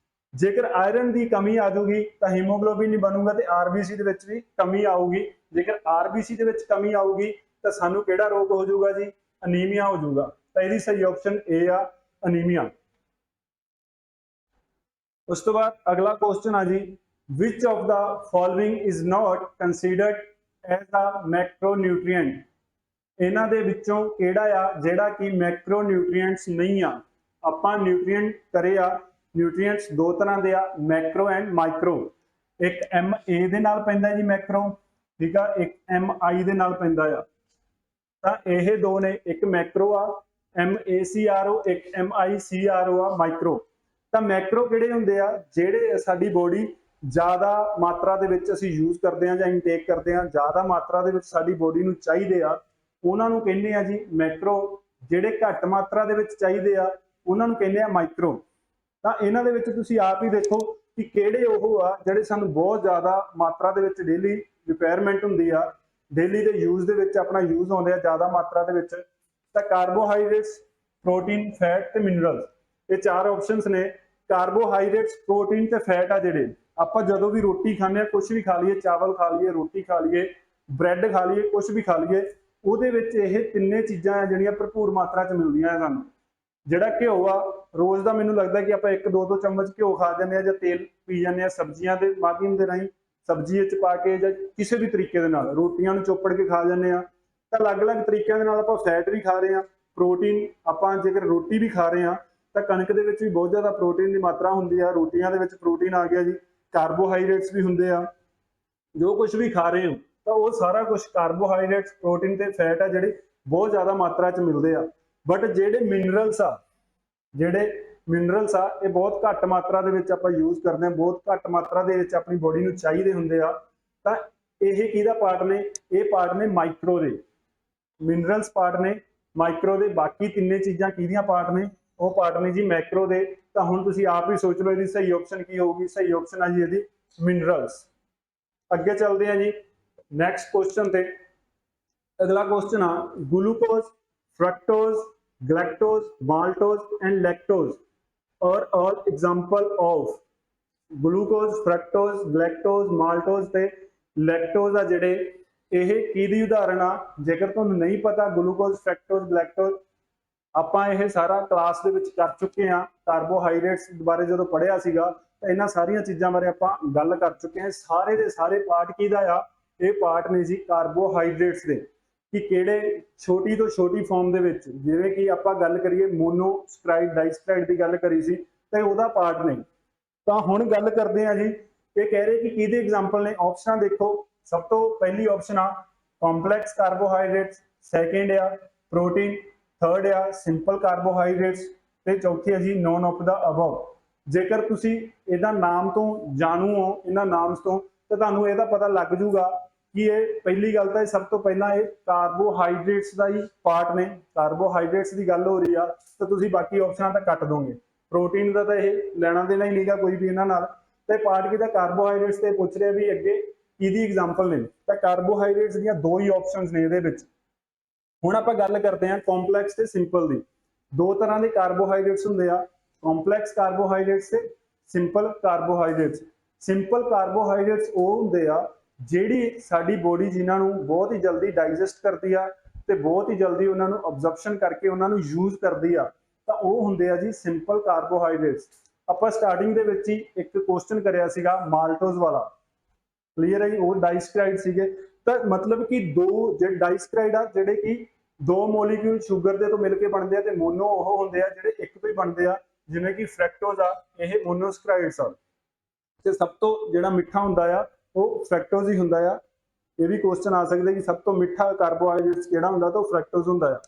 ਜੇਕਰ ਆਇਰਨ ਦੀ ਕਮੀ ਆ ਜਾਊਗੀ ਤਾਂ ਹੀਮੋਗਲੋਬਿਨ ਨਹੀਂ ਬਣੂਗਾ ਤੇ ਆਰਬੀਸੀ ਦੇ ਵਿੱਚ ਵੀ ਕਮੀ ਆਊਗੀ। ਜੇਕਰ ਆਰਬੀਸੀ ਦੇ ਵਿੱਚ ਕਮੀ ਆਊਗੀ ਤਾਂ ਸਾਨੂੰ ਕਿਹੜਾ ਰੋਗ ਹੋ ਜਾਊਗਾ ਜੀ? ਅਨੀਮੀਆ ਹੋ ਜਾਊਗਾ। ਤਾਂ ਇਹਦੀ ਸਹੀ ਆਪਸ਼ਨ ਏ ਆ, ਅਨੀਮੀਆ। ਉਸ ਤੋਂ ਬਾਅਦ ਅਗਲਾ ਕੁਐਸਚਨ ਆ ਜੀ, which of the following is not considered as a macronutrient. ਇਹਨਾਂ ਦੇ ਵਿੱਚੋਂ ਕਿਹੜਾ ਆ ਜਿਹੜਾ ਕਿ ਮੈਕਰੋਨਿਊਟ੍ਰੀਐਂਟਸ ਨਹੀਂ ਆ? ਆਪਾਂ ਨਿਊਟ੍ਰੀਐਂਟ ਕਰੇ ਆ, ਨਿਊਟ੍ਰੀਐਂਟਸ ਦੋ ਤਰ੍ਹਾਂ ਦੇ ਆ, ਮੈਕਰੋ ਐਂਡ ਮਾਈਕਰੋ। ਇੱਕ MA ਦੇ ਨਾਲ ਪੈਂਦਾ ਜੀ ਮੈਕਰੋ, ਠੀਕ ਆ, ਇੱਕ MI ਦੇ ਨਾਲ ਪੈਂਦਾ ਆ। ਤਾਂ ਇਹ ਦੋ ਨੇ, ਇੱਕ ਮੈਕਰੋ ਆ MACRO, ਇੱਕ MICRO ਆ ਮਾਈਕਰੋ। ਤਾਂ ਮੈਕਰੋ ਕਿਹੜੇ ਹੁੰਦੇ ਆ? ਜਿਹੜੇ ਸਾਡੀ ਬੋਡੀ ਜ਼ਿਆਦਾ ਮਾਤਰਾ ਦੇ ਵਿੱਚ ਅਸੀਂ ਯੂਜ਼ ਕਰਦੇ ਆ ਜਾਂ ਇਨਟੇਕ ਕਰਦੇ ਆ, ਜ਼ਿਆਦਾ ਮਾਤਰਾ ਦੇ ਵਿੱਚ ਸਾਡੀ ਬੋਡੀ ਨੂੰ ਚਾਹੀਦੇ ਆ, ਉਹਨਾਂ ਨੂੰ ਕਹਿੰਦੇ ਆ ਜੀ ਮੈਕਰੋ। ਜਿਹੜੇ ਘੱਟ ਮਾਤਰਾ ਦੇ ਵਿੱਚ ਚਾਹੀਦੇ ਆ ਉਹਨਾਂ ਨੂੰ ਕਹਿੰਦੇ ਆ ਮਾਈਕਰੋ। ਤਾਂ ਇਹਨਾਂ ਦੇ ਵਿੱਚ ਤੁਸੀਂ ਆਪ ਹੀ ਦੇਖੋ ਕਿ ਕਿਹੜੇ ਉਹ ਆ ਜਿਹੜੇ ਸਾਨੂੰ ਬਹੁਤ ਜ਼ਿਆਦਾ ਮਾਤਰਾ ਦੇ ਵਿੱਚ ਡੇਲੀ ਰਿਕੁਆਇਰਮੈਂਟ ਹੁੰਦੀ ਆ, ਡੇਲੀ ਦੇ ਯੂਜ਼ ਦੇ ਵਿੱਚ ਆਪਣਾ ਯੂਜ਼ ਆਉਂਦੇ ਆ ਜ਼ਿਆਦਾ ਮਾਤਰਾ ਦੇ ਵਿੱਚ। ਤਾਂ ਕਾਰਬੋਹਾਈਡਰੇਟਸ, ਪ੍ਰੋਟੀਨ, ਫੈਟ ਤੇ ਮਿਨਰਲਸ, ਇਹ ਚਾਰ ਆਪਸ਼ਨਸ ਨੇ। ਕਾਰਬੋਹਾਈਡਰੇਟਸ, ਪ੍ਰੋਟੀਨ ਤੇ ਫੈਟ ਆ ਜਿਹੜੇ ਆਪਾਂ ਜਦੋਂ ਵੀ ਰੋਟੀ ਖਾਂਦੇ ਆ, ਕੁਝ ਵੀ ਖਾ ਲਈਏ, ਚਾਵਲ ਖਾ ਲਈਏ, ਰੋਟੀ ਖਾ ਲਈਏ, ਬ੍ਰੈਡ ਖਾ ਲਈਏ, ਕੁਝ ਵੀ ਖਾ ਲਈਏ, ਉਹਦੇ ਵਿੱਚ ਇਹ ਤਿੰਨੇ ਚੀਜ਼ਾਂ ਆ ਜਿਹੜੀਆਂ ਭਰਪੂਰ ਮਾਤਰਾ 'ਚ ਮਿਲਦੀਆਂ ਆ ਸਾਨੂੰ। ਜਿਹੜਾ ਘਿਓ ਆ, ਰੋਜ਼ ਦਾ ਮੈਨੂੰ ਲੱਗਦਾ ਕਿ ਆਪਾਂ 1-2 ਚਮਚ ਘਿਓ ਖਾ ਜਾਂਦੇ ਆ ਜਾਂ ਤੇਲ ਪੀ ਜਾਂਦੇ ਆ ਸਬਜ਼ੀਆਂ ਦੇ ਮਾਧਿਅਮ ਦੇ ਰਾਹੀਂ, ਸਬਜ਼ੀ ਵਿੱਚ ਪਾ ਕੇ ਜਾਂ ਕਿਸੇ ਵੀ ਤਰੀਕੇ ਦੇ ਨਾਲ, ਰੋਟੀਆਂ ਨੂੰ ਚੋਪੜ ਕੇ ਖਾ ਜਾਂਦੇ ਆ। ਤਾਂ ਅਲੱਗ-ਅਲੱਗ ਤਰੀਕਿਆਂ ਦੇ ਨਾਲ ਆਪਾਂ ਫੈਟ ਵੀ ਖਾ ਰਹੇ ਆ, ਪ੍ਰੋਟੀਨ ਆਪਾਂ ਜੇਕਰ ਰੋਟੀ ਵੀ ਖਾ ਰਹੇ ਆ ਤਾਂ ਕਣਕ ਦੇ ਵਿੱਚ ਵੀ ਬਹੁਤ ਜ਼ਿਆਦਾ ਪ੍ਰੋਟੀਨ ਦੀ ਮਾਤਰਾ ਹੁੰਦੀ ਆ, ਰੋਟੀਆਂ ਦੇ ਵਿੱਚ ਪ੍ਰੋਟੀਨ ਆ ਗਿਆ ਜੀ। ਕਾਰਬੋਹਾਈਡਰੇਟਸ ਵੀ ਹੁੰਦੇ ਆ, ਜੋ ਕੁਝ ਵੀ ਖਾ ਰਹੇ ਹੋ ਤਾਂ ਉਹ ਸਾਰਾ ਕੁਝ ਕਾਰਬੋਹਾਈਡਰੇਟਸ, ਪ੍ਰੋਟੀਨ ਤੇ ਫੈਟ ਆ ਜਿਹੜੇ ਬਹੁਤ ਜ਼ਿਆਦਾ ਮਾਤਰਾ 'ਚ ਮਿਲਦੇ ਆ। ਬਟ ਜਿਹੜੇ ਮਿਨਰਲਸ ਆ, ਇਹ ਬਹੁਤ ਘੱਟ ਮਾਤਰਾ ਦੇ ਵਿੱਚ ਆਪਾਂ ਯੂਜ਼ ਕਰਦੇ ਆ, ਬਹੁਤ ਘੱਟ ਮਾਤਰਾ ਦੇ ਵਿੱਚ ਆਪਣੀ ਬੋਡੀ ਨੂੰ ਚਾਹੀਦੇ ਹੁੰਦੇ ਆ। ਤਾਂ ਇਹ ਕਿਹਦਾ ਪਾਰਟ ਨੇ? ਇਹ ਪਾਰਟ ਨੇ ਮਾਈਕਰੋ ਦੇ, ਮਿਨਰਲਸ ਪਾਰਟ ਨੇ ਮਾਈਕਰੋ ਦੇ। ਬਾਕੀ ਤਿੰਨੇ ਚੀਜ਼ਾਂ ਕਿਹਦੀਆਂ ਪਾਰਟ ਨੇ? ਉਹ ਪਾਰਟ ਨੇ ਜੀ ਮੈਕਰੋ ਦੇ। ਤਾਂ ਹੁਣ ਤੁਸੀਂ ਆਪ ਹੀ ਸੋਚ ਲਓ ਇਹਦੀ ਸਹੀ ਆਪਸ਼ਨ ਕੀ ਹੋਊਗੀ? ਸਹੀ ਆਪਸ਼ਨ ਆ ਜੀ ਇਹਦੀ ਮਿਨਰਲਸ। ਅੱਗੇ ਚੱਲਦੇ ਆ ਜੀ ਨੈਕਸਟ ਕੁਐਸਚਨ ਤੇ। ਅਗਲਾ ਕੁਐਸਚਨ ਆ, glucose, fructose, galactose, maltose and lactose are all example of. Glucose, fructose, galactose, maltose ਤੇ ਲੈਕਟੋਜ਼ ਆ ਜਿਹੜੇ, ਇਹ ਕਿਹਦੀ ਉਦਾਹਰਣ ਆ? ਜੇਕਰ ਤੁਹਾਨੂੰ ਨਹੀਂ ਪਤਾ ਗਲੂਕੋਜ਼, ਫਰਕਟੋਜ਼, ਗਲੈਕਟੋਜ਼, ਆਪਾਂ ਇਹ ਸਾਰਾ ਕਲਾਸ ਦੇ ਵਿੱਚ ਕਰ ਚੁੱਕੇ ਆ। ਕਾਰਬੋਹਾਈਡਰੇਟਸ ਬਾਰੇ ਜਦੋਂ ਪੜ੍ਹਿਆ ਸੀਗਾ ਤਾਂ ਇਹਨਾਂ ਸਾਰੀਆਂ ਚੀਜ਼ਾਂ ਬਾਰੇ ਆਪਾਂ ਗੱਲ ਕਰ ਚੁੱਕੇ ਹਾਂ। ਸਾਰੇ ਦੇ ਸਾਰੇ ਪਾਰਟ ਕਿਹਦਾ ਆ? ਇਹ ਪਾਰਟ ਨੇ ਜੀ ਕਾਰਬੋਹਾਈਡਰੇਟਸ ਦੇ। ਕਿ ਕਿਹੜੇ ਛੋਟੀ ਤੋਂ ਛੋਟੀ ਫਾਰਮ ਦੇ ਵਿੱਚ, ਜਿਵੇਂ ਕਿ ਆਪਾਂ ਗੱਲ ਕਰੀਏ ਮੋਨੋਸੈਕਰਾਈਡ, ਡਾਈਸੈਕਰਾਈਡ ਦੀ ਗੱਲ ਕਰੀ ਸੀ ਤੇ ਉਹਦਾ ਪਾਰਟ ਨੇ। ਤਾਂ ਹੁਣ ਗੱਲ ਕਰਦੇ ਆ ਜੀ, ਇਹ ਕਹਿ ਰਹੇ ਕਿ ਕਿਹਦੇ ਐਗਜ਼ਾਮਪਲ ਨੇ? ਆਪਸ਼ਨਾਂ ਦੇਖੋ, ਸਭ ਤੋਂ ਪਹਿਲੀ ਆਪਸ਼ਨ ਆ ਕੰਪਲੈਕਸ ਕਾਰਬੋਹਾਈਡਰੇਟਸ, ਸੈਕਿੰਡ ਆ ਪ੍ਰੋਟੀਨ, ਥਰਡ ਆ ਸਿੰਪਲ ਕਾਰਬੋਹਾਈਡਰੇਟਸ ਤੇ ਚੌਥੀ ਆ ਜੀ ਨੋਨ ਆਫ ਦਾ ਅਬਵ। ਜੇਕਰ ਤੁਸੀਂ ਇਹਦਾ ਨਾਮ ਤੋਂ ਜਾਣੂ ਹੋ, ਇਹਨਾਂ ਨਾਮਸ ਤੋਂ, ਤਾਂ ਤੁਹਾਨੂੰ ਇਹਦਾ ਪਤਾ ਲੱਗ ਜੂਗਾ ਕਿ ਇਹ ਪਹਿਲੀ ਗੱਲ ਤਾਂ ਸਭ ਤੋਂ ਪਹਿਲਾਂ ਇਹ ਕਾਰਬੋਹਾਈਡਰੇਟਸ ਦਾ ਹੀ ਪਾਰਟ ਨੇ। ਕਾਰਬੋਹਾਈਡਰੇਟਸ ਦੀ ਗੱਲ ਹੋ ਰਹੀ ਆ ਤਾਂ ਤੁਸੀਂ ਬਾਕੀ ਆਪਸ਼ਨਾਂ ਤਾਂ ਕੱਟ ਦੋਗੇ। ਪ੍ਰੋਟੀਨ ਦਾ ਤਾਂ ਇਹ ਲੈਣਾ ਦੇਣਾ ਹੀ ਨਹੀਂਗਾ ਕੋਈ ਵੀ ਇਹਨਾਂ ਨਾਲ। ਤੇ ਪਾਰਟ ਕਿਹਦਾ ਕਾਰਬੋਹਾਈਡਰੇਟਸ ਤੇ ਪੁੱਛ ਰਿਹਾ ਵੀ ਅੱਗੇ ਕਿਹਦੀ ਐਗਜ਼ਾਮਪਲ ਨੇ, ਤਾਂ ਕਾਰਬੋਹਾਈਡਰੇਟਸ ਦੀਆਂ ਦੋ ਹੀ ਆਪਸ਼ਨਸ ਨੇ ਇਹਦੇ ਵਿੱਚ। ਹੁਣ ਆਪਾਂ ਗੱਲ ਕਰਦੇ ਹਾਂ ਕੰਪਲੈਕਸ ਤੇ ਸਿੰਪਲ ਦੀ। ਦੋ ਤਰ੍ਹਾਂ ਦੇ ਕਾਰਬੋਹਾਈਡਰੇਟਸ ਹੁੰਦੇ ਆ, ਕੰਪਲੈਕਸ ਕਾਰਬੋਹਾਈਡਰੇਟਸ ਤੇ ਸਿੰਪਲ ਕਾਰਬੋਹਾਈਡਰੇਟਸ। ਸਿੰਪਲ ਕਾਰਬੋਹਾਈਡਰੇਟਸ ਉਹ ਹੁੰਦੇ ਆ ਜਿਹੜੀ ਸਾਡੀ ਬੋਡੀ ਜਿਨ੍ਹਾਂ ਨੂੰ ਬਹੁਤ ਹੀ ਜਲਦੀ ਡਾਈਜੈਸਟ ਕਰਦੀ ਆ ਤੇ ਬਹੁਤ ਹੀ ਜਲਦੀ ਉਹਨਾਂ ਨੂੰ ਅਬਜ਼ਰਪਸ਼ਨ ਕਰਕੇ ਉਹਨਾਂ ਨੂੰ ਯੂਜ਼ ਕਰਦੀ ਆ, ਤਾਂ ਉਹ ਹੁੰਦੇ ਆ ਜੀ ਸਿੰਪਲ ਕਾਰਬੋਹਾਈਡਰੇਟਸ। ਆਪਾਂ ਸਟਾਰਟਿੰਗ ਦੇ ਵਿੱਚ ਹੀ ਇੱਕ ਕੁਐਸਚਨ ਕਰਿਆ ਸੀਗਾ ਮਾਲਟੋਜ਼ ਵਾਲਾ, ਕਲੀਅਰ ਹੈ ਜੀ, ਉਹ ਡਾਈਸਕਰਾਈਡ ਸੀਗੇ। ਤਾਂ ਮਤਲਬ ਕਿ ਦੋ ਜਿਹੜੇ ਡਾਈਸਕਰਾਈਡ ਆ ਜਿਹੜੇ ਕਿ ਦੋ ਮੋਲੀਕਿਊਲ ਸ਼ੂਗਰ ਦੇ ਤੋਂ ਮਿਲ ਕੇ ਬਣਦੇ ਆ, ਤੇ ਮੋਨੋ ਉਹ ਹੁੰਦੇ ਆ ਜਿਹੜੇ ਇੱਕ ਤੋਂ ਹੀ ਬਣਦੇ ਆ, ਜਿਵੇਂ ਕਿ ਫਰੈਕਟੋਜ਼ ਆ, ਇਹ ਮੋਨੋਸਕਰਾਈਡਸ ਆ। ਤੇ ਸਭ ਤੋਂ ਜਿਹੜਾ ਮਿੱਠਾ ਹੁੰਦਾ ਆ ਉਹ ਫਰੈਕਟੋਜ਼ ਹੀ ਹੁੰਦਾ ਆ। ਇਹ ਵੀ ਕੁਐਸਚਨ ਆ ਸਕਦਾ ਕਿ ਸਭ ਤੋਂ ਮਿੱਠਾ ਕਾਰਬੋਹਾਈਡਰੇਟਸ ਕਿਹੜਾ ਹੁੰਦਾ, ਤਾਂ ਉਹ ਫਰੈਕਟੋਜ਼ ਹੁੰਦਾ ਆ।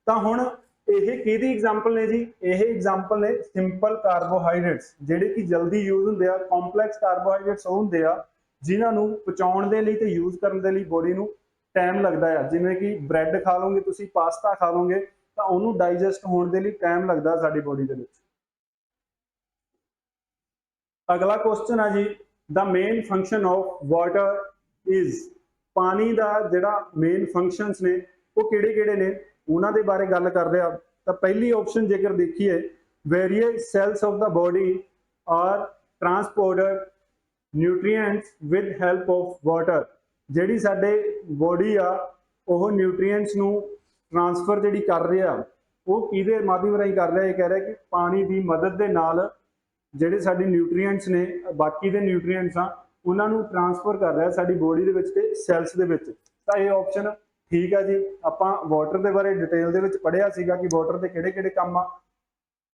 ਤਾਂ ਹੁਣ ਇਹ ਕਿਹਦੀ ਐਗਜ਼ਾਮਪਲ ਨੇ ਜੀ, ਇਹ ਐਗਜ਼ਾਮਪਲ ਨੇ ਸਿੰਪਲ ਕਾਰਬੋਹਾਈਡਰੇਟਸ ਜਿਹੜੇ ਕਿ ਜਲਦੀ ਯੂਜ਼ ਹੁੰਦੇ ਆ। ਕੰਪਲੈਕਸ ਕਾਰਬੋਹਾਈਡਰੇਟਸ ਉਹ ਹੁੰਦੇ ਆ ਜਿਨ੍ਹਾਂ ਨੂੰ ਪਚਾਉਣ ਦੇ ਲਈ ਤੇ ਯੂਜ਼ ਕਰਨ ਦੇ ਲਈ ਬੋਡੀ ਨੂੰ ਟਾਈਮ ਲੱਗਦਾ ਆ। ਜਿਵੇਂ ਕਿ ਬ੍ਰੈਡ ਖਾ ਲਓਗੇ ਤੁਸੀਂ, ਪਾਸਤਾ ਖਾ ਲਓਗੇ, ਤਾਂ ਉਹਨੂੰ ਡਾਈਜੈਸਟ ਹੋਣ ਦੇ ਲਈ ਟਾਈਮ ਲੱਗਦਾ ਸਾਡੀ ਬੋਡੀ ਦੇ ਵਿੱਚ। ਅਗਲਾ ਕੁਐਸਚਨ ਆ ਜੀ, the main function of water is. ਪਾਣੀ ਦਾ ਜਿਹੜਾ ਮੇਨ ਫੰਕਸ਼ਨਸ ਨੇ ਉਹ ਕਿਹੜੇ ਕਿਹੜੇ ਨੇ ਉਹਨਾਂ ਦੇ ਬਾਰੇ ਗੱਲ ਕਰਦੇ ਆ। ਤਾਂ ਪਹਿਲੀ ਆਪਸ਼ਨ ਜੇਕਰ ਦੇਖੀਏ, various cells of the body are transported nutrients with help of water. ਜਿਹੜੀ ਸਾਡੇ ਬੋਡੀ ਆ ਉਹ ਨਿਊਟ੍ਰੀਐਂਟਸ ਨੂੰ ਟ੍ਰਾਂਸਫਰ ਜਿਹੜੀ ਕਰ ਰਿਹਾ ਉਹ ਕਿਹਦੇ ਮਾਧਿਅਮ ਰਾਹੀਂ ਕਰ ਰਿਹਾ, ਇਹ ਕਹਿ ਰਿਹਾ ਕਿ ਪਾਣੀ ਦੀ ਮਦਦ ਦੇ ਨਾਲ ਜਿਹੜੇ ਸਾਡੇ ਨਿਊਟ੍ਰੀਐਂਟਸ ਨੇ, ਬਾਕੀ ਦੇ ਨਿਊਟ੍ਰੀਐਂਟਸ ਆ, ਉਹਨਾਂ ਨੂੰ ਟ੍ਰਾਂਸਫਰ ਕਰ ਰਿਹਾ ਸਾਡੀ ਬੋਡੀ ਦੇ ਵਿੱਚ ਤੇ ਸੈਲਸ ਦੇ ਵਿੱਚ। ਤਾਂ ਇਹ ਆਪਸ਼ਨ ਠੀਕ ਆ ਜੀ। ਆਪਾਂ ਵਾਟਰ ਦੇ ਬਾਰੇ ਡਿਟੇਲ ਦੇ ਵਿੱਚ ਪੜ੍ਹਿਆ ਸੀਗਾ ਕਿ ਵਾਟਰ ਦੇ ਕਿਹੜੇ ਕਿਹੜੇ ਕੰਮ ਆ।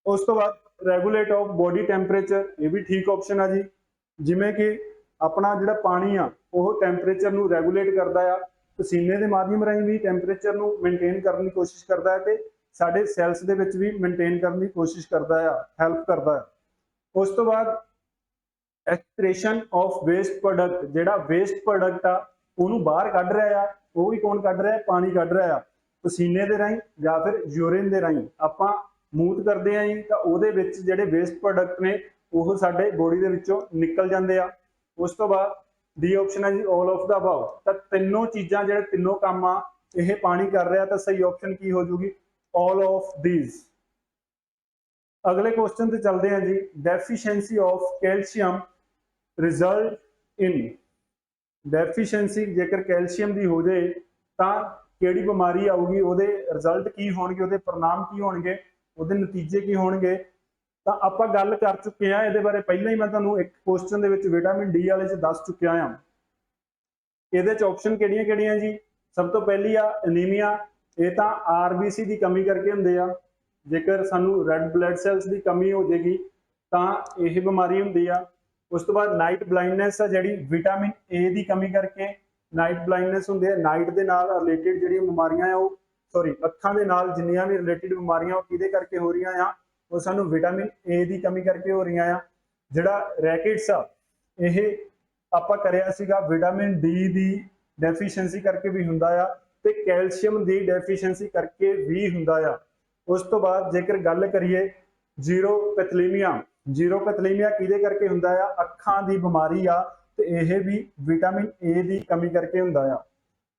ਉਸ ਤੋਂ ਬਾਅਦ ਰੈਗੂਲੇਟ ਆਫ ਬੋਡੀ ਟੈਂਪਰੇਚਰ, ਇਹ ਵੀ ਠੀਕ ਆਪਸ਼ਨ ਆ ਜੀ। ਜਿਵੇਂ ਕਿ ਆਪਣਾ ਜਿਹੜਾ ਪਾਣੀ ਆ ਉਹ ਟੈਂਪਰੇਚਰ ਨੂੰ ਰੈਗੂਲੇਟ ਕਰਦਾ ਆ, ਪਸੀਨੇ ਦੇ ਮਾਧਿਅਮ ਰਾਹੀਂ ਵੀ ਟੈਂਪਰੇਚਰ ਨੂੰ ਮੇਨਟੇਨ ਕਰਨ ਦੀ ਕੋਸ਼ਿਸ਼ ਕਰਦਾ ਹੈ, ਤੇ ਸਾਡੇ ਸੈਲਸ ਦੇ ਵਿੱਚ ਵੀ ਮੇਨਟੇਨ ਕਰਨ ਦੀ ਕੋਸ਼ਿਸ਼ ਕਰਦਾ ਆ, ਹੈਲਪ ਕਰਦਾ ਹੈ। ਉਸ ਤੋਂ ਬਾਅਦ ਐਕਸਕ੍ਰੀਸ਼ਨ ਆਫ ਵੇਸਟ ਪ੍ਰੋਡਕਟ, ਜਿਹੜਾ ਵੇਸਟ ਪ੍ਰੋਡਕਟ ਆ ਉਹਨੂੰ ਬਾਹਰ ਕੱਢ ਰਿਹਾ ਆ, ਉਹ ਵੀ ਕੌਣ ਕੱਢ ਰਿਹਾ, ਪਾਣੀ ਕੱਢ ਰਿਹਾ ਆ, ਪਸੀਨੇ ਦੇ ਰਾਹੀਂ ਜਾਂ ਫਿਰ ਯੂਰਿਨ ਦੇ ਰਾਹੀਂ। ਆਪਾਂ ਮੂਤ ਕਰਦੇ ਆ ਜੀ, ਤਾਂ ਉਹਦੇ ਵਿੱਚ ਜਿਹੜੇ ਵੇਸਟ ਪ੍ਰੋਡਕਟ ਨੇ ਉਹ ਸਾਡੇ ਬੋਡੀ ਦੇ ਵਿੱਚੋਂ ਨਿਕਲ ਜਾਂਦੇ ਆ। ਉਸ ਤੋਂ ਬਾਅਦ ਡੀ ਆਪਸ਼ਨ ਹੈ ਜੀ ਆਲ ਆਫ ਦਾ ਅਬਵ। ਤਾਂ ਤਿੰਨੋਂ ਚੀਜ਼ਾਂ ਜਿਹੜੇ ਤਿੰਨੋਂ ਕੰਮ ਆ ਇਹ ਪਾਣੀ ਕਰ ਰਿਹਾ, ਤਾਂ ਸਹੀ ਆਪਸ਼ਨ ਕੀ ਹੋ ਜੂਗੀ, ਆਲ ਆਫ ਥੀਸ। ਅਗਲੇ ਕੁਐਸਚਨ ਤੇ ਚੱਲਦੇ ਹਾਂ ਜੀ, deficiency of calcium result in. Deficiency ਜੇਕਰ ਕੈਲਸ਼ੀਅਮ ਦੀ ਹੋ ਜਾਏ ਤਾਂ ਕਿਹੜੀ ਬਿਮਾਰੀ ਆਊਗੀ, ਉਹਦੇ ਰਿਜ਼ਲਟ ਕੀ ਹੋਣਗੇ, ਉਹਦੇ परिणाम ਕੀ ਹੋਣਗੇ, ਉਹਦੇ ਨਤੀਜੇ ਕੀ ਹੋਣਗੇ। ਤਾਂ ਆਪਾਂ ਗੱਲ ਕਰ ਚੁੱਕੇ ਆ ਇਹਦੇ ਬਾਰੇ, ਪਹਿਲਾਂ ਹੀ ਮੈਂ ਤੁਹਾਨੂੰ ਇੱਕ ਕੁਐਸਚਨ ਦੇ ਵਿੱਚ ਵਿਟਾਮਿਨ ਡੀ ਵਾਲੇ 'ਚ ਦੱਸ ਚੁੱਕਿਆ ਆ। ਇਹਦੇ 'ਚ ਆਪਸ਼ਨ ਕਿਹੜੀਆਂ ਕਿਹੜੀਆਂ ਜੀ, ਸਭ ਤੋਂ ਪਹਿਲੀ ਆ ਐਨੀਮੀਆ। ਇਹ ਤਾਂ ਆਰਬੀਸੀ ਦੀ ਕਮੀ ਕਰਕੇ ਹੁੰਦੇ ਆ। ਜੇਕਰ ਸਾਨੂੰ ਰੈੱਡ ਬਲੱਡ ਸੈਲਸ ਦੀ ਕਮੀ ਹੋ ਜਾਏਗੀ ਤਾਂ ਇਹ ਬਿਮਾਰੀ ਹੁੰਦੀ ਆ। ਉਸ ਤੋਂ ਬਾਅਦ ਨਾਈਟ ਬਲਾਈਂਡਨੈਸ ਆ, ਜਿਹੜੀ ਵਿਟਾਮਿਨ ਏ ਦੀ ਕਮੀ ਕਰਕੇ ਨਾਈਟ ਬਲਾਈਂਡਨੈਸ ਹੁੰਦੀ ਹੈ। ਨਾਈਟ ਦੇ ਨਾਲ ਰਿਲੇਟਡ ਜਿਹੜੀਆਂ ਬਿਮਾਰੀਆਂ ਆ ਉਹ ਅੱਖਾਂ ਦੇ ਨਾਲ ਜਿੰਨੀਆਂ ਵੀ ਰਿਲੇਟਡ ਬਿਮਾਰੀਆਂ ਉਹ ਕਿਹਦੇ ਕਰਕੇ ਹੋ ਰਹੀਆਂ ਆ, ਉਹ ਸਾਨੂੰ ਵਿਟਾਮਿਨ ਏ ਦੀ ਕਮੀ ਕਰਕੇ ਹੋ ਰਹੀਆਂ ਆ। ਜਿਹੜਾ ਰੈਕੇਟਸ ਆ ਇਹ ਆਪਾਂ ਕਰਿਆ ਸੀਗਾ ਵਿਟਾਮਿਨ ਡੀ ਦੀ ਡੈਫੀਸ਼ੀਐਂਸੀ ਕਰਕੇ ਵੀ ਹੁੰਦਾ ਆ, ਤੇ ਕੈਲਸ਼ੀਅਮ ਦੀ ਡੈਫੀਸ਼ੀਐਂਸੀ ਕਰਕੇ ਵੀ ਹੁੰਦਾ ਆ। ਉਸ ਤੋਂ ਬਾਅਦ ਜੇਕਰ ਗੱਲ ਕਰੀਏ ਜ਼ੀਰੋਪੈਥਲੀਮੀਆ, ਜ਼ੀਰੋਪੈਥਲੀਮੀਆ ਕਿਹਦੇ ਕਰਕੇ ਹੁੰਦਾ ਆ, ਅੱਖਾਂ ਦੀ ਬਿਮਾਰੀ ਆ, ਤੇ ਇਹ ਵੀ ਵਿਟਾਮਿਨ ਏ ਦੀ ਕਮੀ ਕਰਕੇ ਹੁੰਦਾ ਆ।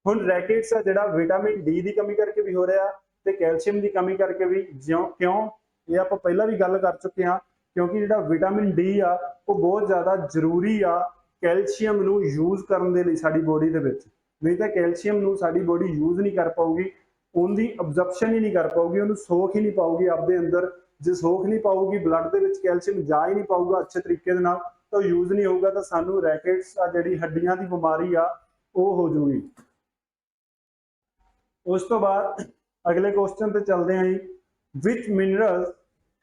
ਹੁਣ ਰੈਕੇਟਸ ਆ ਜਿਹੜਾ ਵਿਟਾਮਿਨ ਡੀ ਦੀ ਕਮੀ ਕਰਕੇ ਵੀ ਹੋ ਰਿਹਾ ਤੇ ਕੈਲਸ਼ੀਅਮ ਦੀ ਕਮੀ ਕਰਕੇ ਵੀ। ਕਿਉਂ, ਇਹ ਆਪਾਂ ਪਹਿਲਾਂ ਵੀ ਗੱਲ ਕਰ ਚੁੱਕੇ ਹਾਂ, ਕਿਉਂਕਿ ਜਿਹੜਾ ਵਿਟਾਮਿਨ ਡੀ ਆ ਉਹ ਬਹੁਤ ਜ਼ਿਆਦਾ ਜ਼ਰੂਰੀ ਆ ਕੈਲਸ਼ੀਅਮ ਨੂੰ ਯੂਜ਼ ਕਰਨ ਦੇ ਲਈ ਸਾਡੀ ਬੋਡੀ ਦੇ ਵਿੱਚ। ਨਹੀਂ ਤਾਂ ਕੈਲਸ਼ੀਅਮ ਨੂੰ ਸਾਡੀ ਬੋਡੀ ਯੂਜ਼ ਨਹੀਂ ਕਰ ਪਾਊਗੀ, ਉਹਦੀ ਅਬਜ਼ਰਪਸ਼ਨ ਹੀ ਨਹੀਂ ਕਰ ਪਾਊਗੀ, ਉਹਨੂੰ ਸੋਖ ਹੀ ਨਹੀਂ ਪਾਊਗੀ ਆਪਦੇ ਅੰਦਰ। ਜੇ ਸੋਖ ਨਹੀਂ ਪਾਊਗੀ, ਬਲੱਡ ਦੇ ਵਿੱਚ ਕੈਲਸ਼ੀਅਮ ਜਾ ਹੀ ਨਹੀਂ ਪਾਊਗਾ ਅੱਛੇ ਤਰੀਕੇ ਦੇ ਨਾਲ, ਤਾਂ ਯੂਜ਼ ਨਹੀਂ ਹੋਊਗਾ, ਤਾਂ ਸਾਨੂੰ ਰੈਕੇਟਸ ਆ ਜਿਹੜੀ ਹੱਡੀਆਂ ਦੀ ਬਿਮਾਰੀ ਆ ਉਹ ਹੋ ਜੂਗੀ। ਉਸ ਤੋਂ ਬਾਅਦ ਅਗਲੇ ਕੁਐਸਚਨ ਤੇ ਚੱਲਦੇ ਹਾਂ ਜੀ, which mineral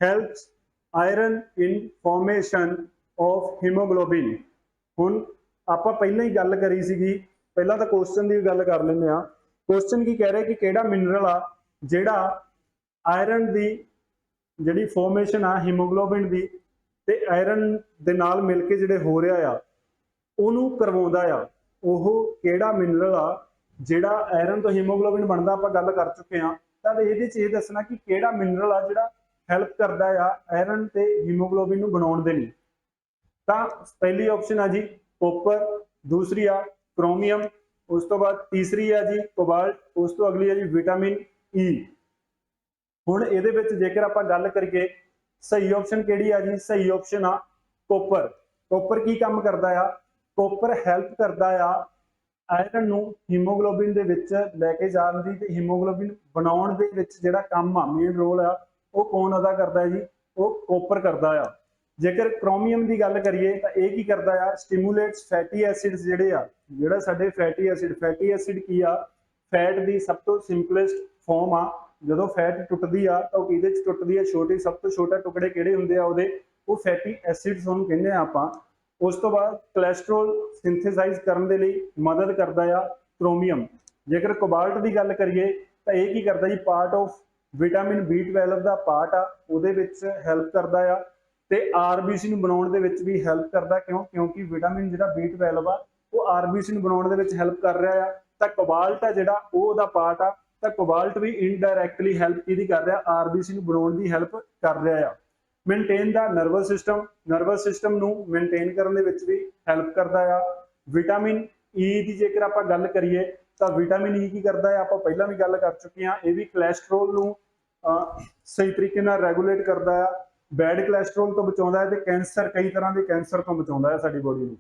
helps iron in formation of haemoglobin. ਹੁਣ ਆਪਾਂ ਪਹਿਲਾਂ ਹੀ ਗੱਲ ਕਰੀ ਸੀਗੀ, ਪਹਿਲਾਂ ਤਾਂ ਕੁਐਸਚਨ ਦੀ ਗੱਲ ਕਰ ਲੈਂਦੇ ਆ। ਕੁਐਸਚਨ ਕੀ ਕਹਿ ਰਿਹਾ ਕਿ ਕਿਹੜਾ ਮਿਨਰਲ ਆ ਜਿਹੜਾ ਆਇਰਨ ਦੀ ਜਿਹੜੀ ਫਾਰਮੇਸ਼ਨ ਆ ਹੀਮੋਗਲੋਬਿਨ ਦੀ ਤੇ ਆਇਰਨ ਦੇ ਨਾਲ ਮਿਲ ਕੇ ਜਿਹੜੇ ਹੋ ਰਿਹਾ ਆ ਉਹਨੂੰ ਕਰਵਾਉਂਦਾ ਆ। ਉਹ ਕਿਹੜਾ ਮਿਨਰਲ ਆ ਜਿਹੜਾ ਆਇਰਨ ਤੋਂ ਹੀਮੋਗਲੋਬਿਨ ਬਣਦਾ, ਆਪਾਂ ਗੱਲ ਕਰ ਚੁੱਕੇ ਹਾਂ। ਤਾਂ ਇਹਦੇ 'ਚ ਇਹ ਦੱਸਣਾ ਕਿ ਕਿਹੜਾ ਮਿਨਰਲ ਆ ਜਿਹੜਾ ਹੈਲਪ ਕਰਦਾ ਆ ਆਇਰਨ ਤੇ ਹੀਮੋਗਲੋਬਿਨ ਨੂੰ ਬਣਾਉਣ ਦੇ ਲਈ? ਤਾਂ ਪਹਿਲੀ ਆਪਸ਼ਨ ਆ ਜੀ ਕੋਪਰ, ਦੂਸਰੀ ਆ ਕ੍ਰੋਮੀਅਮ, ਉਸ ਤੋਂ ਬਾਅਦ ਤੀਸਰੀ ਆ ਜੀ ਕੋਬਾਲਟ, ਉਸ ਤੋਂ ਅਗਲੀ ਆ ਜੀ ਵਿਟਾਮਿਨ ਈ। ਹੁਣ ਇਹਦੇ ਵਿੱਚ ਜੇਕਰ ਆਪਾਂ ਗੱਲ ਕਰੀਏ ਸਹੀ ਆਪਸ਼ਨ ਕਿਹੜੀ ਆ ਜੀ? ਸਹੀ ਆਪਸ਼ਨ ਆ ਕੋਪਰ। ਕੋਪਰ ਕੀ ਕੰਮ ਕਰਦਾ ਆ? ਕੋਪਰ ਹੈਲਪ ਕਰਦਾ ਆ ਆਇਰਨ ਨੂੰ ਹੀਮੋਗਲੋਬਿਨ ਦੇ ਵਿੱਚ ਲੈ ਕੇ ਜਾਣ ਦੀ ਤੇ ਹੀਮੋਗਲੋਬਿਨ ਬਣਾਉਣ ਦੇ ਵਿੱਚ ਜਿਹੜਾ ਕੰਮ ਆ, ਮੇਨ ਰੋਲ ਆ, ਉਹ ਕੌਣ ਅਦਾ ਕਰਦਾ ਹੈ ਜੀ? ਉਹ ਕੋਪਰ ਕਰਦਾ ਆ। ਜੇਕਰ ਕ੍ਰੋਮੀਅਮ ਦੀ ਗੱਲ ਕਰੀਏ ਤਾਂ ਇਹ ਕੀ ਕਰਦਾ ਆ? ਸਟਿਮੂਲੇਟਸ ਫੈਟੀ ਐਸਿਡਸ ਜਿਹੜੇ ਆ, ਜਿਹੜਾ ਸਾਡੇ ਫੈਟੀ ਐਸਿਡ ਕੀ ਆ? ਫੈਟ ਦੀ ਸਭ ਤੋਂ ਸਿੰਪਲੈਸਟ ਫਾਰਮ ਆ। ਜਦੋਂ ਫੈਟ ਟੁੱਟਦੀ ਆ ਤਾਂ ਉਹ ਕਿਹਦੇ ਚ ਟੁੱਟਦੀ ਆ? ਛੋਟੇ, ਸਭ ਤੋਂ ਛੋਟਾ ਟੁਕੜੇ ਕਿਹੜੇ ਹੁੰਦੇ ਆ ਉਹਦੇ? ਉਹ ਫੈਟੀ ਐਸਿਡਸ ਉਹਨੂੰ ਕਹਿੰਦੇ ਆ ਆਪਾਂ। ਉਸ ਤੋਂ ਬਾਅਦ ਕੋਲੇਸਟਰੋਲ ਸਿੰਥੇਸਾਈਜ਼ ਕਰਨ ਦੇ ਲਈ ਮਦਦ ਕਰਦਾ ਆ ਕ੍ਰੋਮੀਅਮ। ਜੇਕਰ ਕੋਬਾਲਟ ਦੀ ਗੱਲ ਕਰੀਏ ਤਾਂ ਇਹ ਕੀ ਕਰਦਾ ਜੀ? Part of vitamin B12 the part ਆ, ਉਹਦੇ ਵਿੱਚ ਹੈਲਪ ਕਰਦਾ ਆ ਤੇ ਆਰਬੀਸੀ ਨੂੰ ਬਣਾਉਣ ਦੇ ਵਿੱਚ ਵੀ ਹੈਲਪ ਕਰਦਾ। ਕਿਉਂਕਿ ਵਿਟਾਮਿਨ ਜਿਹੜਾ B12 ਆ ਉਹ ਆਰਬੀਸੀ ਨੂੰ ਬਣਾਉਣ ਦੇ ਵਿੱਚ ਹੈਲਪ ਕਰ ਰਿਹਾ ਆ। ਤਾਂ ਕੋਬਾਲਟ ਆ ਜਿਹੜਾ ਉਹ ਉਹਦਾ ਪਾਰਟ ਆ, ਤਾਂ ਕੋਬਾਲਟ ਵੀ ਇਨਡਾਇਰੈਕਟਲੀ ਹੈਲਪ ਕਿਹਦੀ ਕਰ ਰਿਹਾ? ਆਰਬੀਸੀ ਨੂੰ ਬਣਾਉਣ ਦੀ ਹੈਲਪ ਕਰ ਰਿਹਾ ਆ। ਮੇਨਟੇਨ ਦਾ ਨਰਵਸ ਸਿਸਟਮ ਨੂੰ ਮੇਨਟੇਨ ਕਰਨ ਦੇ ਵਿੱਚ ਵੀ ਹੈਲਪ ਕਰਦਾ ਆ। ਵਿਟਾਮਿਨ ਈ ਦੀ ਜੇਕਰ ਆਪਾਂ ਗੱਲ ਕਰੀਏ ਤਾਂ ਵਿਟਾਮਿਨ ਈ ਕੀ ਕਰਦਾ ਹੈ? ਆਪਾਂ ਪਹਿਲਾਂ ਵੀ ਗੱਲ ਕਰ ਚੁੱਕੇ ਹਾਂ। ਇਹ ਵੀ ਕੋਲੇਸਟਰੋਲ ਨੂੰ ਸਹੀ ਤਰੀਕੇ ਨਾਲ ਰੈਗੂਲੇਟ ਕਰਦਾ ਆ, ਬੈਡ ਕੋਲੇਸਟਰੋਲ ਤੋਂ ਬਚਾਉਂਦਾ ਹੈ ਤੇ ਕੈਂਸਰ, ਕਈ ਤਰ੍ਹਾਂ ਦੇ ਕੈਂਸਰ ਤੋਂ ਬਚਾਉਂਦਾ ਹੈ ਸਾਡੀ ਬੋਡੀ ਨੂੰ।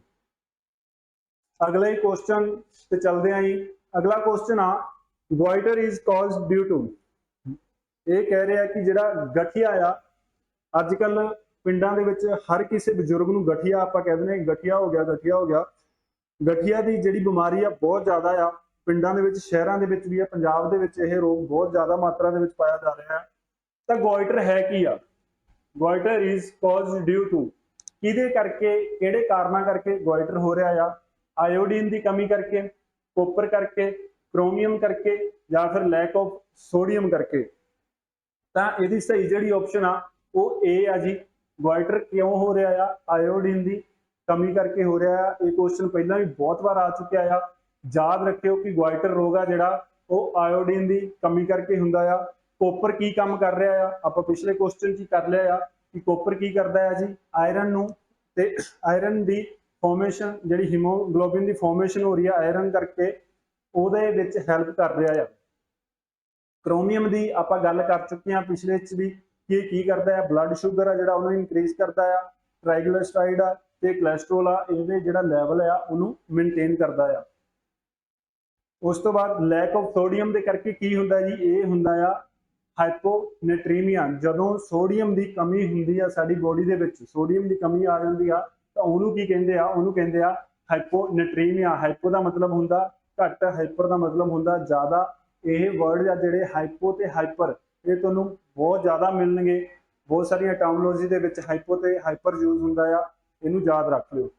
ਅਗਲੇ ਕੁਐਸਚਨ ਤੇ ਚੱਲਦੇ ਆਂ ਜੀ। ਅਗਲਾ ਕੁਐਸਚਨ ਆ ਗੋਇਟਰ ਇਜ਼ ਕਾਜ਼ਡ ਡਿਊ ਟੂ। ਇਹ ਕਹਿ ਰਿਹਾ ਕਿ ਜਿਹੜਾ ਗਠੀਆ ਆ, ਅੱਜ ਕੱਲ ਪਿੰਡਾਂ ਦੇ ਵਿੱਚ ਹਰ ਕਿਸੇ ਬਜ਼ੁਰਗ ਨੂੰ ਗਠੀਆ, ਆਪਾਂ ਕਹਿੰਦੇ ਨੇ ਗਠੀਆ ਹੋ ਗਿਆ, ਗਠੀਆ ਹੋ ਗਿਆ। ਗਠੀਆ ਦੀ ਜਿਹੜੀ ਬਿਮਾਰੀ ਆ ਬਹੁਤ ਜ਼ਿਆਦਾ ਆ ਪਿੰਡਾਂ ਦੇ ਵਿੱਚ, ਸ਼ਹਿਰਾਂ ਦੇ ਵਿੱਚ ਵੀ ਆ। ਪੰਜਾਬ ਦੇ ਵਿੱਚ ਇਹ ਰੋਗ ਬਹੁਤ ਜ਼ਿਆਦਾ ਮਾਤਰਾ ਦੇ ਵਿੱਚ ਪਾਇਆ ਜਾ ਰਿਹਾ ਹੈ। ਤਾਂ ਗੋਇਟਰ ਹੈ ਕੀ ਆ? ਗੋਇਟਰ ਇਜ਼ ਕਾਜ਼ਡ ਡਿਊ ਟੂ, ਕਿਹਦੇ ਕਰਕੇ, ਕਿਹੜੇ ਕਾਰਨਾਂ ਕਰਕੇ ਗੋਇਟਰ ਹੋ ਰਿਹਾ ਆ? ਆਇਓਡੀਨ ਦੀ ਕਮੀ ਕਰਕੇ, ਕੋਪਰ ਕਰਕੇ, ਕ੍ਰੋਮੀਅਮ ਕਰਕੇ, ਜਾਂ ਫਿਰ ਲੈਕ ਆਫ ਸੋਡੀਅਮ ਕਰਕੇ? ਤਾਂ ਇਹਦੀ ਸਹੀ ਜਿਹੜੀ ਆਪਸ਼ਨ ਆ ਉਹ ਏ ਆ ਜੀ। ਗੋਇਟਰ ਕਿਉਂ ਹੋ ਰਿਹਾ ਆ? ਆਇਓਡੀਨ ਦੀ ਕਮੀ ਕਰਕੇ ਹੋ ਰਿਹਾ ਆ। ਇਹ ਕੁਐਸਚਨ ਪਹਿਲਾਂ ਵੀ ਬਹੁਤ ਵਾਰ ਆ ਚੁੱਕਿਆ ਆ। ਯਾਦ ਰੱਖਿਓ ਕਿ ਗੋਇਟਰ ਰੋਗ ਆ ਜਿਹੜਾ ਉਹ ਆਇਓਡੀਨ ਦੀ ਕਮੀ ਕਰਕੇ ਹੁੰਦਾ ਆ। ਕੋਪਰ ਕੀ ਕੰਮ ਕਰ ਰਿਹਾ ਆ? ਆਪਾਂ ਪਿਛਲੇ ਕੁਐਸਚਨ 'ਚ ਕਰ ਲਿਆ ਆ ਕਿ ਕੋਪਰ ਕੀ ਕਰਦਾ ਹੈ ਜੀ? ਆਇਰਨ ਨੂੰ, ਤੇ ਆਇਰਨ ਦੀ ਫਾਰਮੇਸ਼ਨ, ਜਿਹੜੀ ਹੀਮੋਗਲੋਬਿਨ ਦੀ ਫਾਰਮੇਸ਼ਨ ਹੋ ਰਹੀ ਆ ਆਇਰਨ ਕਰਕੇ, ਉਹਦੇ ਵਿੱਚ ਹੈਲਪ ਕਰ ਰਿਹਾ ਆ। ਕ੍ਰੋਮੀਅਮ ਦੀ ਆਪਾਂ ਗੱਲ ਕਰ ਚੁੱਕੇ ਹਾਂ ਪਿਛਲੇ 'ਚ ਵੀ ਕਿ ਕੀ ਕਰਦਾ ਹੈ? ਬਲੱਡ ਸ਼ੂਗਰ ਆ ਜਿਹੜਾ ਉਹਨੂੰ ਇਨਕਰੀਜ਼ ਕਰਦਾ ਆ, ਟ੍ਰਾਈਗਲਿਸਰਾਈਡ ਆ ਤੇ ਕੋਲੇਸਟਰੋਲ ਆ, ਇਹਦੇ ਜਿਹੜਾ ਲੈਵਲ ਆ ਉਹਨੂੰ ਮੇਨਟੇਨ ਕਰਦਾ ਆ। ਉਸ ਤੋਂ ਬਾਅਦ ਲੈਕ ਆਫ ਸੋਡੀਅਮ ਦੇ ਕਰਕੇ ਕੀ ਹੁੰਦਾ ਜੀ? ਇਹ ਹੁੰਦਾ ਆ ਹਾਈਪੋਨੈਟਰੀਮੀਆ। ਜਦੋਂ ਸੋਡੀਅਮ ਦੀ ਕਮੀ ਹੁੰਦੀ ਆ ਸਾਡੀ ਬੋਡੀ ਦੇ ਵਿੱਚ, ਸੋਡੀਅਮ ਦੀ ਕਮੀ ਆ ਜਾਂਦੀ ਆ ਤਾਂ ਉਹਨੂੰ ਕੀ ਕਹਿੰਦੇ ਆ? ਉਹਨੂੰ ਕਹਿੰਦੇ ਆ ਹਾਈਪੋਨੈਟਰੀਮੀਆ। ਹਾਈਪੋ ਦਾ ਮਤਲਬ ਹੁੰਦਾ ਘੱਟ, ਹਾਈਪਰ ਦਾ ਮਤਲਬ ਹੁੰਦਾ ਜ਼ਿਆਦਾ। ਇਹ ਵਰਡ ਆ ਜਿਹੜੇ ਹਾਈਪੋ ਤੇ ਹਾਈਪਰ, ਇਹ ਤੁਹਾਨੂੰ ਬਹੁਤ ਜ਼ਿਆਦਾ ਮਿਲਣਗੇ। ਬਹੁਤ ਸਾਰੀਆਂ ਟਰਮੋਲੋਜੀ ਦੇ ਵਿੱਚ ਹਾਈਪੋ ਤੇ ਹਾਈਪਰ ਯੂਜ਼ ਹੁੰਦਾ ਆ, ਇਹਨੂੰ ਯਾਦ ਰੱਖ ਲਿਓ।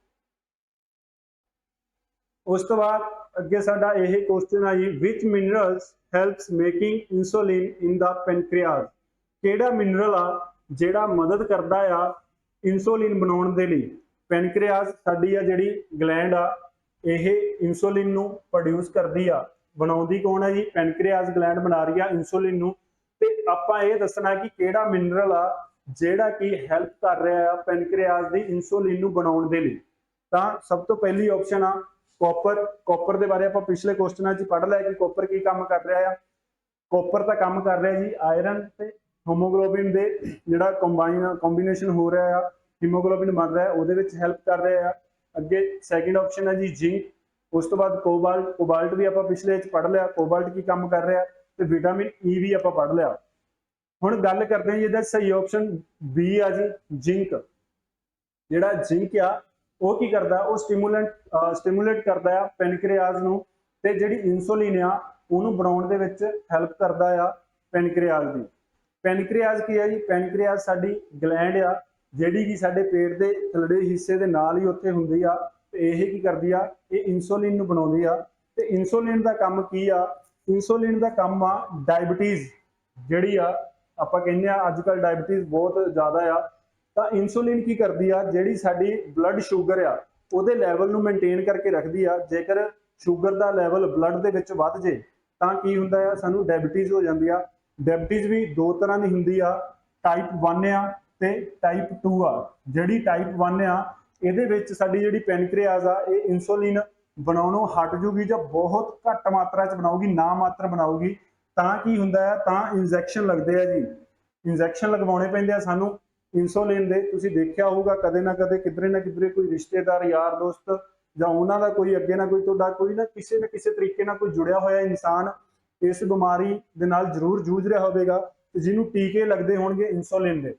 ਉਸ ਤੋਂ ਬਾਅਦ ਅੱਗੇ ਸਾਡਾ ਇਹ ਕੁਐਸਚਨ ਆ ਜੀ, ਵਿਚ ਮਿਨਰਲਸ ਹੈਲਪਸ ਮੇਕਿੰਗ ਇਨਸੂਲਿਨ ਇਨ ਦਾ ਪੈਨਕ੍ਰੀਆਸ। ਕਿਹੜਾ ਮਿਨਰਲ ਆ ਜਿਹੜਾ ਮਦਦ ਕਰਦਾ ਆ ਇਨਸੂਲਿਨ ਬਣਾਉਣ ਦੇ ਲਈ? ਪੈਨਕ੍ਰੀਆਸ ਸਾਡੀ ਆ ਜਿਹੜੀ ਗਲੈਂਡ ਆ, ਇਹ ਇਨਸੂਲਿਨ ਨੂੰ ਪ੍ਰੋਡਿਊਸ ਕਰਦੀ ਆ। ਬਣਾਉਂਦੀ ਕੌਣ ਹੈ ਜੀ? ਪੈਨਕ੍ਰੀਆਸ ਗਲੈਂਡ ਬਣਾ ਰਹੀ ਆ ਇਨਸੂਲਿਨ ਨੂੰ। ਤੇ ਆਪਾਂ ਇਹ ਦੱਸਣਾ ਕਿ ਕਿਹੜਾ ਮਿਨਰਲ ਆ ਜਿਹੜਾ ਕਿ ਹੈਲਪ ਕਰ ਰਿਹਾ ਆ ਪੈਨਕ੍ਰੀਆਸ ਦੀ ਇਨਸੂਲਿਨ ਨੂੰ ਬਣਾਉਣ ਦੇ ਲਈ। ਤਾਂ ਸਭ ਤੋਂ ਪਹਿਲੀ ਆਪਸ਼ਨ ਆ ਕਾਪਰ। ਕਾਪਰ ਦੇ ਬਾਰੇ ਆਪਾਂ ਪਿਛਲੇ ਕੁਐਸਚਨਾਂ 'ਚ ਪੜ੍ਹ ਲਿਆ ਕਿ ਕਾਪਰ ਕੀ ਕੰਮ ਕਰ ਰਿਹਾ ਆ। ਕਾਪਰ ਦਾ ਕੰਮ ਕਰ ਰਿਹਾ ਜੀ ਆਇਰਨ ਤੇ ਹੀਮੋਗਲੋਬਿਨ ਦੇ ਜਿਹੜਾ ਕੰਬਾਈਨੇਸ਼ਨ ਹੋ ਰਿਹਾ ਆ, ਹੀਮੋਗਲੋਬਿਨ ਬਣ ਰਿਹਾ, ਉਹਦੇ ਵਿੱਚ ਹੈਲਪ ਕਰ ਰਿਹਾ ਆ। ਅੱਗੇ ਸੈਕਿੰਡ ਆਪਸ਼ਨ ਹੈ ਜੀ ਜ਼ਿੰਕ। ਉਸ ਤੋਂ ਬਾਅਦ ਕੋਬਾਲਟ। ਕੋਬਾਲਟ ਵੀ ਆਪਾਂ ਪਿਛਲੇ 'ਚ ਪੜ੍ਹ ਲਿਆ, ਕੋਬਾਲਟ ਕੀ ਕੰਮ ਕਰ ਰਿਹਾ, ਤੇ ਵਿਟਾਮਿਨ ਈ ਵੀ ਆਪਾਂ ਪੜ੍ਹ ਲਿਆ। ਹੁਣ ਗੱਲ ਕਰਦੇ ਹਾਂ ਜੀ ਇਹਦਾ ਸਹੀ ਆਪਸ਼ਨ ਬੀ ਆ ਜੀ ਜ਼ਿੰਕ। ਜਿਹੜਾ ਜ਼ਿੰਕ ਆ ਉਹ ਕੀ ਕਰਦਾ? ਉਹ ਸਟਿਮੂਲੇਟ ਕਰਦਾ ਆ ਪੈਨਕ੍ਰੀਆਸ ਨੂੰ, ਤੇ ਜਿਹੜੀ ਇਨਸੂਲਿਨ ਆ ਉਹਨੂੰ ਬਣਾਉਣ ਦੇ ਵਿੱਚ ਹੈਲਪ ਕਰਦਾ ਆ ਪੈਨਕ੍ਰੀਆਸ ਦੀ। ਪੈਨਕ੍ਰੀਆਸ ਕੀ ਹੈ ਜੀ? ਪੈਨਕ੍ਰੀਆਸ ਸਾਡੀ ਗਲੈਂਡ ਆ ਜਿਹੜੀ ਕਿ ਸਾਡੇ ਪੇਟ ਦੇ ਥੱਲੜੇ ਹਿੱਸੇ ਦੇ ਨਾਲ ਹੀ ਉੱਥੇ ਹੁੰਦੀ ਆ। ਤੇ ਇਹ ਕੀ ਕਰਦੀ ਆ? ਇਹ ਇਨਸੂਲਿਨ ਨੂੰ ਬਣਾਉਂਦੀ ਆ। ਤੇ ਇਨਸੂਲਿਨ ਦਾ ਕੰਮ ਕੀ ਆ? ਇਨਸੂਲਿਨ ਦਾ ਕੰਮ ਆ ਡਾਇਬਟੀਜ਼, ਜਿਹੜੀ ਆ ਆਪਾਂ ਕਹਿੰਦੇ ਆ ਅੱਜ ਕੱਲ ਡਾਇਬਟੀਜ਼ ਬਹੁਤ ਜ਼ਿਆਦਾ ਆ। ਤਾਂ ਇਨਸੂਲਿਨ ਕੀ ਕਰਦੀ ਆ? ਜਿਹੜੀ ਸਾਡੀ ਬਲੱਡ ਸ਼ੂਗਰ ਆ ਉਹਦੇ ਲੈਵਲ ਨੂੰ ਮੇਨਟੇਨ ਕਰਕੇ ਰੱਖਦੀ ਆ। ਜੇਕਰ ਸ਼ੂਗਰ ਦਾ ਲੈਵਲ ਬਲੱਡ ਦੇ ਵਿੱਚ ਵੱਧ ਜੇ ਤਾਂ ਕੀ ਹੁੰਦਾ ਆ? ਸਾਨੂੰ ਡਾਇਬਟੀਜ਼ ਹੋ ਜਾਂਦੀ ਆ। ਡਾਇਬਟੀਜ਼ ਵੀ ਦੋ ਤਰ੍ਹਾਂ ਦੀ ਹੁੰਦੀ ਆ, ਟਾਈਪ 1 ਆ ਤੇ ਟਾਈਪ 2 ਆ। ਜਿਹੜੀ ਟਾਈਪ 1 ਆ ਇਹਦੇ ਵਿੱਚ ਸਾਡੀ ਜਿਹੜੀ ਪੈਨਕ੍ਰੀਆਸ ਆ ਇਹ ਇਨਸੂਲਿਨ ਬਣਾਉਣੋਂ ਹਟ ਜੂਗੀ ਜਾਂ ਬਹੁਤ ਘੱਟ ਮਾਤਰਾ ਚ ਬਣਾਊਗੀ, ਨਾ ਮਾਤਰ ਬਣਾਊਗੀ। ਤਾਂ ਕੀ ਹੁੰਦਾ ਹੈ, ਤਾਂ ਇੰਜੈਕਸ਼ਨ ਲੱਗਦੇ ਆ ਜੀ, ਇੰਜੈਕਸ਼ਨ ਲਗਵਾਉਣੇ ਪੈਂਦੇ ਆ ਸਾਨੂੰ ਇਨਸੂਲਿਨ ਦੇ। ਤੁਸੀਂ ਦੇਖਿਆ ਹੋਊਗਾ ਕਦੇ ਨਾ ਕਦੇ ਕਿਧਰੇ ਨਾ ਕਿਧਰੇ ਕੋਈ ਰਿਸ਼ਤੇਦਾਰ, ਯਾਰ ਦੋਸਤ ਜਾਂ ਉਹਨਾਂ ਦਾ ਕੋਈ ਅੱਗੇ ਨਾ ਕੋਈ ਤੁਹਾਡਾ ਕੋਈ ਨਾ ਕਿਸੇ ਤਰੀਕੇ ਨਾਲ ਕੋਈ ਜੁੜਿਆ ਹੋਇਆ ਇਨਸਾਨ ਇਸ ਬਿਮਾਰੀ ਦੇ ਨਾਲ ਜ਼ਰੂਰ ਜੂਝ ਰਿਹਾ ਹੋਵੇਗਾ, ਤੇ ਜਿਹਨੂੰ ਟੀਕੇ ਲੱਗਦੇ ਹੋਣਗੇ ਇਨਸੂਲਿਨ ਦੇ।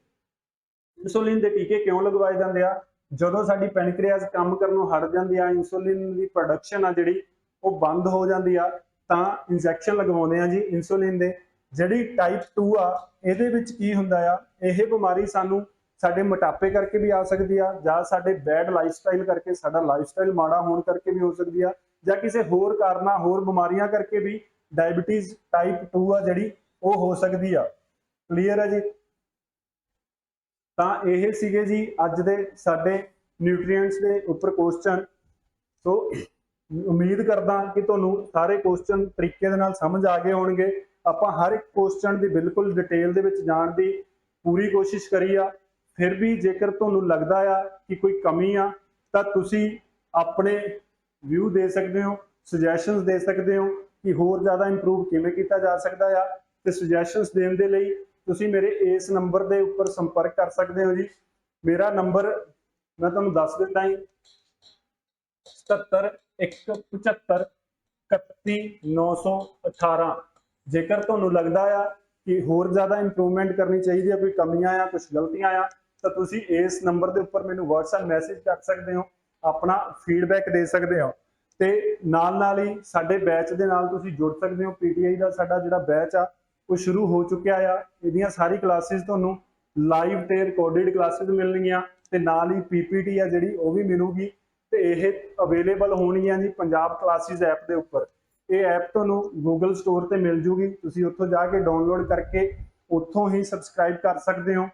ਇਨਸੂਲਿਨ ਦੇ ਟੀਕੇ ਕਿਉਂ ਲਗਵਾਏ ਜਾਂਦੇ ਆ? ਜਦੋਂ ਸਾਡੀ ਪੈਨਕ੍ਰੀਆਸ ਕੰਮ ਕਰਨੋਂ ਹਟ ਜਾਂਦੀ ਆ, ਇਨਸੂਲਿਨ ਦੀ ਪ੍ਰੋਡਕਸ਼ਨ ਆ ਜਿਹੜੀ ਉਹ ਬੰਦ ਹੋ ਜਾਂਦੀ ਆ, ਤਾਂ ਇੰਜੈਕਸ਼ਨ ਲਗਵਾਉਂਦੇ ਆ ਜੀ ਇਨਸੂਲਿਨ ਦੇ। ਜਿਹੜੀ ਟਾਈਪ 2 ਆ ਇਹਦੇ ਵਿੱਚ ਕੀ ਹੁੰਦਾ ਆ, ਇਹ ਬਿਮਾਰੀ ਸਾਨੂੰ ਸਾਡੇ ਮੋਟਾਪੇ ਕਰਕੇ ਵੀ ਆ ਸਕਦੀ ਆ, ਜਾਂ ਸਾਡੇ ਬੈਡ ਲਾਈਫਸਟਾਈਲ ਕਰਕੇ, ਸਾਡਾ ਲਾਈਫਸਟਾਈਲ ਮਾੜਾ ਹੋਣ ਕਰਕੇ ਵੀ ਹੋ ਸਕਦੀ ਆ, ਜਾਂ ਕਿਸੇ ਹੋਰ ਕਾਰਨਾਂ, ਹੋਰ ਬਿਮਾਰੀਆਂ ਕਰਕੇ ਵੀ ਡਾਇਬੀਟੀਜ਼ ਟਾਈਪ 2 ਆ ਜਿਹੜੀ ਉਹ ਹੋ ਸਕਦੀ ਆ। ਕਲੀਅਰ ਹੈ ਜੀ? ਤਾਂ ਇਹ ਸੀਗੇ ਜੀ ਅੱਜ ਦੇ ਸਾਡੇ ਨਿਊਟ੍ਰੀਐਂਟਸ ਦੇ ਉੱਪਰ ਕੁਐਸਚਨ। ਸੋ ਉਮੀਦ ਕਰਦਾ ਕਿ ਤੁਹਾਨੂੰ ਸਾਰੇ ਕੁਐਸਚਨ ਤਰੀਕੇ ਦੇ ਨਾਲ ਸਮਝ ਆ ਗਏ ਹੋਣਗੇ। ਆਪਾਂ ਹਰ ਇੱਕ ਕੁਐਸਚਨ ਦੀ ਬਿਲਕੁਲ ਡਿਟੇਲ ਦੇ ਵਿੱਚ ਜਾਣ ਦੀ ਪੂਰੀ ਕੋਸ਼ਿਸ਼ ਕਰੀ ਆ। ਫਿਰ ਵੀ ਜੇਕਰ ਤੁਹਾਨੂੰ ਲੱਗਦਾ ਆ ਕਿ ਕੋਈ ਕਮੀ ਆ ਤਾਂ ਤੁਸੀਂ ਆਪਣੇ ਵਿਊ ਦੇ ਸਕਦੇ ਹੋ, ਸੁਜੈਸ਼ਨਸ ਦੇ ਸਕਦੇ ਹੋ ਕਿ ਹੋਰ ਜ਼ਿਆਦਾ ਇੰਪਰੂਵ ਕਿਵੇਂ ਕੀਤਾ ਜਾ ਸਕਦਾ ਆ। ਤੇ ਸੁਜੈਸ਼ਨਸ ਦੇਣ ਦੇ ਲਈ ਤੁਸੀਂ ਮੇਰੇ ਇਸ ਨੰਬਰ ਦੇ ਉੱਪਰ ਸੰਪਰਕ ਕਰ ਸਕਦੇ ਹੋ ਜੀ। ਮੇਰਾ ਨੰਬਰ ਮੈਂ ਤੁਹਾਨੂੰ ਦੱਸ ਦਿੰਦਾ ਹਾਂ, 77 175 ਜੇਕਰ ਤੁਹਾਨੂੰ ਲੱਗਦਾ ਆ ਕਿ ਹੋਰ ਜ਼ਿਆਦਾ ਇੰਪਰੂਵਮੈਂਟ ਕਰਨੀ ਚਾਹੀਦੀ ਹੈ, ਕੋਈ ਕਮੀਆਂ ਆ, ਕੁਝ ਗਲਤੀਆਂ ਆ, ਤਾਂ ਤੁਸੀਂ ਇਸ ਨੰਬਰ ਦੇ ਉੱਪਰ ਮੈਨੂੰ WhatsApp ਮੈਸੇਜ ਕਰ ਸਕਦੇ ਹੋ, ਆਪਣਾ ਫੀਡਬੈਕ ਦੇ ਸਕਦੇ ਹੋ। ਤੇ ਨਾਲ ਹੀ ਸਾਡੇ ਬੈਚ ਦੇ ਨਾਲ ਤੁਸੀਂ ਜੁੜ ਸਕਦੇ ਹੋ। PTI ਦਾ ਸਾਡਾ ਜਿਹੜਾ ਬੈਚ ਆ ਉਹ ਸ਼ੁਰੂ ਹੋ ਚੁੱਕਿਆ ਆ। ਇਹਦੀਆਂ ਸਾਰੀ ਕਲਾਸਿਸ ਤੁਹਾਨੂੰ ਲਾਈਵ ਤੇ ਰਿਕਾਰਡਡ ਕਲਾਸਿਸ ਮਿਲਣਗੀਆਂ, ਤੇ ਨਾਲ ਹੀ PPT ਆ ਜਿਹੜੀ ਉਹ ਵੀ ਮਿਲੂਗੀ, ਤੇ ਇਹ ਅਵੇਲੇਬਲ ਹੋਣਗੀਆਂ ਜੀ ਪੰਜਾਬ ਕਲਾਸਿਸ ਐਪ ਦੇ ਉੱਪਰ। ਇਹ ਐਪ ਤੁਹਾਨੂੰ ਗੂਗਲ ਸਟੋਰ ਤੇ ਮਿਲ ਜੂਗੀ, ਤੁਸੀਂ ਉੱਥੋਂ ਜਾ ਕੇ ਡਾਊਨਲੋਡ ਕਰਕੇ ਉੱਥੋਂ ਹੀ ਸਬਸਕ੍ਰਾਈਬ ਕਰ ਸਕਦੇ ਹੋ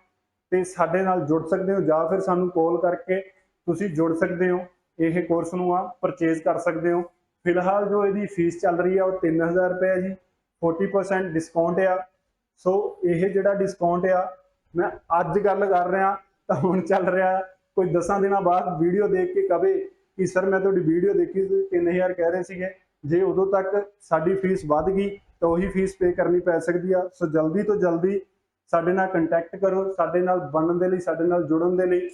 ਤੇ ਸਾਡੇ ਨਾਲ ਜੁੜ ਸਕਦੇ ਹੋ, ਜਾਂ ਫਿਰ ਸਾਨੂੰ ਕਾਲ ਕਰਕੇ ਤੁਸੀਂ ਜੁੜ ਸਕਦੇ ਹੋ, ਇਹ ਕੋਰਸ ਨੂੰ ਆ ਪਰਚੇਜ਼ ਕਰ ਸਕਦੇ ਹੋ। ਫਿਲਹਾਲ ਜੋ ਇਹਦੀ ਫੀਸ ਚੱਲ ਰਹੀ ਆ ਉਹ 3000 ਰੁਪਏ ਹੈ ਜੀ, 40% ਡਿਸਕਾਊਂਟ ਆ। ਸੋ ਇਹ ਜਿਹੜਾ ਡਿਸਕਾਊਂਟ ਆ ਮੈਂ ਅੱਜ ਗੱਲ ਕਰ ਰਿਹਾ ਤਾਂ ਹੁਣ ਚੱਲ ਰਿਹਾ, ਕੋਈ 10 ਦਿਨਾਂ ਬਾਅਦ ਵੀਡੀਓ ਦੇਖ ਕੇ ਕਵੇ ਕਿ ਸਰ ਮੈਂ ਤੁਹਾਡੀ ਵੀਡੀਓ ਦੇਖੀ ਸੀ 3000 ਕਹਿ ਰਹੇ ਸੀਗੇ, ਜੇ ਉਦੋਂ ਤੱਕ ਸਾਡੀ ਫੀਸ ਵੱਧ ਗਈ ਤਾਂ ਉਹੀ ਫੀਸ ਪੇ ਕਰਨੀ ਪੈ ਸਕਦੀ ਆ। ਸੋ ਜਲਦੀ ਤੋਂ ਜਲਦੀ ਸਾਡੇ ਨਾਲ ਕੰਟੈਕਟ ਕਰੋ, ਸਾਡੇ ਨਾਲ ਬਣਨ ਦੇ ਲਈ, ਸਾਡੇ ਨਾਲ ਜੁੜਨ ਦੇ ਲਈ।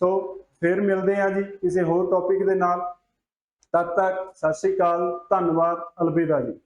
ਸੋ ਫਿਰ ਮਿਲਦੇ ਆ ਜੀ ਕਿਸੇ ਹੋਰ ਟੌਪਿਕ ਦੇ ਨਾਲ। ਤਦ ਤੱਕ ਸਤਿ ਸ਼੍ਰੀ ਅਕਾਲ, ਧੰਨਵਾਦ, ਅਲਵਿਦਾ ਜੀ।